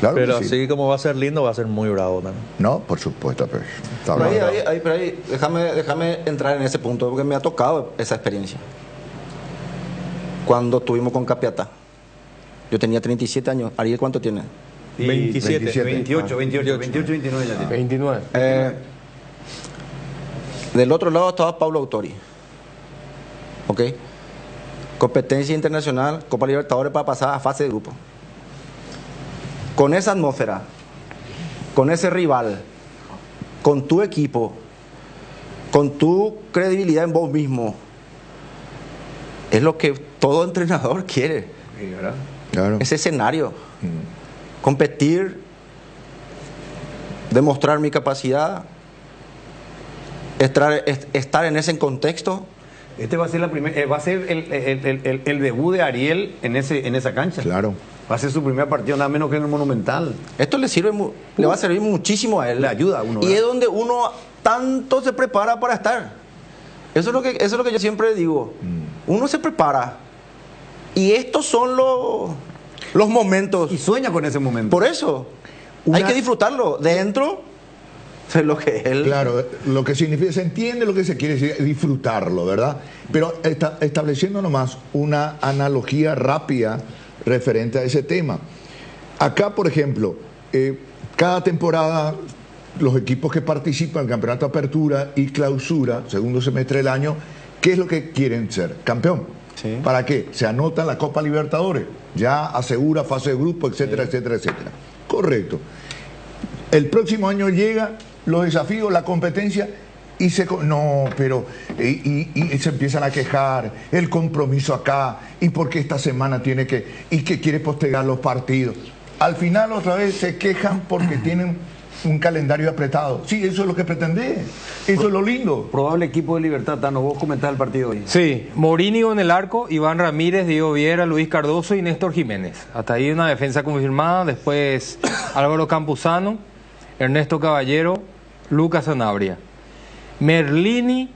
Claro. Pero que sí. así como va a ser lindo, va a ser muy bravo también. No, por supuesto. Pero pero ahí, déjame entrar en ese punto, porque me ha tocado esa experiencia. Cuando estuvimos con Capiatá. Yo tenía 37 años. Ariel, ¿cuánto tiene? 28, 29 ya tiene. 29. Del otro lado estaba Pablo Autori. ¿Ok? Competencia internacional, Copa Libertadores para pasar a fase de grupo. Con esa atmósfera, con ese rival, con tu equipo, con tu credibilidad en vos mismo, es lo que todo entrenador quiere. Claro. Ese escenario. Competir, demostrar mi capacidad, estar en ese contexto. Este va a ser va a ser el debut de Ariel en esa cancha. Claro. Va a ser su primer partido, nada menos que en el Monumental. Esto le va a servir muchísimo a él. Le ayuda a uno. Y es donde uno tanto se prepara para estar. Eso es lo que yo siempre digo. Uno se prepara. Y estos son los momentos. Y sueña con ese momento. Por eso. Hay que disfrutarlo. Dentro de lo que él... Claro, lo que significa, se entiende lo que se quiere decir, disfrutarlo, ¿verdad? Pero estableciendo nomás una analogía rápida referente a ese tema. Acá, por ejemplo, cada temporada los equipos que participan en el campeonato de apertura y clausura, segundo semestre del año, ¿qué es lo que quieren ser? Campeón. Sí. ¿Para qué? Se anota en la Copa Libertadores, ya asegura fase de grupo, etcétera, etcétera, etcétera. Correcto. El próximo año llega los desafíos, la competencia y se empiezan a quejar, el compromiso acá, y por qué esta semana tiene que quiere postergar los partidos. Al final otra vez se quejan porque tienen un calendario apretado. Sí, eso es lo que pretendés, eso es lo lindo. Probable equipo de Libertad, Tano, vos comentás el partido hoy. Sí, Mourinho en el arco, Iván Ramírez, Diego Viera, Luis Cardoso y Néstor Jiménez. Hasta ahí una defensa confirmada, después Álvaro Campuzano, Ernesto Caballero, Lucas Sanabria, Merlini,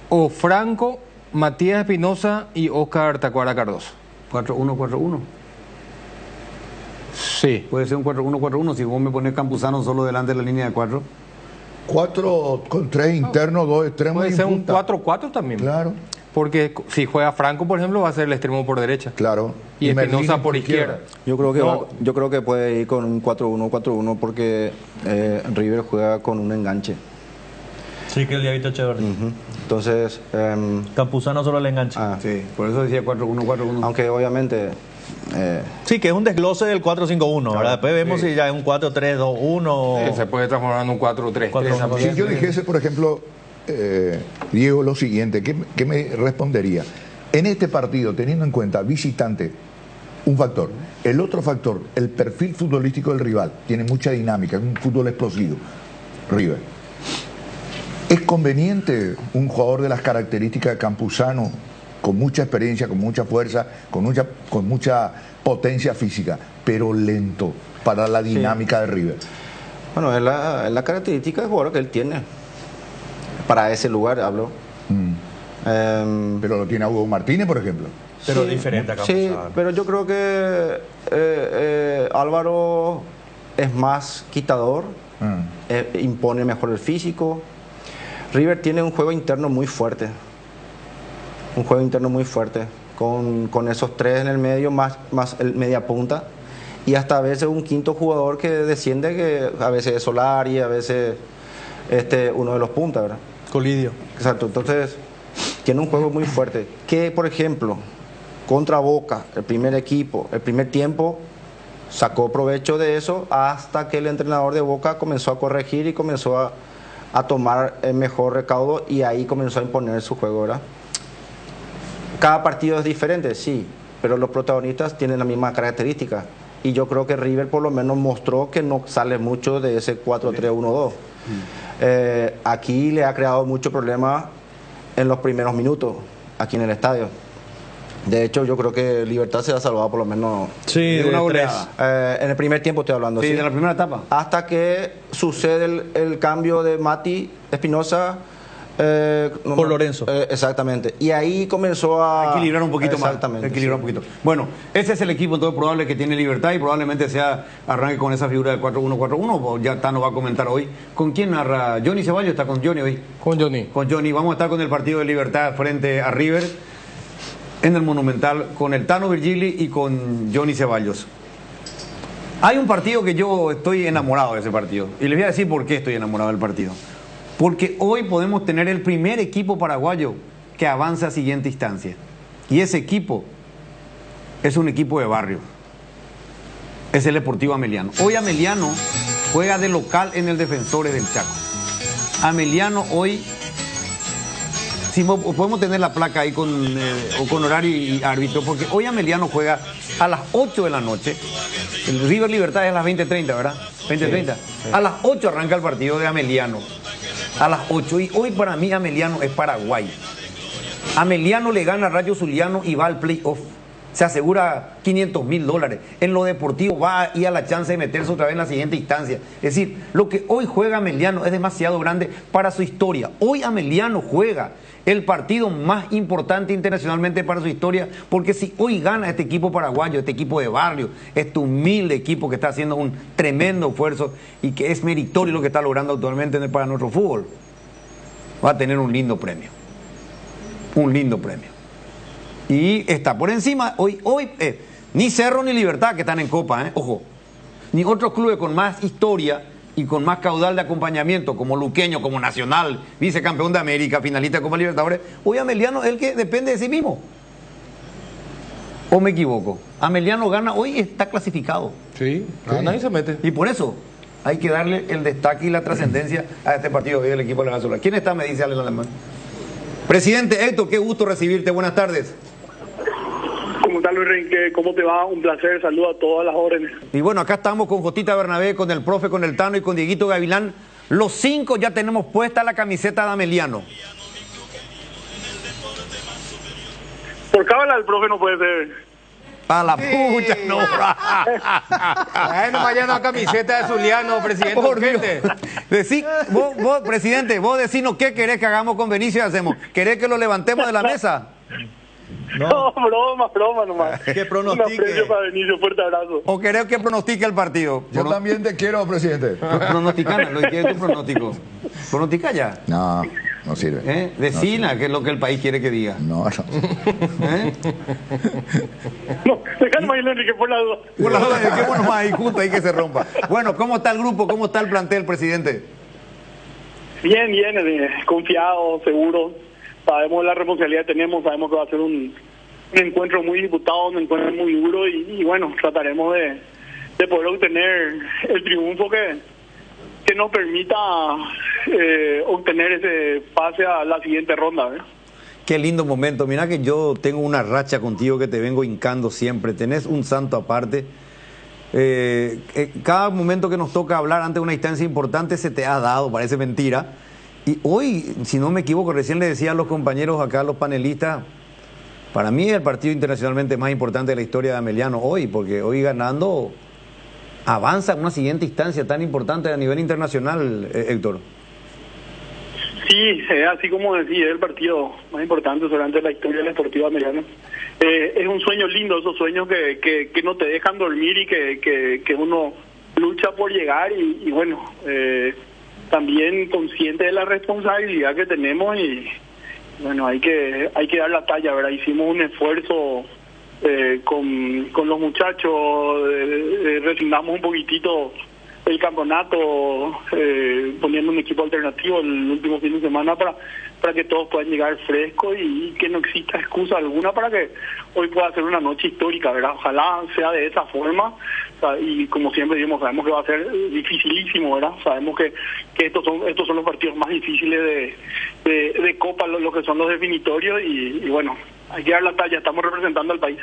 Ofranco, Matías Espinosa y Óscar Tacuara Cardoso. 4-1-4-1. Sí. Puede ser un 4-1-4-1 si vos me pones Campuzano solo delante de la línea de 4. 4 con 3 internos, 2 extremos. Puede y ser un punta. 4-4 también. Claro. Porque si juega Franco, por ejemplo, va a ser el extremo por derecha. Claro. Y Espinosa Merlini por izquierda. Yo creo que puede ir con un 4-1-4-1 porque River juega con un enganche. Sí, que el Diaguito Echeverri. Entonces... Campuzano solo el enganche. Sí, por eso decía 4-1-4-1. Aunque obviamente... sí, que es un desglose del 4-5-1, ¿verdad? Después vemos si ya es un 4-3-2-1. Se puede transformar en un 4-3-3. Si yo dijese, por ejemplo, Diego, lo siguiente, ¿qué me respondería? En este partido, teniendo en cuenta visitante, un factor. El otro factor, el perfil futbolístico del rival. Tiene mucha dinámica, es un fútbol explosivo. River. ¿Es conveniente un jugador de las características de Campuzano, con mucha experiencia, con mucha fuerza, con mucha potencia física, pero lento para la dinámica de River? Bueno, es la característica del jugador que él tiene. Para ese lugar hablo. Pero lo tiene Hugo Martínez, por ejemplo. Pero sí, diferente a sí, Campuzano. pero yo creo que Álvaro es más quitador, impone mejor el físico. River tiene un juego interno muy fuerte. Un juego interno muy fuerte. Con esos tres en el medio, más el media punta. Y hasta a veces un quinto jugador que desciende, que a veces es Solari, a veces uno de los puntas, ¿verdad? Colidio. Exacto, entonces tiene un juego muy fuerte. Que, por ejemplo, contra Boca, el primer equipo, el primer tiempo, sacó provecho de eso hasta que el entrenador de Boca comenzó a corregir y comenzó a tomar el mejor recaudo y ahí comenzó a imponer su juego, ¿verdad? Cada partido es diferente, sí, pero los protagonistas tienen la misma característica. Y yo creo que River por lo menos mostró que no sale mucho de ese 4-3-1-2. Aquí le ha creado mucho problema en los primeros minutos, aquí en el estadio. De hecho, yo creo que Libertad se ha salvado por lo menos de una goleada. En el primer tiempo estoy hablando. Sí, de la primera etapa. Hasta que sucede el cambio de Mati Espinosa por Lorenzo. Exactamente. Y ahí comenzó a equilibrar un poquito más. Exactamente. Equilibrar un poquito. Bueno, ese es el equipo entonces probable que tiene Libertad y probablemente arranque con esa figura de 4-1-4-1. Ya Tano va a comentar hoy. ¿Con quién narra? Johnny Ceballos está con Johnny hoy. Con Johnny. Con Johnny. Vamos a estar con el partido de Libertad frente a River en el Monumental con el Tano Virgili y con Johnny Ceballos. Hay un partido que yo estoy enamorado de ese partido. Y les voy a decir por qué estoy enamorado del partido. Porque hoy podemos tener el primer equipo paraguayo que avanza a siguiente instancia. Y ese equipo es un equipo de barrio. Es el Deportivo Ameliano. Hoy Ameliano juega de local en el Defensores del Chaco. Ameliano hoy, si podemos tener la placa ahí con horario y árbitro, porque hoy Ameliano juega a las 8 de la noche. El River Libertad es a las 20:30, ¿verdad? 20:30. Sí. A las 8 arranca el partido de Ameliano. A las 8. Y hoy para mí Ameliano es Paraguay. Ameliano le gana a Rayo Zuliano y va al playoff. Se asegura $500,000. En lo deportivo va a ir a la chance de meterse otra vez en la siguiente instancia. Es decir, lo que hoy juega Ameliano es demasiado grande para su historia. Hoy Ameliano juega el partido más importante internacionalmente para su historia, porque si hoy gana este equipo paraguayo, este equipo de barrio, este humilde equipo que está haciendo un tremendo esfuerzo y que es meritorio lo que está logrando actualmente para nuestro fútbol, va a tener un lindo premio. Un lindo premio. Y está por encima, hoy ni Cerro ni Libertad que están en Copa, ojo, ni otros clubes con más historia y con más caudal de acompañamiento, como Luqueño, como Nacional, vicecampeón de América, finalista de Copa Libertadores. Hoy Ameliano es el que depende de sí mismo. ¿O me equivoco? Ameliano gana, hoy está clasificado. Sí, gana y se mete. Y por eso hay que darle el destaque y la trascendencia a este partido hoy del equipo de la Azul. ¿Quién está? Me dice Alex Alemán. Presidente Héctor, qué gusto recibirte. Buenas tardes. ¿Cómo tal, Luis Renque? ¿Cómo te va? Un placer, saludo a todas las órdenes. Y bueno, acá estamos con Jotita Bernabé, con el profe, con el Tano y con Dieguito Gavilán. Los 5 ya tenemos puesta la camiseta de Ameliano. Por cábala el profe no puede ser. A la pucha, no. Bueno, mañana camiseta de Zuliano, presidente. Por Dios. Vos, presidente, vos decinos qué querés que hagamos con Benicio y hacemos. ¿Querés que lo levantemos de la mesa? No, broma nomás. Que pronostique. Un aprecio para Benicio, fuerte abrazo. ¿O querés que pronostique el partido? Yo también te quiero, presidente. Pronosticana, lo que quieres tu pronóstico. ¿Pronostica ya? No, no sirve. Decina, que es lo que el país quiere que diga. No. No, déjame más, Enrique, por la duda. Por la duda, dejémonos más ahí juntos, ahí que se rompa. Bueno, ¿cómo está el grupo? ¿Cómo está el plantel, presidente? Bien, confiado, seguro. Sabemos la responsabilidad que tenemos, sabemos que va a ser un encuentro muy disputado, un encuentro muy duro y bueno, trataremos de poder obtener el triunfo que nos permita obtener ese pase a la siguiente ronda. Qué lindo momento. Mira que yo tengo una racha contigo que te vengo hincando siempre. Tenés un santo aparte. Cada momento que nos toca hablar ante una instancia importante se te ha dado, parece mentira. Y hoy, si no me equivoco, recién le decía a los compañeros acá, a los panelistas, para mí es el partido internacionalmente más importante de la historia de Ameliano hoy, porque hoy ganando avanza a una siguiente instancia tan importante a nivel internacional, Héctor. Sí, así como decía, es el partido más importante durante la historia del Sportivo Ameliano. Es un sueño lindo, esos sueños que no te dejan dormir y que uno lucha por llegar y bueno, también consciente de la responsabilidad que tenemos y bueno, hay que dar la talla, ¿verdad? Hicimos un esfuerzo con los muchachos, resignamos un poquitito el campeonato poniendo un equipo alternativo el último fin de semana para que todos puedan llegar frescos y que no exista excusa alguna para que hoy pueda ser una noche histórica, ¿verdad? Ojalá sea de esa forma, o sea, y como siempre decimos, sabemos que va a ser dificilísimo, ¿verdad? Sabemos que estos son los partidos más difíciles de Copa, lo que son los definitorios y bueno, hay que dar la talla, estamos representando al país.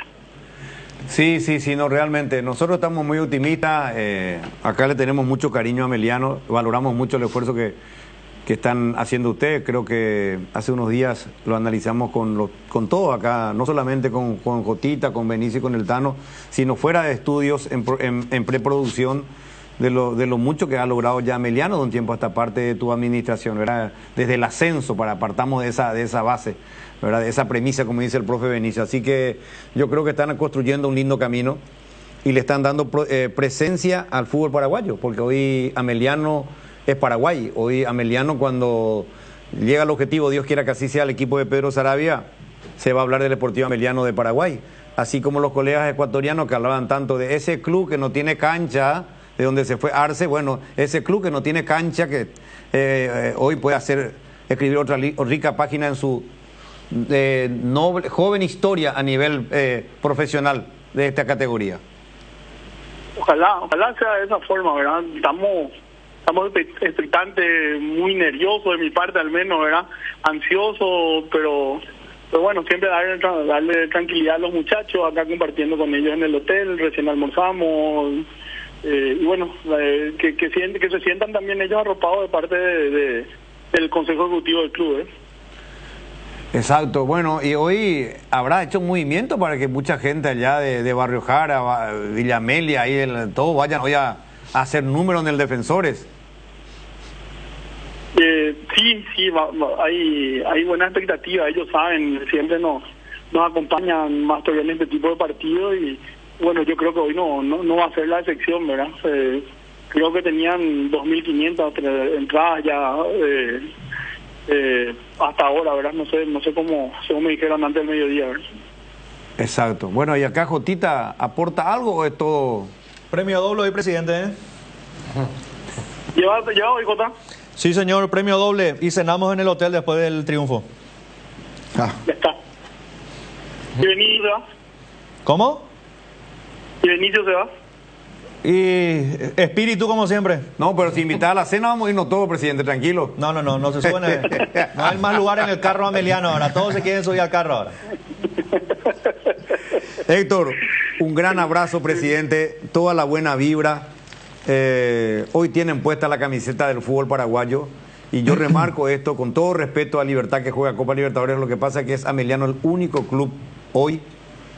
Sí, no, realmente. Nosotros estamos muy optimistas. Acá le tenemos mucho cariño a Ameliano. Valoramos mucho el esfuerzo que están haciendo ustedes. Creo que hace unos días lo analizamos con todo acá, no solamente con Jotita, con Benicio y con el Tano, sino fuera de estudios en preproducción de lo mucho que ha logrado ya Ameliano de un tiempo a esta parte de tu administración, ¿verdad? Desde el ascenso, apartamos de esa base, ¿verdad? De esa premisa, como dice el profe Benicio. Así que yo creo que están construyendo un lindo camino y le están dando presencia al fútbol paraguayo, porque hoy Ameliano es Paraguay. Hoy Ameliano, cuando llega al objetivo, Dios quiera que así sea, el equipo de Pedro Saravia, se va a hablar del Deportivo Ameliano de Paraguay. Así como los colegas ecuatorianos que hablaban tanto de ese club que no tiene cancha, de donde se fue Arce, bueno, ese club que no tiene cancha, que hoy puede escribir otra rica página en su noble, joven historia a nivel profesional de esta categoría. Ojalá sea de esa forma, ¿verdad? Estamos expectantes, muy nerviosos de mi parte al menos, ¿verdad? Ansioso, pero bueno, siempre darle tranquilidad a los muchachos, acá compartiendo con ellos en el hotel, recién almorzamos, y bueno, que se sientan también ellos arropados de parte del Consejo Ejecutivo del club, Exacto, bueno, y hoy habrá hecho un movimiento para que mucha gente allá de Barrio Jara, Villa Amelia, ahí todos vayan hoy a hacer número en el Defensores. Sí, hay buena expectativa, ellos saben, siempre nos acompañan más todavía en este tipo de partidos y bueno, yo creo que hoy no va a ser la excepción, ¿verdad? Creo que tenían 2.500 entradas ya hasta ahora, ¿verdad? No sé cómo, según me dijeron antes del mediodía, ¿verdad? Exacto. Bueno, ¿y acá Jotita aporta algo o es todo? Premio doble hoy, presidente, ¿Lleva hoy, Jota? Sí, señor, premio doble. Y cenamos en el hotel después del triunfo. Ya está. ¿Y Benicio se va? ¿Cómo? ¿Y Benicio se va? Y espíritu como siempre. No, pero si invita a la cena vamos a irnos todos, presidente, tranquilo. No se suben. No hay más lugar en el carro Ameliano ahora. Todos se quieren subir al carro ahora. Héctor, un gran abrazo, presidente. Toda la buena vibra. Hoy tienen puesta la camiseta del fútbol paraguayo. Y yo remarco esto con todo respeto a Libertad, que juega Copa Libertadores. Lo que pasa es que es Ameliano el único club hoy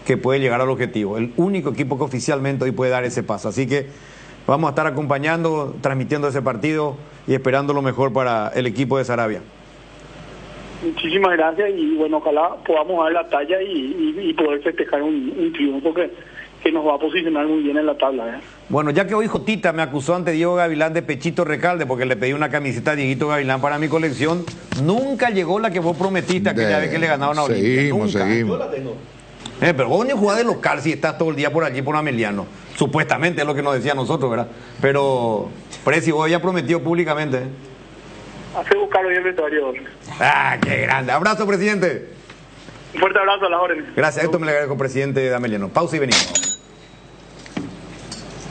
que puede llegar al objetivo, el único equipo que oficialmente hoy puede dar ese paso. Así que vamos a estar acompañando, transmitiendo ese partido y esperando lo mejor para el equipo de Saravia. Muchísimas gracias y bueno, ojalá podamos dar la talla y poder festejar un triunfo que nos va a posicionar muy bien en la tabla. Bueno, ya que hoy Jotita me acusó ante Diego Gavilán de Pechito Recalde porque le pedí una camiseta a Dieguito Gavilán para mi colección, nunca llegó la que vos prometiste aquella vez que le ganaron a Olimpia. Seguimos. Yo la tengo. Pero vos ni jugás de local si estás todo el día por allí por Ameliano. Supuestamente es lo que nos decía nosotros, ¿verdad? Pero, Presi, vos habías prometido públicamente. Hace buscar hoy el vestuario. ¡Ah, qué grande! Abrazo, presidente. Un fuerte abrazo a las órdenes. Gracias. Esto me lo agradezco, presidente de Ameliano. Pausa y venimos.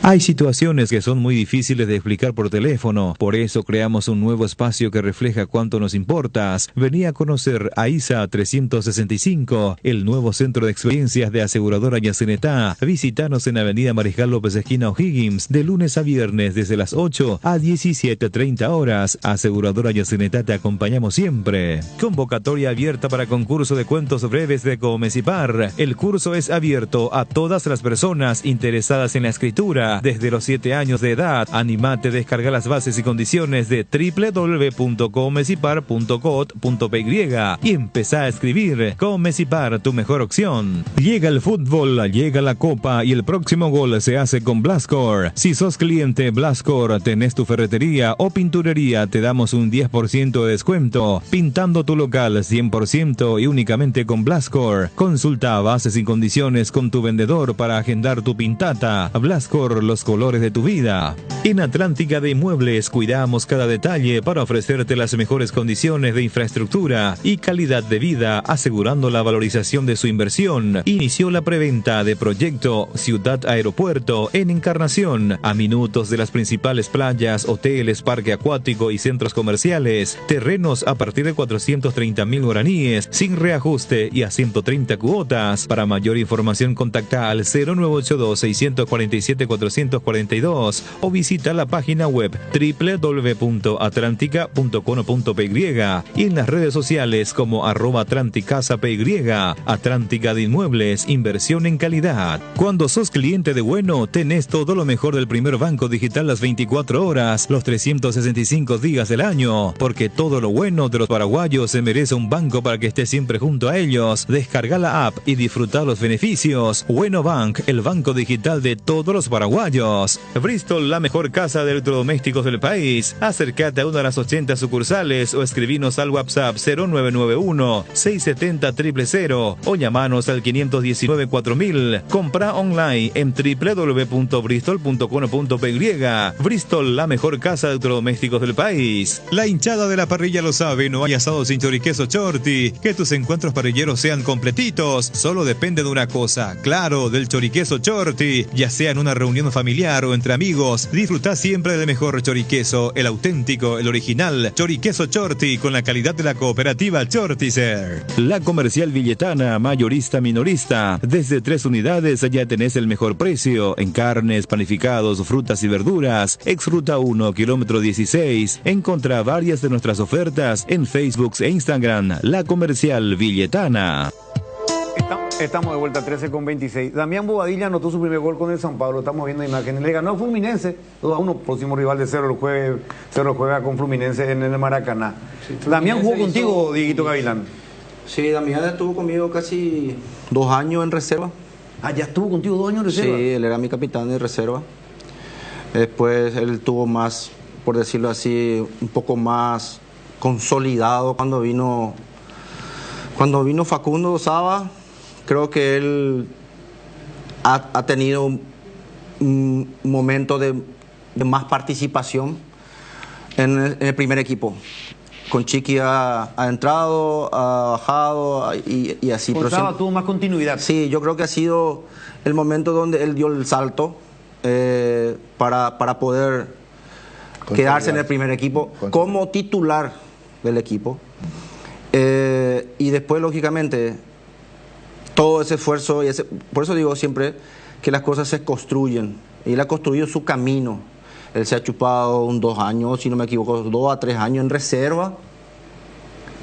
Hay situaciones que son muy difíciles de explicar por teléfono, por eso creamos un nuevo espacio que refleja cuánto nos importas. Vení a conocer a ISA 365, el nuevo centro de experiencias de Aseguradora Yacenetá. Visítanos en Avenida Mariscal López esquina O'Higgins, de lunes a viernes desde las 8 a 17:30 horas. Aseguradora Yacenetá, te acompañamos siempre. Convocatoria abierta para concurso de cuentos breves de Comecipar. El curso es abierto a todas las personas interesadas en la escritura desde los 7 años de edad. Animate a descargar las bases y condiciones de www.comecipar.cot.py y empezá a escribir. Comecipar, tu mejor opción. Llega el fútbol, llega la copa y el próximo gol se hace con Blascor. Si sos cliente Blascor, tenés tu ferretería o pinturería, te damos un 10% de descuento. Pintando tu local 100% y únicamente con Blascor. Consulta bases y condiciones con tu vendedor para agendar tu pintata. Blascor, los colores de tu vida. En Atlántica de Inmuebles cuidamos cada detalle para ofrecerte las mejores condiciones de infraestructura y calidad de vida, asegurando la valorización de su inversión. Inició la preventa de proyecto Ciudad Aeropuerto en Encarnación, a minutos de las principales playas, hoteles, parque acuático y centros comerciales. Terrenos a partir de 430.000 guaraníes, sin reajuste y a 130 cuotas. Para mayor información contacta al 0982-647-442 o visita la página web www.atlantica.com.py y en las redes sociales como @atlanticasapy. Atlántica de Inmuebles, inversión en calidad. Cuando sos cliente de Bueno, tenés todo lo mejor del primer banco digital las 24 horas, los 365 días del año, porque todo lo bueno de los paraguayos se merece un banco para que esté siempre junto a ellos. Descarga la app y disfruta los beneficios. Bueno Bank, el banco digital de todos los paraguayos. Bristol, la mejor casa de electrodomésticos del país. Acércate a una de las 80 sucursales o escribinos al WhatsApp 0991-670-000 o llamanos al 519-4000. Compra online en www.bristol.com.py. Bristol, la mejor casa de electrodomésticos del país. La hinchada de la parrilla lo sabe, no hay asado sin choriqueso Chorti. Que tus encuentros parrilleros sean completitos solo depende de una cosa, claro, del choriqueso Chorti. Ya sea en una reunión familiar o entre amigos, disfrutá siempre del mejor choriqueso, el auténtico, el original, choriqueso Chorti, con la calidad de la cooperativa Chortizer. La Comercial Villetana, mayorista minorista, desde 3 unidades ya tenés el mejor precio, en carnes, panificados, frutas y verduras. Ex Ruta 1, kilómetro 16, encontrá varias de nuestras ofertas en Facebook e Instagram. La Comercial Villetana. Estamos de vuelta, 13:26. Damián Bobadilla anotó su primer gol con el San Pablo. Estamos viendo imágenes. Le ganó a Fluminense 2-1, próximo rival de Cerro. El jueves Cerro juega con Fluminense en el Maracaná. Sí, Damián jugó contigo, Dieguito Gavilán. Sí, Damián estuvo conmigo casi 2 años en reserva. Ah, ya estuvo contigo 2 años en reserva. Sí, él era mi capitán de reserva. Después él tuvo más, por decirlo así, un poco más consolidado cuando vino Facundo Saba. Creo que él ha tenido un momento de más participación en el primer equipo. Con Chiqui ha entrado, ha bajado y así. Pero Saba tuvo más continuidad. Sí, yo creo que ha sido el momento donde él dio el salto para poder quedarse en el primer equipo como titular del equipo. Y después, lógicamente, todo ese esfuerzo, por eso digo siempre que las cosas se construyen. Él ha construido su camino. Él se ha chupado 2 años, si no me equivoco, 2 a 3 años en reserva.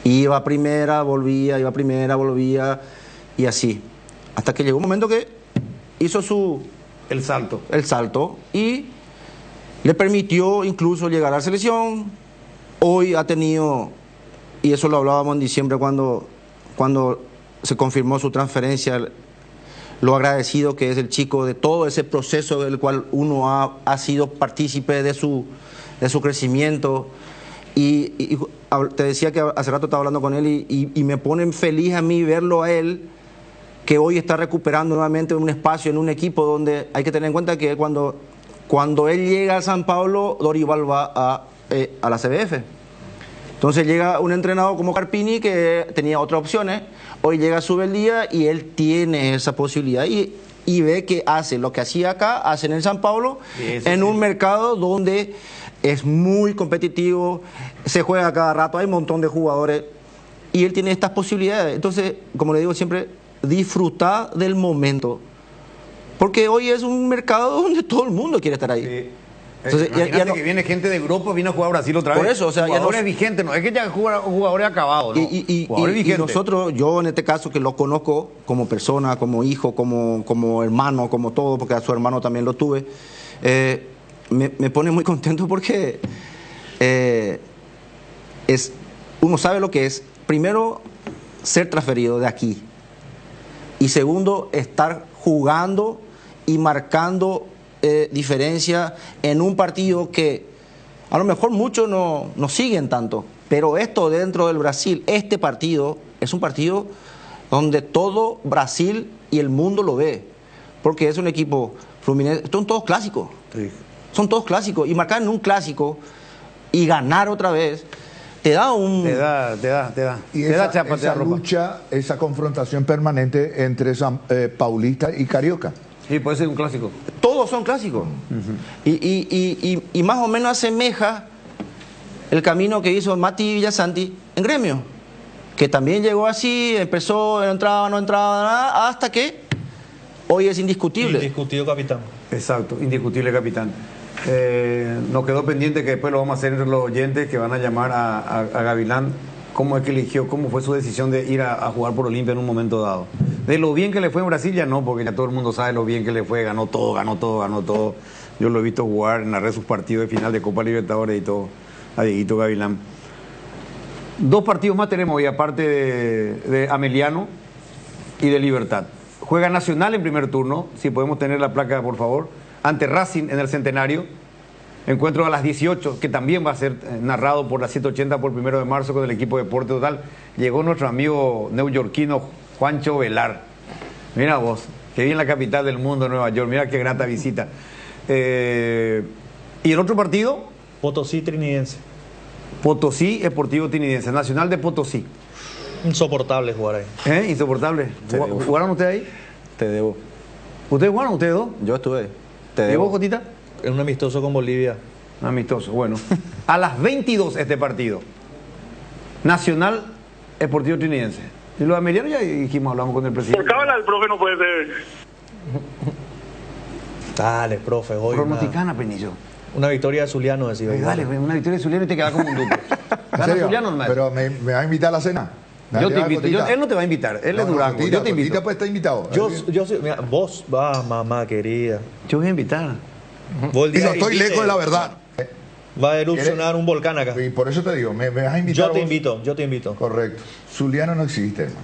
Iba a primera, volvía, iba a primera, volvía, y así. Hasta que llegó un momento que hizo el salto y le permitió incluso llegar a la selección. Hoy ha tenido, y eso lo hablábamos en diciembre cuando se confirmó su transferencia, lo agradecido que es el chico de todo ese proceso del cual uno ha sido partícipe de su crecimiento. Y te decía que hace rato estaba hablando con él y me pone feliz a mí verlo a él, que hoy está recuperando nuevamente un espacio en un equipo donde hay que tener en cuenta que cuando él llega a San Pablo, Dorival va a la CBF. Entonces llega un entrenador como Carpini que tenía otras opciones, hoy llega Subeldía y él tiene esa posibilidad y y ve que hace lo que hacía acá, hace en el San Pablo, en un mercado donde es muy competitivo, se juega cada rato, hay un montón de jugadores y él tiene estas posibilidades. Entonces, como le digo siempre, disfruta del momento, porque hoy es un mercado donde todo el mundo quiere estar ahí. Sí. Entonces, ya no, que viene gente de Europa, vino a jugar a Brasil otra vez. Por eso, o sea, jugadores vigentes, no es que ya jugadores acabados, ¿no? Y nosotros, yo en este caso que lo conozco como persona, como hijo, como hermano, como todo, porque a su hermano también lo tuve, me pone muy contento porque uno sabe lo que es, primero, ser transferido de aquí, y segundo, estar jugando y marcando diferencia en un partido que a lo mejor muchos no siguen tanto, pero esto dentro del Brasil, este partido es un partido donde todo Brasil y el mundo lo ve, porque es un equipo Fluminense, son todos clásicos, sí. Son todos clásicos, y marcar en un clásico y ganar otra vez te da un... Te da. Y te da chapa, esa lucha, esa confrontación permanente entre Paulista y Carioca. Sí, puede ser un clásico. Todos son clásicos. Y más o menos asemeja el camino que hizo Mati Villasanti en Gremio, que también llegó así, empezó, no entraba, nada, hasta que hoy es indiscutible. Indiscutido capitán. Exacto, indiscutible capitán. Nos quedó pendiente que después lo vamos a hacer entre los oyentes que van a llamar a Gavilán. ¿Cómo es que eligió? ¿Cómo fue su decisión de ir a jugar por Olimpia en un momento dado? De lo bien que le fue en Brasil ya no, porque ya todo el mundo sabe lo bien que le fue, ganó todo. Yo lo he visto jugar, narré sus partidos de final de Copa Libertadores y todo, a Dieguito Gavilán. 2 partidos más tenemos hoy, aparte de Ameliano y de Libertad. Juega Nacional en primer turno, si podemos tener la placa por favor, ante Racing en el Centenario. Encuentro a las 18, que también va a ser narrado por las 780 por 1 de marzo con el equipo de Deporte Total. Llegó nuestro amigo neoyorquino Juancho Velar. Mira vos, que viene la capital del mundo, Nueva York. Mira qué grata visita. ¿Y el otro partido? Potosí Trinidense. Potosí Esportivo Trinidense, Nacional de Potosí. Insoportable jugar ahí. Insoportable. ¿Jugaron ustedes ahí? Te debo. ¿Ustedes jugaron, ustedes dos? Yo estuve. Te ¿Y debo. vos, Jotita? En un amistoso con Bolivia. Amistoso, bueno. A las 22 este partido. Nacional Esportivo Trinidense. Y los americanos ya dijimos, hablamos con el presidente. Por cábala el profe no puede ser. Dale, profe, hoy. Pronosticana, Penillo. Una victoria de Zuliano, decía. Dale, una victoria de Zuliano y te quedas como un duque. Gana Zuliano, hermano. Pero me va a invitar a la cena. Yo te invito. Él no te va a invitar, él es Durango. Yo te invito. Pues está invitado. Yo mira, vos vas, mamá querida. Yo voy a invitar. Y no estoy lejos de la verdad. Va a erupcionar un volcán acá. Y por eso te digo, me vas a invitar. Yo te invito. Correcto. Zuliano no existe, hermano.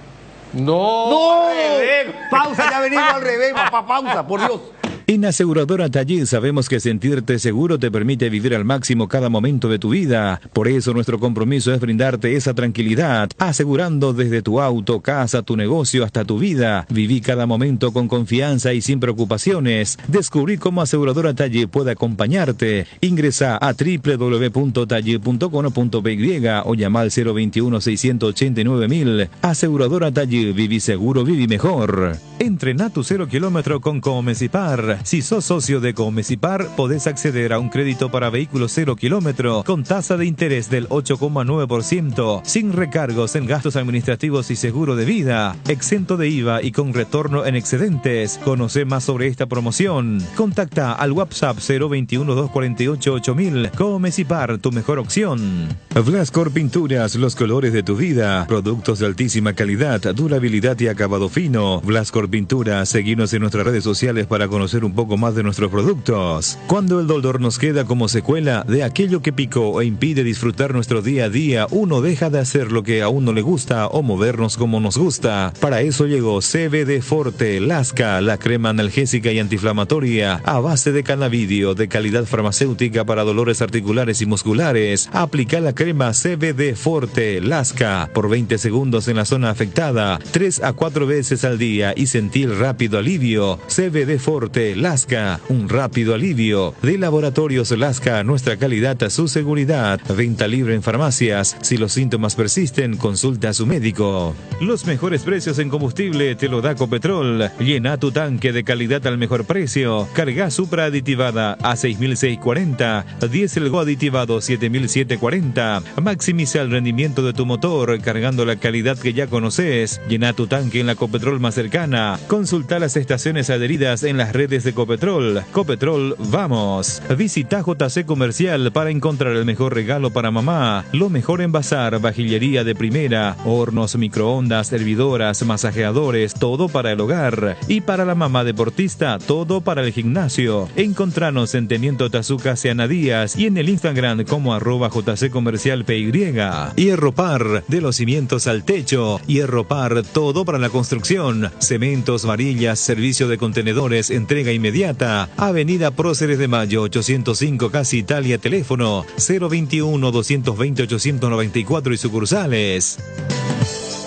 No. Al revés. Pausa, ya venimos al revés, papá, pausa, por Dios. En Aseguradora Taller sabemos que sentirte seguro te permite vivir al máximo cada momento de tu vida. Por eso nuestro compromiso es brindarte esa tranquilidad, asegurando desde tu auto, casa, tu negocio hasta tu vida. Viví cada momento con confianza y sin preocupaciones. Descubrí cómo Aseguradora Taller puede acompañarte. Ingresa a www.taller.com.py o llama al 021-689-1000. Aseguradora Taller, viví seguro, viví mejor. Entrena tu 0 kilómetro con Comecipar. Si sos socio de Comecipar, podés acceder a un crédito para vehículos 0 kilómetro con tasa de interés del 8,9%, sin recargos en gastos administrativos y seguro de vida, exento de IVA y con retorno en excedentes. Conoce más sobre esta promoción. Contacta al WhatsApp 021-248-8000. Comecipar, tu mejor opción. Vlascor Pinturas, los colores de tu vida. Productos de altísima calidad, durabilidad y acabado fino. Vlascor Pinturas, seguinos en nuestras redes sociales para conocer un poco más de nuestros productos. Cuando el dolor nos queda como secuela de aquello que picó e impide disfrutar nuestro día a día, uno deja de hacer lo que a uno le gusta o movernos como nos gusta. Para eso llegó CBD Forte Lasca, la crema analgésica y antiinflamatoria a base de cannabidio de calidad farmacéutica para dolores articulares y musculares. Aplica la crema CBD Forte Lasca por 20 segundos en la zona afectada, 3 a 4 veces al día y sentir rápido alivio. CBD Forte de Lasca, un rápido alivio. De Laboratorios Lasca, nuestra calidad a su seguridad. Venta libre en farmacias. Si los síntomas persisten, consulta a su médico. Los mejores precios en combustible te lo da Copetrol. Llena tu tanque de calidad al mejor precio. Carga Supra aditivada a 6.640. Diesel Go aditivado 7.740. Maximiza el rendimiento de tu motor cargando la calidad que ya conoces. Llena tu tanque en la Copetrol más cercana. Consulta las estaciones adheridas en las redes de Copetrol. Copetrol, vamos. Visita JC Comercial para encontrar el mejor regalo para mamá. Lo mejor en bazar, vajillería de primera, hornos, microondas, hervidoras, masajeadores, todo para el hogar. Y para la mamá deportista, todo para el gimnasio. Encontranos en Teniente Tazuca Ciana Díaz y en el Instagram como @JC Comercial PY. Hierro Par, de los cimientos al techo. Hierro Par, todo para la construcción. Cementos, varillas, servicio de contenedores, entrega inmediata. Avenida Próceres de Mayo, 805 Casi Italia, teléfono 021-220-894 y sucursales.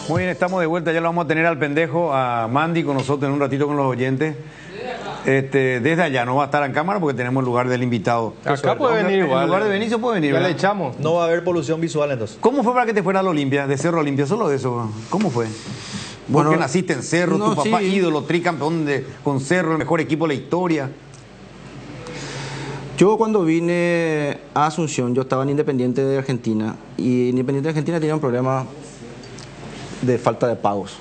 Muy bien, estamos de vuelta, ya lo vamos a tener al pendejo, a Mandy con nosotros en un ratito con los oyentes. Desde allá, no va a estar en cámara porque tenemos el lugar del invitado. Acá puede venir igual. En lugar de Benicio puede venir. Ya ¿verdad? le echamos. No va a haber polución visual entonces. ¿Cómo fue para que te fuera a la Olimpia, de Cerro Olimpia? Solo de eso, ¿cómo fue? Vos que naciste en Cerro, no, tu papá sí. ídolo, tricampeón con Cerro, el mejor equipo de la historia. Yo cuando vine a Asunción, yo estaba en Independiente de Argentina y Independiente de Argentina tenía un problema de falta de pagos.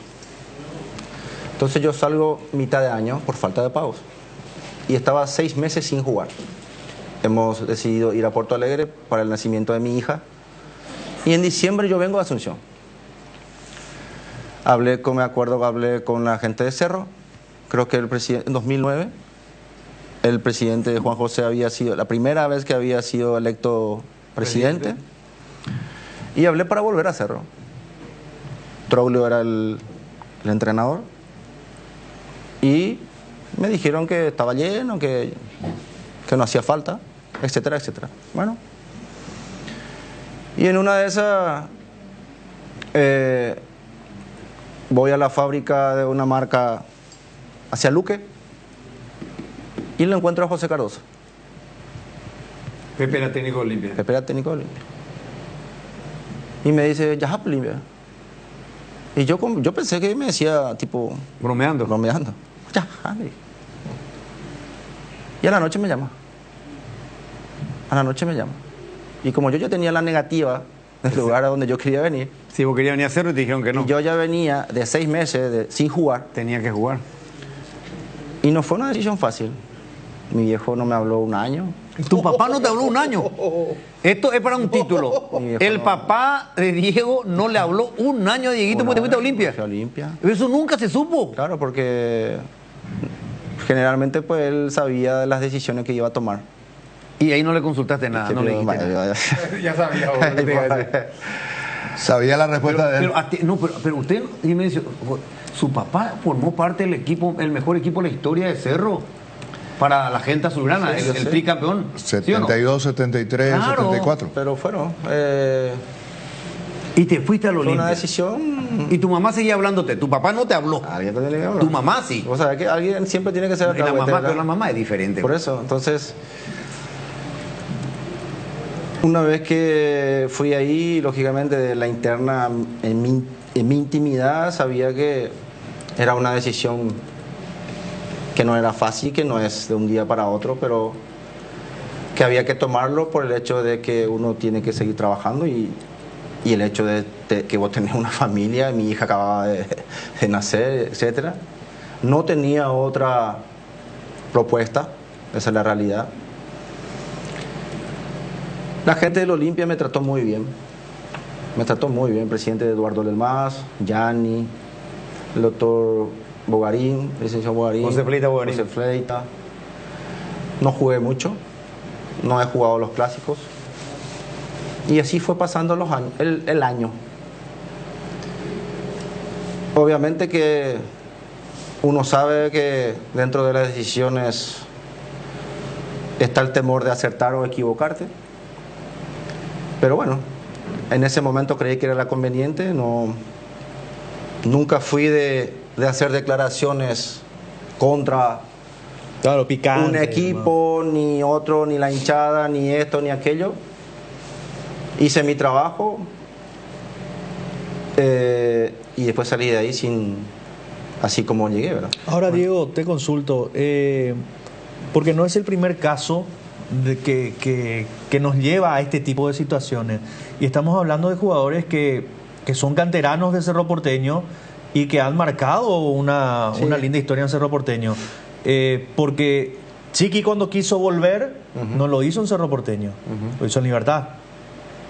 Entonces yo salgo mitad de año por falta de pagos y estaba 6 meses sin jugar. Hemos decidido ir a Porto Alegre para el nacimiento de mi hija y en diciembre yo vengo a Asunción. Me acuerdo que hablé con la gente de Cerro, creo que el presidente en 2009. El presidente Juan José había sido la primera vez que había sido electo presidente. Y hablé para volver a Cerro. Troglio era el entrenador y me dijeron que estaba lleno, que no hacía falta, etcétera, etcétera. Bueno, y en una de esas voy a la fábrica de una marca hacia Luque y lo encuentro a José Cardoso. Pepe era técnico de Olimpia. Pepe era técnico de Olimpia. Y me dice, ya Olimpia. Y yo pensé que me decía, tipo... Bromeando. Ya, Andy. Y a la noche me llama. Y como yo ya tenía la negativa del lugar a donde yo quería venir... Si vos querías venir a Cerro y te dijeron que no. Y yo ya venía de 6 meses sin jugar. Tenía que jugar. Y no fue una decisión fácil. Mi viejo no me habló un año. ¿Tu papá no te habló un año? Esto es para un título. El papá de Diego no le habló un año a Dieguito porque te fuiste a Olimpia. Fui a Olimpia. Eso nunca se supo. Claro, porque generalmente pues él sabía de las decisiones que iba a tomar. Y ahí no le consultaste nada, no le dijiste nada. Ya sabía. Sabía la respuesta de él. Pero usted, dime, su papá formó parte del equipo, el mejor equipo de la historia de Cerro. Para la gente azulgrana, Sí, el tricampeón. 72, 73, Claro. 74. Pero fueron... Y te fuiste a la Fue Olimpia. una decisión... Y tu mamá seguía hablándote. Tu papá no te habló. Alguien tenía que hablar. Tu mamá sí. O sea, que alguien siempre tiene que ser La mamá, alcahuete, pero la mamá es diferente. Por eso, entonces... Una vez que fui ahí, lógicamente de la interna, en mi intimidad, sabía que era una decisión que no era fácil, que no es de un día para otro, pero que había que tomarlo por el hecho de que uno tiene que seguir trabajando y el hecho de que vos tenés una familia, mi hija acababa de nacer, etcétera. No tenía otra propuesta, esa es la realidad. La gente del Olimpia me trató muy bien. El presidente Eduardo Lelmaz, Gianni, el doctor Bogarín, licenciado Bogarín. José Fleita Bogarín. José Fleita. No jugué mucho, no he jugado los clásicos. Y así fue pasando los años, el año. Obviamente que uno sabe que dentro de las decisiones está el temor de acertar o equivocarte. Pero bueno, en ese momento creí que era la conveniente. Nunca fui de hacer declaraciones contra Claro, picante. un equipo, ni otro, ni la hinchada, ni esto, ni aquello. Hice mi trabajo y después salí de ahí así como llegué, ¿verdad? Ahora, Diego, te consulto, porque no es el primer caso de que nos lleva a este tipo de situaciones. Y estamos hablando de jugadores que son canteranos de Cerro Porteño y que han marcado una linda historia en Cerro Porteño. Porque Chiqui, cuando quiso volver, no lo hizo en Cerro Porteño, lo hizo en Libertad.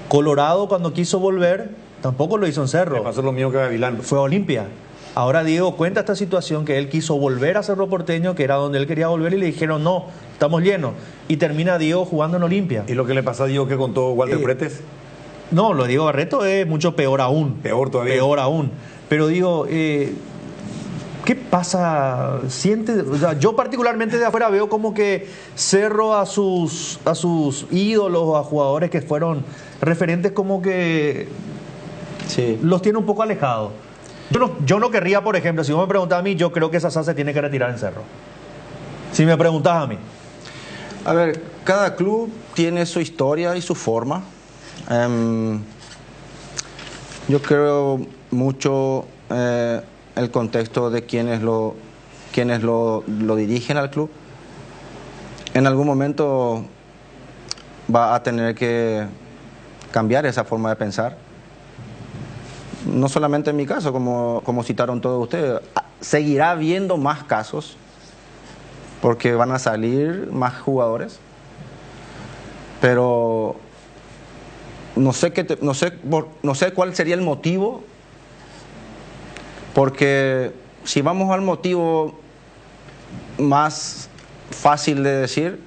Colorado, cuando quiso volver, tampoco lo hizo en Cerro. Le pasó lo mismo que a Gavilán. Fue a Olimpia. Ahora Diego cuenta esta situación que él quiso volver a Cerro Porteño, que era donde él quería volver, y le dijeron no, estamos llenos. Y termina Diego jugando en Olimpia. ¿Y lo que le pasa a Diego que contó Walter Pretes? No, lo de Diego Barreto es mucho peor aún. Peor todavía. Peor aún. Pero digo, ¿qué pasa? O sea, yo particularmente de afuera veo como que Cerro a sus ídolos, a jugadores que fueron referentes, como que los tiene un poco alejados. Yo no querría, por ejemplo, si vos me preguntás a mí, yo creo que Sassá se tiene que retirar en Cerro. Si me preguntás a mí. A ver, cada club tiene su historia y su forma. Yo creo mucho el contexto de quienes lo dirigen al club. En algún momento va a tener que cambiar esa forma de pensar. No solamente en mi caso, como citaron todos ustedes, seguirá habiendo más casos porque van a salir más jugadores, pero no sé cuál sería el motivo, porque si vamos al motivo más fácil de decir,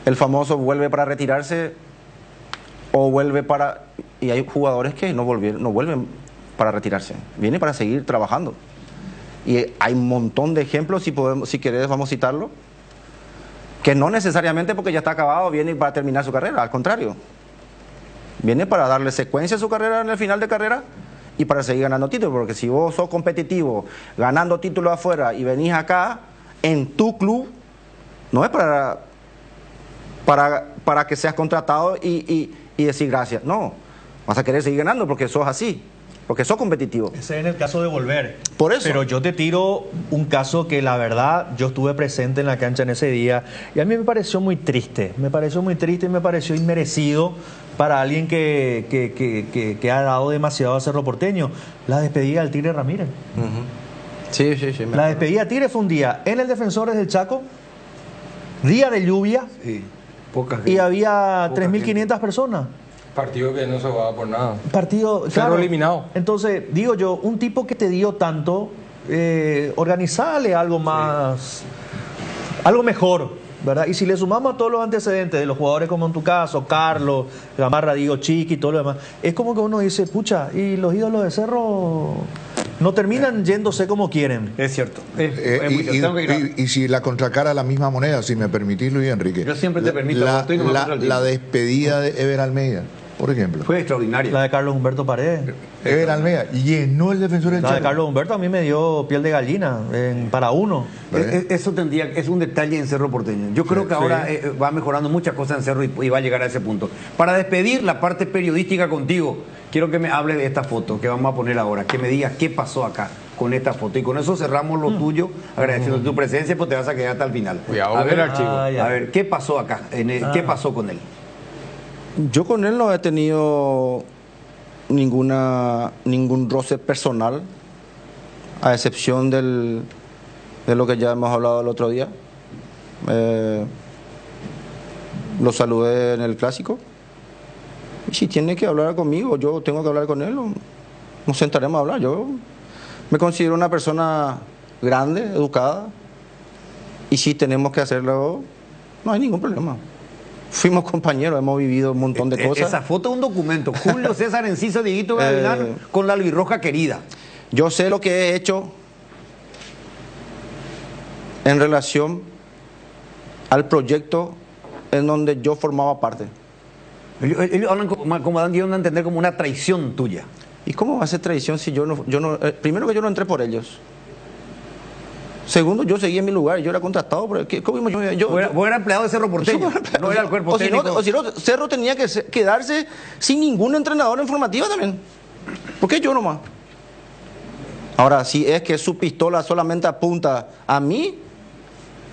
el famoso vuelve para retirarse o vuelve para... Y hay jugadores que no vuelven para retirarse, vienen para seguir trabajando. Y hay un montón de ejemplos, si querés vamos a citarlo, que no necesariamente porque ya está acabado viene para terminar su carrera, al contrario. Viene para darle secuencia a su carrera en el final de carrera y para seguir ganando títulos, porque si vos sos competitivo, ganando títulos afuera y venís acá, en tu club, no es para que seas contratado y decir gracias, no, vas a querer seguir ganando porque sos así, porque sos competitivo. Ese es en el caso de volver. Por eso. Pero yo te tiro un caso que la verdad yo estuve presente en la cancha en ese día y a mí me pareció muy triste, y me pareció inmerecido para alguien que ha dado demasiado a Cerro Porteño. La despedida del Tigre Ramírez. Sí. La despedida de Tigre fue un día en el Defensores del Chaco, día de lluvia, y había 3.500 personas. Partido que no se va por nada. Partido, Cerro eliminado. Entonces, digo yo, un tipo que te dio tanto, organizarle algo más, algo mejor, ¿verdad? Y si le sumamos a todos los antecedentes de los jugadores como en tu caso, Carlos, Gamarra, Diego, Chiqui y todo lo demás, es como que uno dice, pucha, y los ídolos de Cerro no terminan yéndose como quieren. Es cierto. Y si la contracara la misma moneda, si me permitís, Luis Enrique. Yo siempre te permito. La despedida de Ever Almeida, por ejemplo. Fue extraordinaria. La de Carlos Humberto Paredes. Ever Almeida llenó el Defensor del Chaco. La de Carlos Humberto a mí me dio piel de gallina para uno. Eso es un detalle en Cerro Porteño. Yo creo que ahora va mejorando muchas cosas en Cerro y va a llegar a ese punto. Para despedir la parte periodística contigo, quiero que me hable de esta foto que vamos a poner ahora, que me digas qué pasó acá con esta foto. Y con eso cerramos lo tuyo, agradeciendo tu presencia, pues te vas a quedar hasta el final. Cuidado, a ver, el archivo. A ver, ¿qué pasó acá? ¿Qué pasó con él? Yo con él no he tenido ningún roce personal, a excepción de lo que ya hemos hablado el otro día. Lo saludé en el clásico. Y si tiene que hablar conmigo, yo tengo que hablar con él, nos sentaremos a hablar. Yo me considero una persona grande, educada, y si tenemos que hacerlo, no hay ningún problema. Fuimos compañeros, hemos vivido un montón de cosas. Esa foto es un documento. Julio César Enciso, Dieguito Gavilán con la albirroja querida. Yo sé lo que he hecho en relación al proyecto en donde yo formaba parte. Ellos hablan como dan a entender como una traición tuya. ¿Y cómo va a ser traición si yo no primero que yo no entré por ellos? Segundo, yo seguí en mi lugar, yo era contratado. ¿Cómo yo? Vos eras empleado de Cerro Porteño, no era el cuerpo técnico. O si no, Cerro tenía que quedarse sin ningún entrenador en formativa también. ¿Por qué yo nomás? Ahora, si es que su pistola solamente apunta a mí,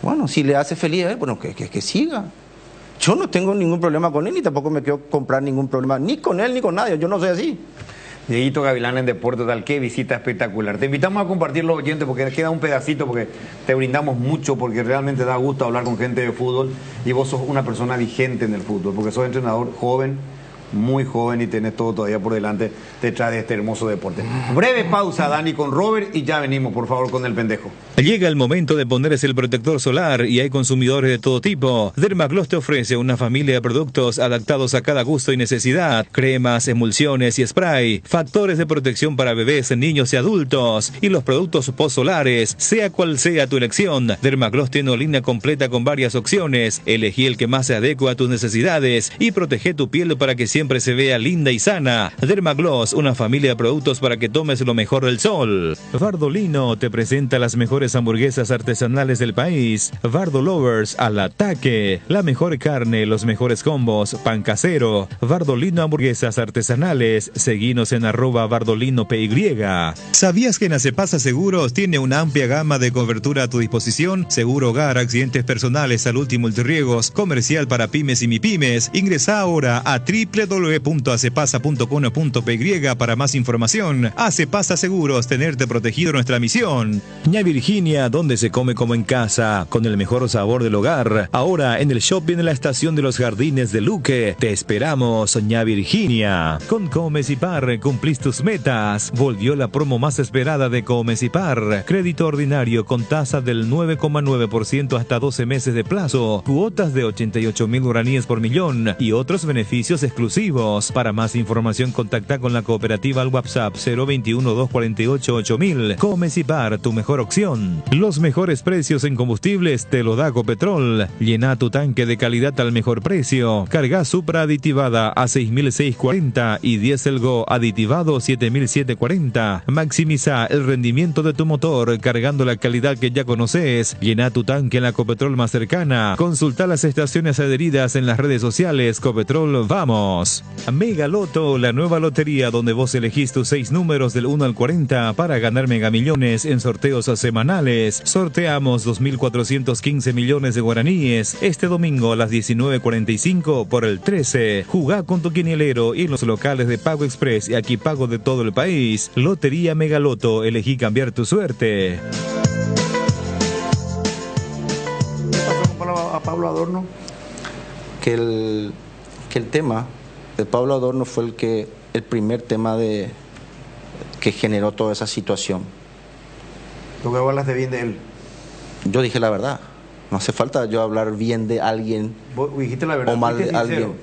bueno, si le hace feliz a él, bueno, que siga. Yo no tengo ningún problema con él, ni tampoco me quiero comprar ningún problema, ni con él, ni con nadie. Yo no soy así. Dieguito Gavilán en Deportes Total, qué visita espectacular. Te invitamos a compartir los oyentes porque queda un pedacito, porque te brindamos mucho, porque realmente da gusto hablar con gente de fútbol y vos sos una persona vigente en el fútbol, porque sos entrenador joven, muy joven y tenés todo todavía por delante detrás de este hermoso deporte. Breve pausa, Dani, con Robert y ya venimos, por favor, con el pendejo. Llega el momento de ponerse el protector solar y hay consumidores de todo tipo. Dermagloss te ofrece una familia de productos adaptados a cada gusto y necesidad. Cremas, emulsiones y spray. Factores de protección para bebés, niños y adultos. Y los productos post-solares, sea cual sea tu elección. Dermagloss tiene una línea completa con varias opciones. Elegí el que más se adecua a tus necesidades y protege tu piel para que siempre se vea linda y sana. Dermagloss, una familia de productos para que tomes lo mejor del sol. Bardolino te presenta las mejores hamburguesas artesanales del país. Bardo Lovers al ataque. La mejor carne, los mejores combos, pan casero. Bardolino hamburguesas artesanales. Seguinos en @BardolinoPY. ¿Sabías que en Acepasa Seguros tiene una amplia gama de cobertura a tu disposición? Seguro hogar, accidentes personales, salud y multirriegos, comercial para pymes y mipymes. Ingresa ahora a www.acepasa.com.py para más información. Acepasa Seguros, tenerte protegido, nuestra misión. Ña Virginia, donde se come como en casa, con el mejor sabor del hogar. Ahora en el shopping en la estación de los Jardines de Luque. Te esperamos, Ña Virginia. Con Comes y Par, cumplís tus metas. Volvió la promo más esperada de Comes y Par. Crédito ordinario con tasa del 9,9% hasta 12 meses de plazo. Cuotas de 88.000 guaraníes por millón y otros beneficios exclusivos. Para más información, contacta con la cooperativa al WhatsApp 021-248-8000. Comes y Par, tu mejor opción. Los mejores precios en combustibles te lo da Copetrol. Llena tu tanque de calidad al mejor precio. Carga Supra aditivada a 6.640 y Diesel Go aditivado 7.740. Maximiza el rendimiento de tu motor cargando la calidad que ya conoces. Llena tu tanque en la Copetrol más cercana. Consulta las estaciones adheridas en las redes sociales. Copetrol, vamos. Mega Loto, la nueva lotería donde vos elegís tus 6 números del 1 al 40 para ganar megamillones en sorteos semanales. Sorteamos 2.415 millones de guaraníes este domingo a las 19:45 por el 13. Jugá con tu quinielero y en los locales de Pago Express y aquí pago de todo el país. Lotería Mega Loto, elegí cambiar tu suerte. ¿Qué pasó con Pablo Adorno? Que el tema de Pablo Adorno fue el primer tema que generó toda esa situación. ¿Tú que hablaste bien de él? Yo dije la verdad. No hace falta yo hablar bien de alguien. ¿Vos dijiste la verdad? O mal de alguien.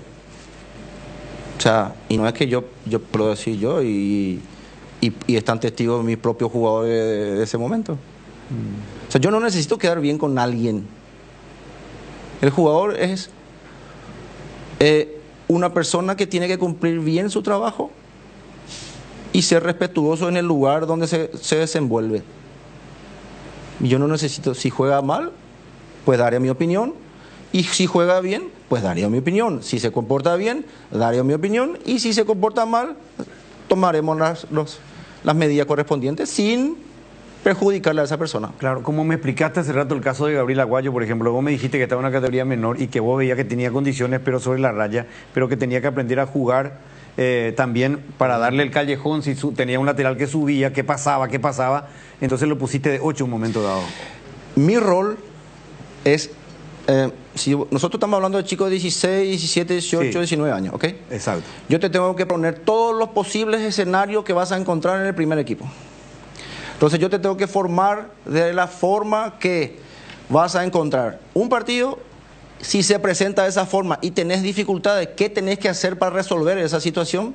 O sea, y no es que yo puedo decir yo y están testigos mis propios jugadores de ese momento. O sea, yo no necesito quedar bien con alguien. El jugador es una persona que tiene que cumplir bien su trabajo y ser respetuoso en el lugar donde se desenvuelve. Yo no necesito, si juega mal, pues daré mi opinión, y si juega bien, pues daré mi opinión. Si se comporta bien, daré mi opinión, y si se comporta mal, tomaremos las medidas correspondientes sin perjudicarle a esa persona. Claro, como me explicaste hace rato el caso de Gabriel Aguayo, por ejemplo, vos me dijiste que estaba en una categoría menor y que vos veías que tenía condiciones, pero sobre la raya, pero que tenía que aprender a jugar también para darle el callejón, si tenía un lateral que subía, qué pasaba, entonces lo pusiste de 8 en un momento dado. Mi rol es, si nosotros estamos hablando de chicos de 16, 17, 18, sí, 19 años, ¿ok? Exacto. Yo te tengo que poner todos los posibles escenarios que vas a encontrar en el primer equipo. Entonces yo te tengo que formar de la forma que vas a encontrar un partido. Si se presenta de esa forma y tenés dificultades, ¿qué tenés que hacer para resolver esa situación?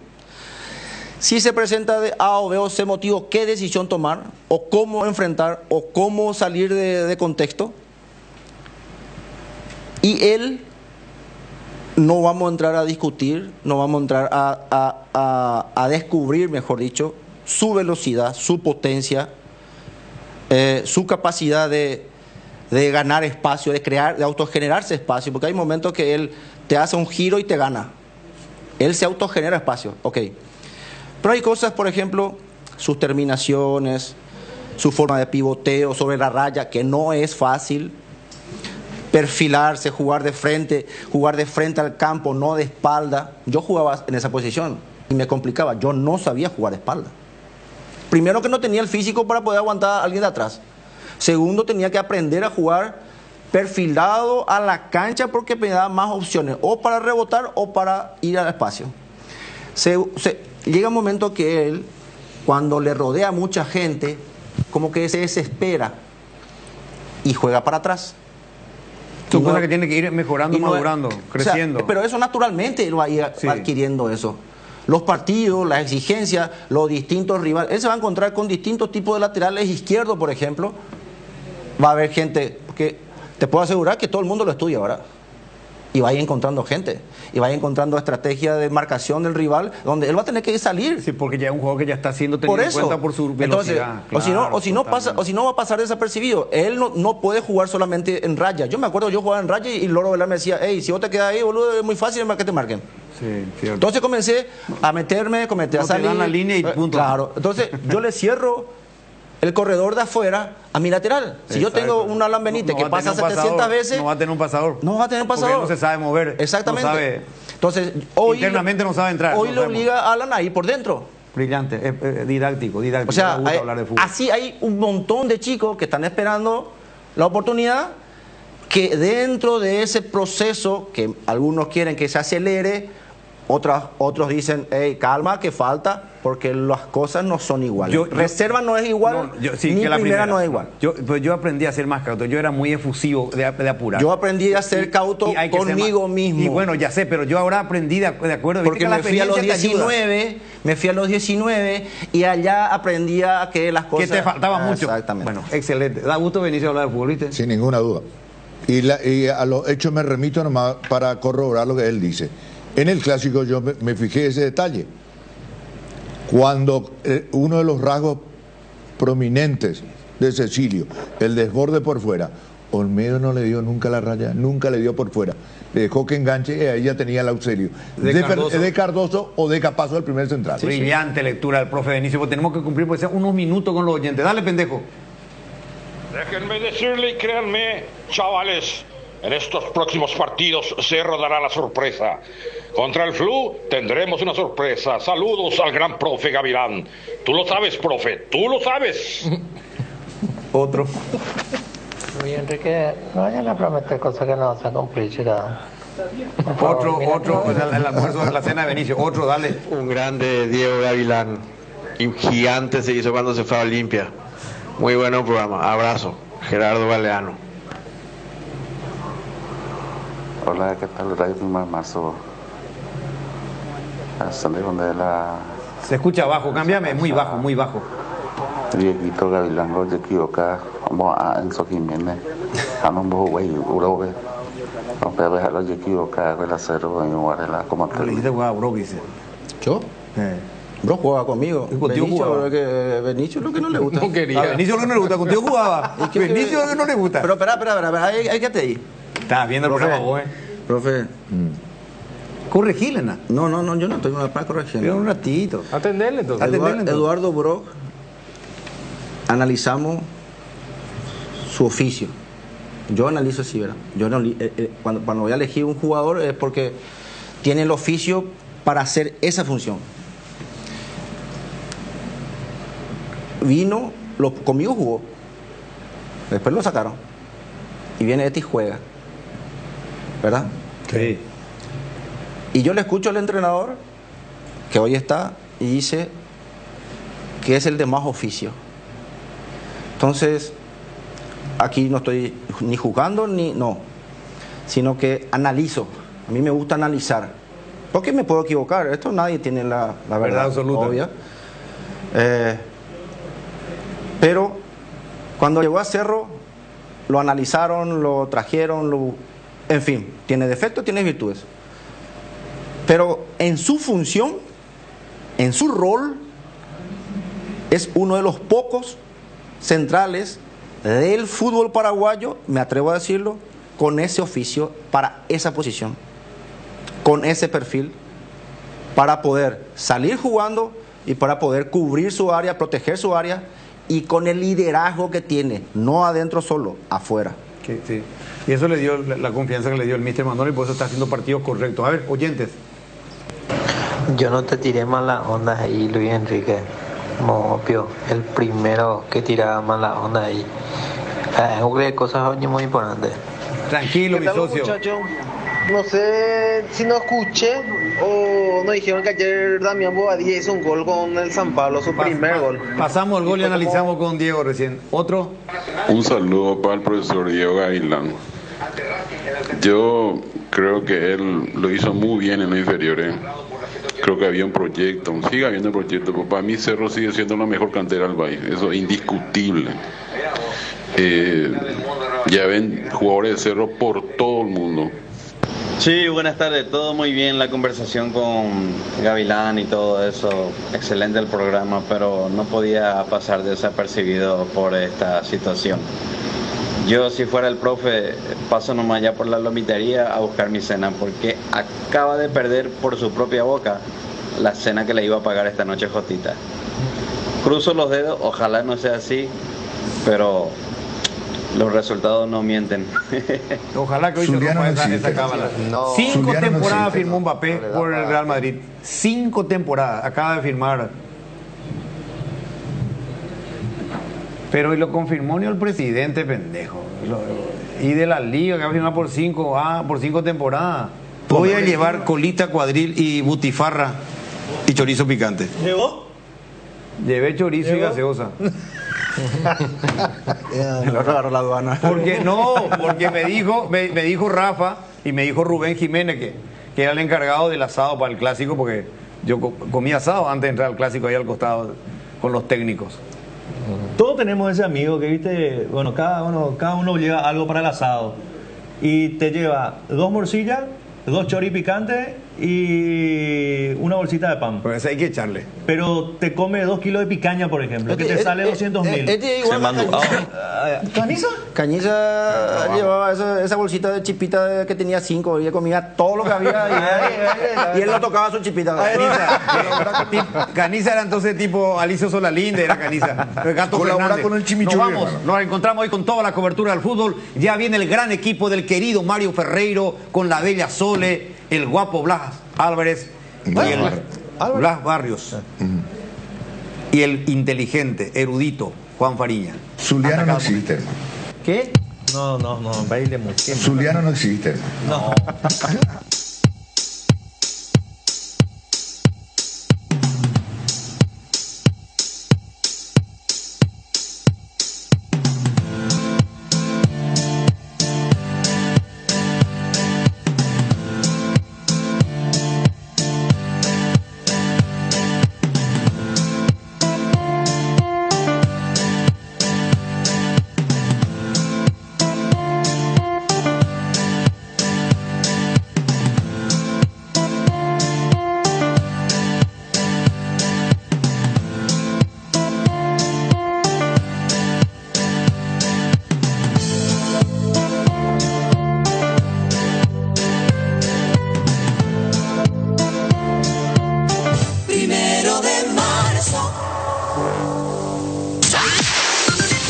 Si se presenta de A o B o C motivo, ¿qué decisión tomar? ¿O cómo enfrentar? ¿O cómo salir de contexto? Y él, no vamos a entrar a discutir, no vamos a entrar a descubrir, mejor dicho, su velocidad, su potencia, su capacidad de ganar espacio, de crear, de autogenerarse espacio, porque hay momentos que él te hace un giro y te gana. Él se autogenera espacio, ok. Pero hay cosas, por ejemplo, sus terminaciones, su forma de pivoteo sobre la raya, que no es fácil. Perfilarse, jugar de frente al campo, no de espalda. Yo jugaba en esa posición y me complicaba. Yo no sabía jugar de espalda. Primero, que no tenía el físico para poder aguantar a alguien de atrás. Segundo, tenía que aprender a jugar perfilado a la cancha, porque me daba más opciones, o para rebotar o para ir al espacio. Llega un momento que él, cuando le rodea a mucha gente, como que se desespera y juega para atrás. Son cosas que tiene que ir mejorando, madurando, creciendo. O sea, pero eso naturalmente él va a ir adquiriendo eso. Los partidos, las exigencias, los distintos rivales. Él se va a encontrar con distintos tipos de laterales izquierdos, por ejemplo. Va a haber gente, porque te puedo asegurar que todo el mundo lo estudia ahora. Y va a ir encontrando gente. Y va a ir encontrando estrategia de marcación del rival, donde él va a tener que salir. Sí, porque ya es un juego que ya está siendo tenido en cuenta por su velocidad. Entonces, o si no va a pasar desapercibido. Él no puede jugar solamente en raya. Yo me acuerdo, yo jugaba en raya y Loro Velar me decía, hey, si vos te quedas ahí, boludo, es muy fácil que te marquen. Sí, cierto. Entonces comencé a meterme, a salir. Te dan la línea y punto. Claro. Entonces yo le cierro el corredor de afuera a mi lateral. Si yo tengo un Alan Benítez que pasa 700 veces... No va a tener un pasador. No va a tener un pasador. Porque no se sabe mover. Exactamente. No sabe, entonces, hoy... internamente no sabe entrar. Hoy le obliga a Alan a ir por dentro. Brillante, didáctico. O sea, me gusta hablar de fútbol. Así hay un montón de chicos que están esperando la oportunidad, que dentro de ese proceso, que algunos quieren que se acelere, otros dicen, hey, calma, que falta, porque las cosas no son iguales. Reserva no es igual, ni que la primera no es igual. Yo aprendí a ser más cauto. Yo era muy efusivo de apurar. Yo aprendí a ser cauto conmigo mismo. Y bueno, ya sé, pero yo ahora aprendí de acuerdo. Porque me fui a los 19, y allá aprendí a que las cosas... Que te faltaba mucho. Exactamente. Bueno, excelente. Da gusto venir a hablar de fútbol, ¿viste? Sin ninguna duda. Y a los hechos me remito nomás para corroborar lo que él dice. En el clásico yo me fijé ese detalle. Cuando uno de los rasgos prominentes de Cecilio, el desborde por fuera, Olmedo no le dio nunca la raya, nunca le dio por fuera. Le dejó que enganche y ahí ya tenía el auxilio. De Cardoso o de Capazo, el primer central. Brillante lectura del profe Benicio. Pues tenemos que cumplir pues, unos minutos con los oyentes. Dale, pendejo. Déjenme decirle y créanme, chavales, en estos próximos partidos Cerro dará la sorpresa. Contra el Flu tendremos una sorpresa. Saludos al gran profe Gavilán. Tú lo sabes, profe, tú lo sabes. Otro. Oye, Enrique, no vayan a prometer cosas que no se han cumplido. Otro, el almuerzo, la cena de Benicio. Otro, dale. Un grande Diego Gavilán. Gigante se hizo cuando se fue a Olimpia. Muy bueno programa. Abrazo. Gerardo Galeano. Hola, ¿qué tal? Radio Prima Marzo. Se escucha bajo, cámbiame, muy bajo, muy bajo. Dieguito Gavilán, no se equivoca. Vamos a Enzo Jiménez. Vamos a güey, Urobe. No puede dejarlo de equivocar, el acero, y guardarla como te. Le dijiste jugar a Bro, dice. ¿Yo? Bro jugaba conmigo. Benicio es lo que no le gusta. No quería. A Benicio lo que no le gusta, contigo jugaba. Benicio lo que no le gusta. Pero espera, hay que te ahí. Estás viendo el programa vos, Profe. Corregile, ¿no? No, yo no estoy para corregir. Pero un ratito. Atenderle entonces. Eduardo Brock, analizamos su oficio. Yo analizo así, ¿verdad? Cuando voy a elegir un jugador es porque tiene el oficio para hacer esa función. Vino, conmigo jugó. Después lo sacaron. Y viene y juega. ¿Verdad? Sí. Y yo le escucho al entrenador, que hoy está, y dice que es el de más oficio. Entonces, aquí no estoy ni jugando, sino que analizo. A mí me gusta analizar. Porque me puedo equivocar, esto nadie tiene la verdad absoluta. Obvia. Pero cuando llegó a Cerro, lo analizaron, lo trajeron, en fin, tiene defectos, tiene virtudes. Pero en su función, en su rol, es uno de los pocos centrales del fútbol paraguayo, me atrevo a decirlo, con ese oficio, para esa posición, con ese perfil, para poder salir jugando y para poder cubrir su área, proteger su área, y con el liderazgo que tiene, no adentro solo, afuera. Sí. Y eso le dio la confianza que le dio el míster Manolo, y por eso está haciendo partidos correctos. A ver, oyentes. Yo no te tiré mala onda ahí, Luis Enrique. Mopio, el primero que tiraba mala onda ahí. Cosas muy importantes. Tranquilo, mi socio. Muchacho? No sé si no escuché o no dijeron que ayer Damián Bobadilla hizo un gol con el San Pablo, su primer gol. Pasamos el gol y analizamos con Diego recién. ¿Otro? Un saludo para el profesor Diego Gavilán. Yo creo que él lo hizo muy bien en los inferiores. Creo que había un proyecto, sigue habiendo un proyecto, pero para mí Cerro sigue siendo la mejor cantera del país, eso es indiscutible. Ya ven jugadores de Cerro por todo el mundo. Sí, buenas tardes, todo muy bien, la conversación con Gavilán y todo eso, excelente el programa, pero no podía pasar desapercibido por esta situación. Yo, si fuera el profe, paso nomás ya por la lomitería a buscar mi cena, porque acaba de perder por su propia boca la cena que le iba a pagar esta noche Jotita. Cruzo los dedos, ojalá no sea así, pero los resultados no mienten. Ojalá que hoy Zuliano se no rompa existe. esa cábala. No. 5 Zuliano no temporadas existe. firmó Mbappé por el Real Madrid. 5 temporadas. Acaba de firmar. Pero y lo confirmó ni el presidente, pendejo. Y de la liga, que va a firmar por 5 temporadas. Voy a llevar colita, cuadril y butifarra y chorizo picante. ¿Llegó? Llevé chorizo y gaseosa. Lo agarró la aduana. Porque me dijo Rafa y me dijo Rubén Jiménez que era el encargado del asado para el clásico, porque yo comí asado antes de entrar al clásico ahí al costado con los técnicos. Todos tenemos ese amigo que, viste, bueno, cada uno lleva algo para el asado y te lleva 2 morcillas, 2 choris picantes y una bolsita de pan. Pero eso hay que echarle. Pero te come 2 kilos de picaña, por ejemplo, que te sale 200.000. Se mandó. ¿Cañiza? Cañiza llevaba esa bolsita de chipita que tenía 5 y comía todo lo que había y él lo tocaba su chipita. Caniza era entonces tipo Alicio Solalinde, era Caniza. Gato Colabora Fernández. con el chimichurri, Nos vamos, hermano. nos encontramos hoy con toda la cobertura del fútbol. Ya viene el gran equipo del querido Mario Ferreiro con la bella Sole, el guapo Blas Álvarez y el Blas Barrios. Y el inteligente, erudito Juan Fariña. Zuliano no existe. ¿Qué? No, baile mucho. Zuliano no existe. No.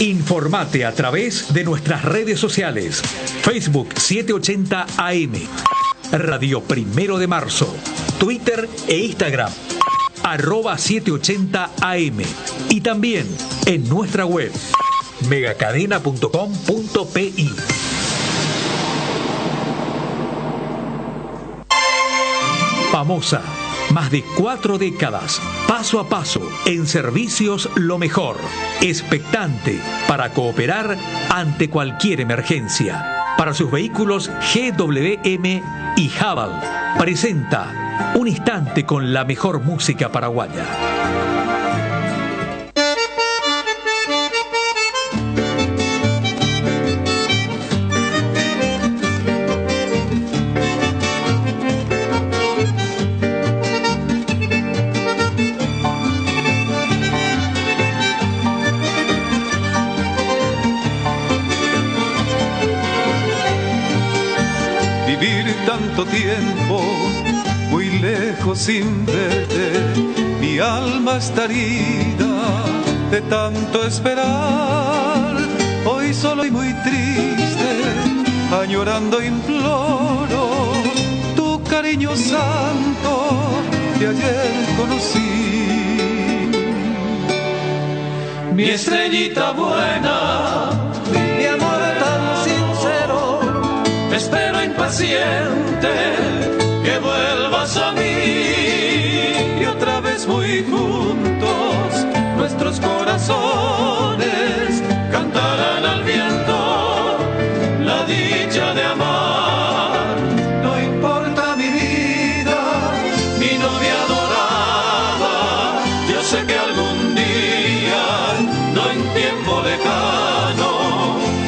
Informate a través de nuestras redes sociales. Facebook 780 AM, Radio Primero de Marzo, Twitter e Instagram, @780 AM, y también en nuestra web, megacadena.com.pi. Famosa, más de 4 décadas, paso a paso, en servicios lo mejor, expectante para cooperar ante cualquier emergencia. Para sus vehículos GWM y Haval, presenta Un Instante con la mejor música paraguaya. vivir tanto tiempo muy lejos sin verte. Mi alma está herida de tanto esperar. Hoy solo y muy triste, añorando imploro tu cariño santo que ayer conocí. Mi estrellita buena, mi amor tan sincero, espero impaciente que vuelvas a mí. Y otra vez muy juntos nuestros corazones cantarán al viento la dicha de amar. No importa mi vida, mi novia adorada, yo sé que algún día, no en tiempo lejano,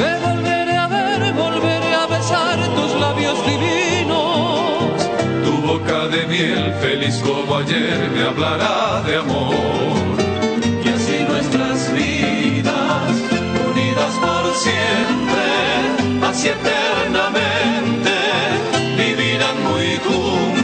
te volveré a ver, volveré a besar tus labios divinos. Tu boca de miel, feliz como ayer, me hablará de amor. Y así nuestras vidas, unidas por siempre, así eternamente, vivirán muy juntos.